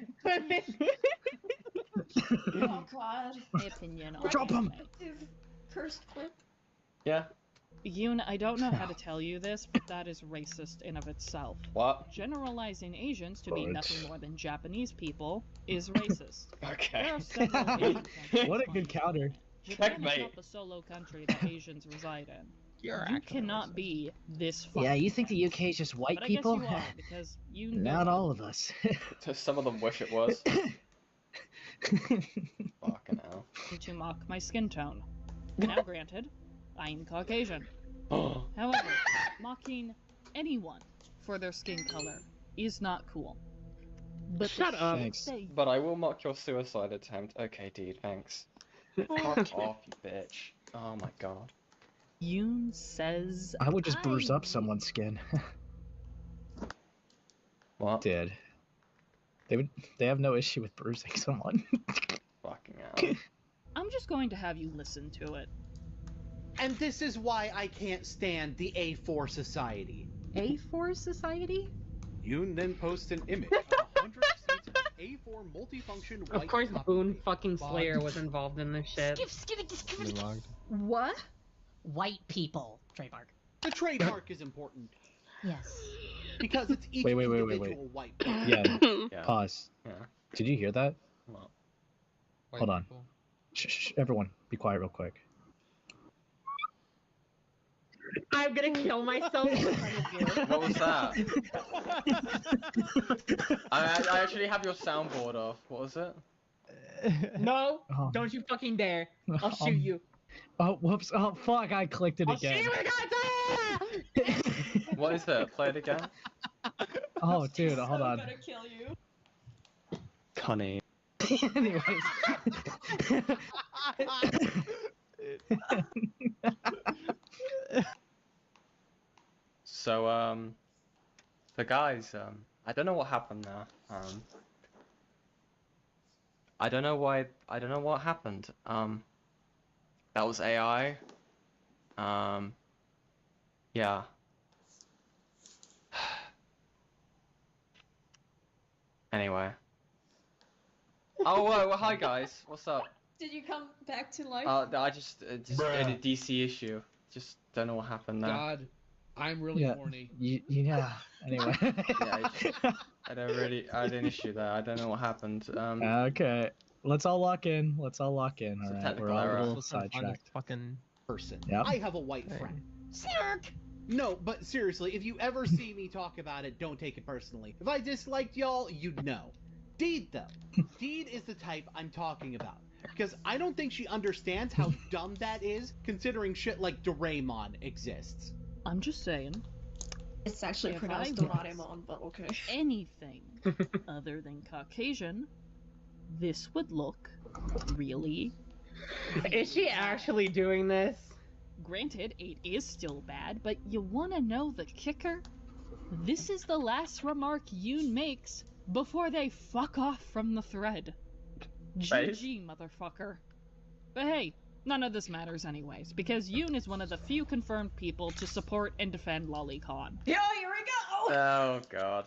Oh god. My opinion on Drop him. anime. Cursed clip. Yeah. Yoon, I don't know how to tell you this, but that is racist in of itself. What? Generalizing Asians to be Good. nothing more than Japanese people is racist. Okay. There are several Asian countries What a on good the counter. planet. Japan is Checkmate. not the solo country that Asians reside in. You're You actually cannot racist. be this fucking Yeah, you think the French. UK is just white But people? I guess you are, because you know Not all of us. Some of them wish it was. Fucking hell. to mock my skin tone. Now granted, I am Caucasian. However, mocking anyone for their skin color is not cool. But Shut the up. shit Thanks. that But I will mock your suicide attempt. Okay, dude, thanks. Fuck off, you bitch. Oh my god. Yoon says I would just bruise up someone's skin. What? Did. They have no issue with bruising someone. Fucking hell. I'm just going to have you listen to it. And this is why I can't stand the A4 Society. A4 Society? Yoon then posts an image of 100 seats of A4 multifunction Of white course, copy Boone paste. fucking Slayer was involved in this shit. What? White people. Trademark. The trademark is important Yes. because it's each Wait. individual white person. Yeah. Yeah. Pause. Yeah. Did you hear that? What? Hold on. Shh, everyone, be quiet real quick. I'm gonna kill myself in front of you. What was that? I actually have your soundboard off. What was it? No, Oh. don't you fucking dare. I'll shoot you. Oh, whoops. Oh, fuck. I clicked it I'll again. shoot you again. What is it? Play it again. Oh, dude, hold on. Gonna kill you. Cunny. Anyways. So, the guys, I don't know what happened there. I don't know what happened. That was AI. Yeah. Anyway. Oh, well, hi guys. What's up? Did you come back to life? I just in a DC issue. Just don't know what happened there. God, I'm really Yeah. horny. Yeah. Anyway. Yeah, I had an issue there. I don't know what happened. Okay. Let's all lock in. All It's a right. technical We're all error. a little Supposed to find this sidetracked. fucking Person. Yep. I have a white friend. Snark! No, but seriously, if you ever see me talk about it, don't take it personally. If I disliked y'all, you'd know. Deed, though. Deed is the type I'm talking about. Because I don't think she understands how dumb that is, considering shit like Doraemon exists. I'm just saying. It's actually If pronounced I was Doraemon, but okay. anything other than Caucasian, this would look really. Is she actually doing this? Granted, it is still bad, but you wanna know the kicker? This is the last remark Yoon makes before they fuck off from the thread. GG, motherfucker. But hey, none of this matters anyways, because Yoon is one of the few confirmed people to support and defend Lolicon. Yo, here we go! Oh god.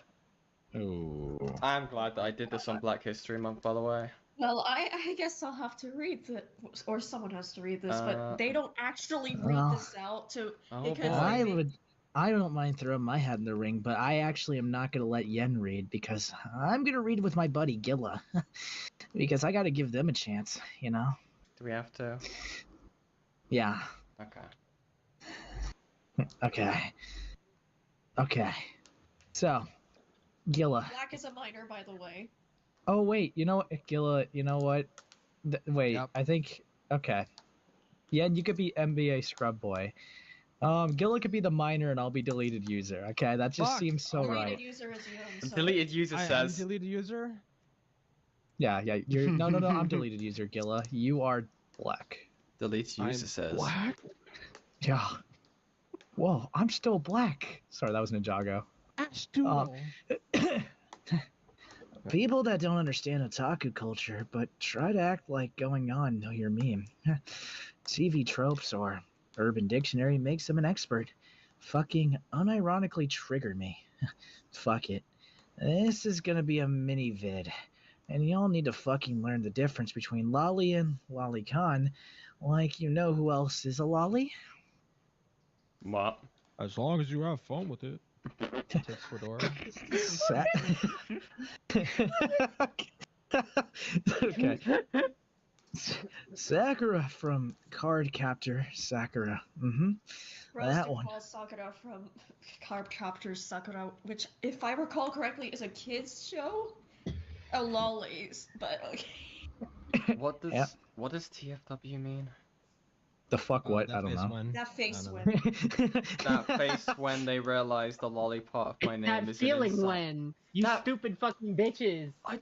Ooh. I'm glad that I did this on Black History Month, by the way. Well, I guess I'll have to read the, or someone has to read this, Uh, but they don't actually read Well, this out to Oh because boy. like I don't mind throwing my hat in the ring, but I actually am not gonna let Yen read because I'm gonna read with my buddy Gilla. Because I gotta give them a chance, you know? Do we have to? Yeah. Okay. Okay. Okay. So, Gilla. Black is a minor, by the way. Oh wait, you know what, Gilla? You know what? Wait, Yep. I think. Okay. Yen, you could be NBA scrub boy. Gilla could be the minor, and I'll be deleted user. Okay, that just Fuck. seems so Deleted right. user is Yun, so. Deleted user I'm says. deleted user. Yeah, yeah. You're no. I'm deleted user, Gilla. You are black. Deleted user says. Black. Yeah. Whoa, I'm still black. Sorry, that was Ninjago. People that don't understand otaku culture but try to act like going on know your meme. TV tropes or Urban Dictionary makes them an expert. Fucking unironically triggered me. Fuck it. This is gonna be a mini vid, and y'all need to fucking learn the difference between lolly and lolicon, like you know who else is a lolly? What? As long as you have fun with it. Takes Fedora. Okay. Sakura from Card Captor Sakura. That Roasted one. calls Sakura from Carb Captor Sakura, which, if I recall correctly, is a kids show. Oh, lollies, but okay. What does Yeah. what does TFW mean? The fuck what? I don't know. That face win. That face when they realize the lolly part of my name That is feeling an insult. when you stupid fucking bitches. I'm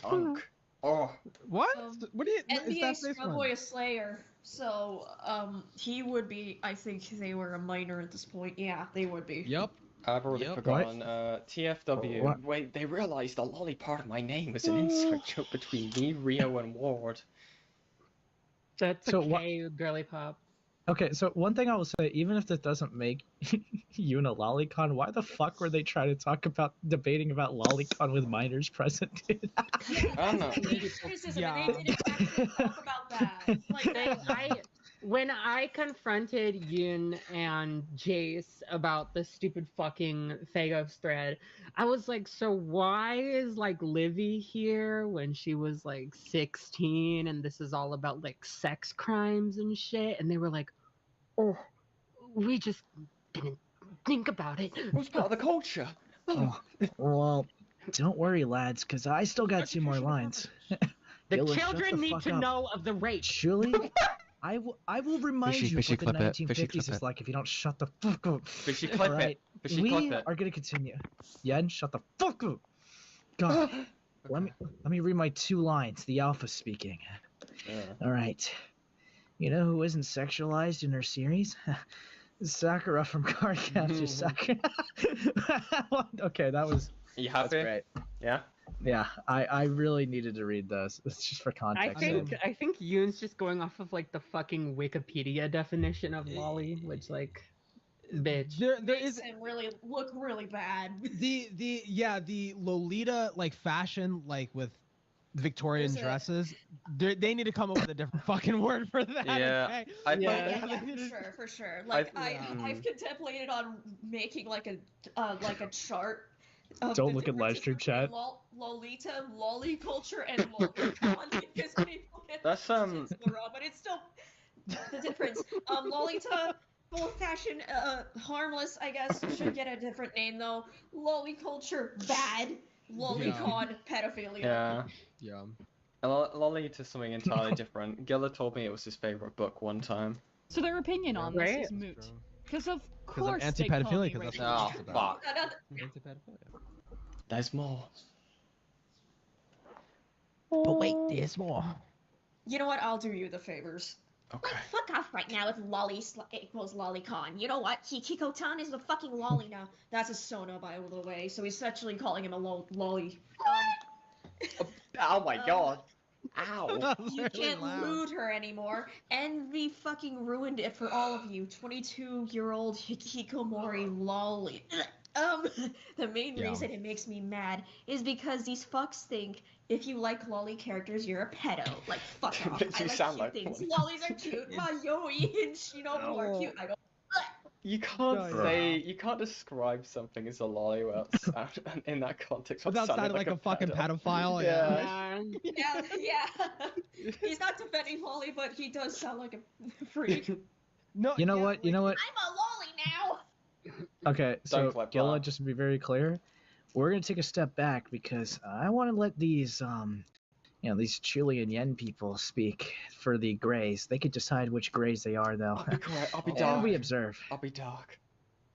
unk. Oh. What? What do you? NBA Scrubboy is Slayer, so he would be. I think they were a minor at this point. Yeah, they would be. Yep. I've already forgotten. TFW. What? Wait, they realized the lolly part of my name was an inside joke between me, Rio, and Ward. That's So okay, girly pop. Okay, so one thing I will say, even if this doesn't make Yun a lolicon, why the fuck were they trying to talk about debating about lolicon with minors present? Dude? I don't know. Criticism, and they didn't actually talk about that. Like, When I confronted Yoon and Jace about the stupid fucking Phagos thread, I was like, so why is like Livy here when she was like 16 and this is all about like sex crimes and shit? And they were like, oh, we just didn't think about it. It was part of the culture. Oh, well, don't worry, lads, because I still got 2 more lines. The Gilla, shut children the need fuck to up. know of the rape. Julie, I will remind Fishy, you fishy, what the clip it. Fishy, 1950s clip is it. like if you don't shut the fuck up. Fishy, clip it. Fishy, we clip it. are gonna continue. Yen, shut the fuck up. God, let me read my 2 lines. The alpha speaking. All right. You know who isn't sexualized in her series? Sakura from Card Captor Sakura. Okay, that was. You happy? That's great. Yeah. Yeah, I really needed to read those. It's just for context. I think Yoon's just going off of like the fucking Wikipedia definition of lolly, which like, bitch. There makes him really look really bad. The Lolita like fashion like with Victorian dresses. They need to come up with a different fucking word for that. Yeah, okay? Yeah, for sure. Like I've contemplated on making like a chart. Don't look at live stream chat. Lolita, lolly culture, and lolicon because people get That's wrong, but it's still the difference. Lolita, full fashion, harmless, I guess, should get a different name though. Lolly culture, bad. Lolicon, pedophilia. Yeah. Lolita's something entirely different. Gilla told me it was his favorite book one time. So their opinion on this is moot. Because of course they call me anti-pedophilia, because that's racist. what it's about. Fuck. There's more. But wait, there's more. You know what? I'll do you the favors. Okay. Fuck off right now if lolly equals lolicon. You know what? Kiko-tan is the fucking lolly now. That's a Sona, by the way, so he's essentially calling him a lolly. Oh my god. Ow. You can't lewd her anymore. Envy fucking ruined it for all of you. 22-year-old hikikomori lolly. The main Yeah. reason it makes me mad is because these fucks think if you like lolly characters, you're a pedo. Like, fuck off. You I like sound cute like things. one. Lollies are cute. My Yoi and Shinobu are cute. I go, You can't Yeah. say, you can't describe something as a lolly without, in that context Without sounding like a fucking pedophile. Yeah. yeah. He's not defending lolly, but he does sound like a freak. No. You know what? You know what? I'm a lolly now. Okay, so flip Gilla, that. just to be very clear, we're gonna take a step back because I want to let these these Chilean Yen people speak for the Greys. They could decide which Greys they are, though. I'll be quiet. I'll be And dark. we observe. I'll be dark.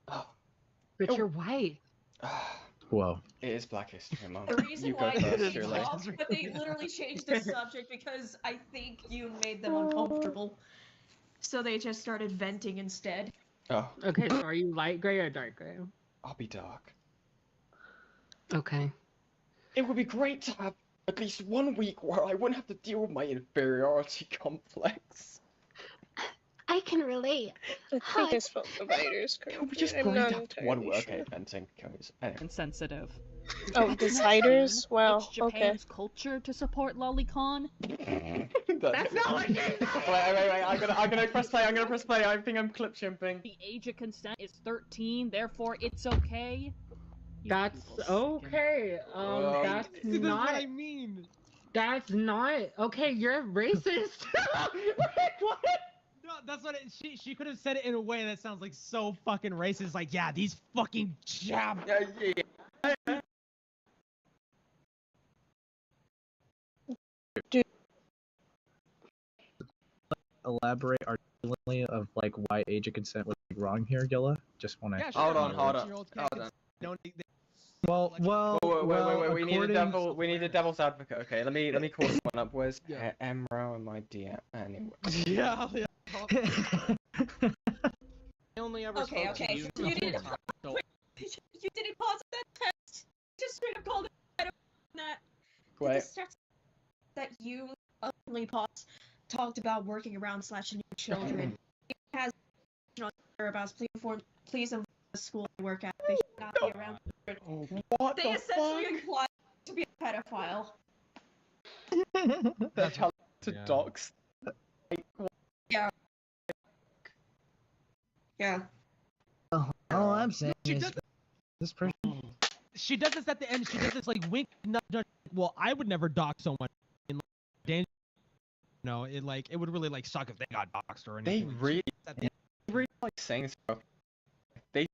But you're white. Whoa. It is Black History Month. The reason You go why first, they Shirley. stopped, but they literally changed the subject because I think you made them uncomfortable. So they just started venting instead. Oh. Okay, so are you light gray or dark gray? I'll be dark. Okay. It would be great to have at least 1 week where I wouldn't have to deal with my inferiority complex. I can relate. I think I spelled dividers It would correctly. be just I'm great not to have entirely 1 word. sure. Okay, venting. Anyway. Insensitive. Oh, dividers? Wow, It's Japan's culture to support lolicon. That's not what Wait. I'm gonna press play. I think I'm clip chimping. The age of consent is 13, therefore it's okay. That's okay. That's This is not. what I mean. That's not okay. You're racist. What? No, that's what she could have said it in a way that sounds like so fucking racist. Like, yeah, these fucking jab. Yeah. Elaborate articulately of like why age of consent was like, wrong here, Gilla. Just want to. Yeah, sure. Hold on. Well. Wait. We need a according- We need a devil's advocate. Okay, let me call this one up. Where's Emro and my DM? Anyway. Yeah. I only ever Okay. spoke to you. So you didn't. Wait, you didn't pause that test. Just straight up called it pedo on that. Wait. The stats that you openly talked about working around / new children. It has whereabouts. Please inform the school I work at. They should not be around children. What They the essentially fuck? imply to be a pedophile. They're telling to dox. Yeah. Yeah. All I'm saying is this person. She does this at the end. She does this like wink, nudge, nudge. Well, I would never dox someone in like, danger. No, it would really like suck if they got doxed or anything. They really like saying stuff. They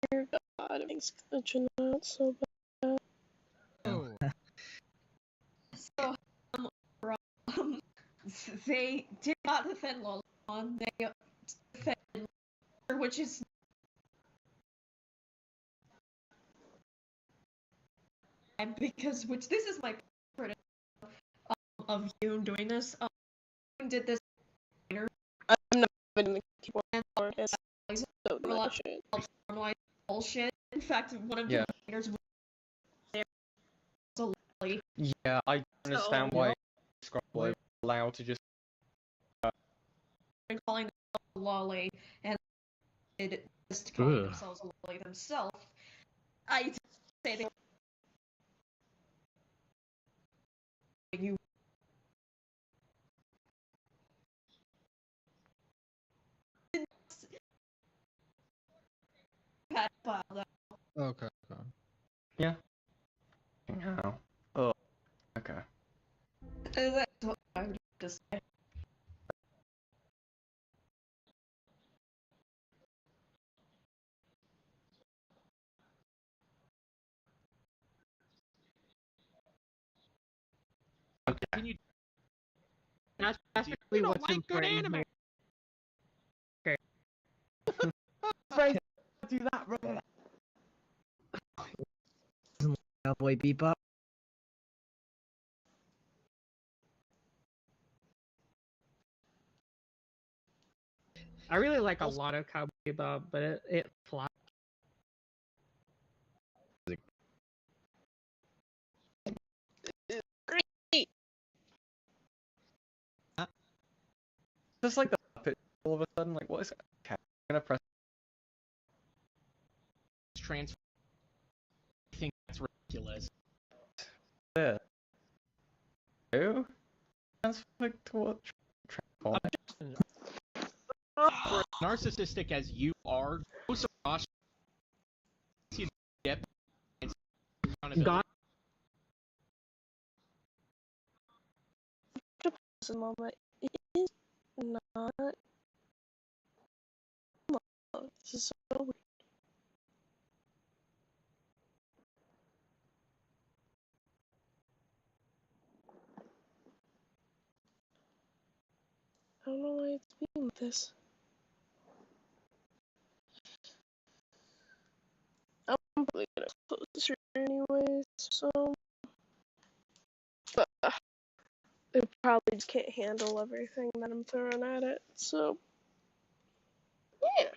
Dear God, it makes glitching out so bad. So, they did not defend Lolicon. They defended, which is because this is my favorite of you doing this. Yoon did this. I'm not even the keyboard for it. It's so bullshit. Normalize bullshit. In fact, one of Yeah. the trainers was there. So lovely. Yeah, I understand why Scrabble was allowed to just. Calling themselves a lolly and did just calling themselves a lolly themselves. I say they you pedophile though. Okay. Yeah. No. Oh. Okay. That's what I would just say. Can you? That's really what's like good important anime. here. Frank, do that, brother. Cowboy Bebop. I really like a lot of Cowboy Bebop, but it flops. Great. Just like the puppet all of a sudden, like what is it? gonna press transfer. I think that's ridiculous. this. Who? Transfer to what? Transform. For as narcissistic as you are, you get accountability. A moment. It is not. This is so weird. I don't know why it's being like this. I'm probably gonna close this stream anyways, so. It probably just can't handle everything that I'm throwing at it, so. Yeah.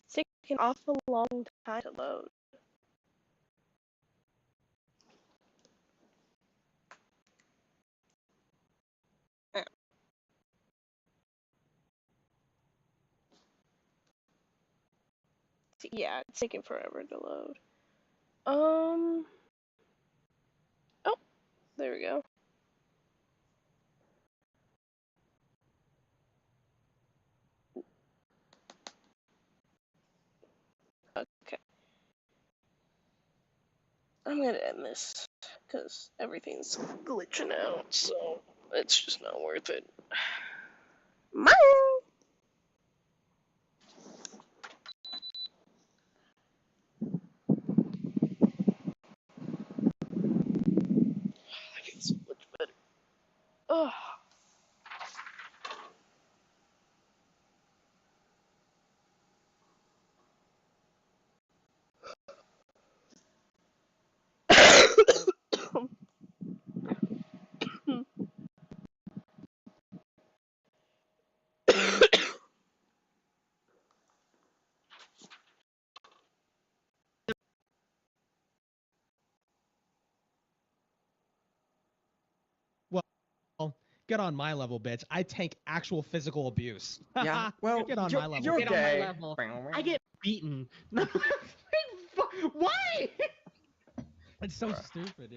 It's taking an awful long time to load. Yeah, it's taking forever to load. Oh, there we go. Okay. I'm gonna end this, because everything's glitching out, so it's just not worth it. Bye! I feel so much better. Ugh. Well, get on my level, bitch. I tank actual physical abuse. Yeah, well, get on my level. You're on my level. I get beaten. Why? It's so stupid, yeah.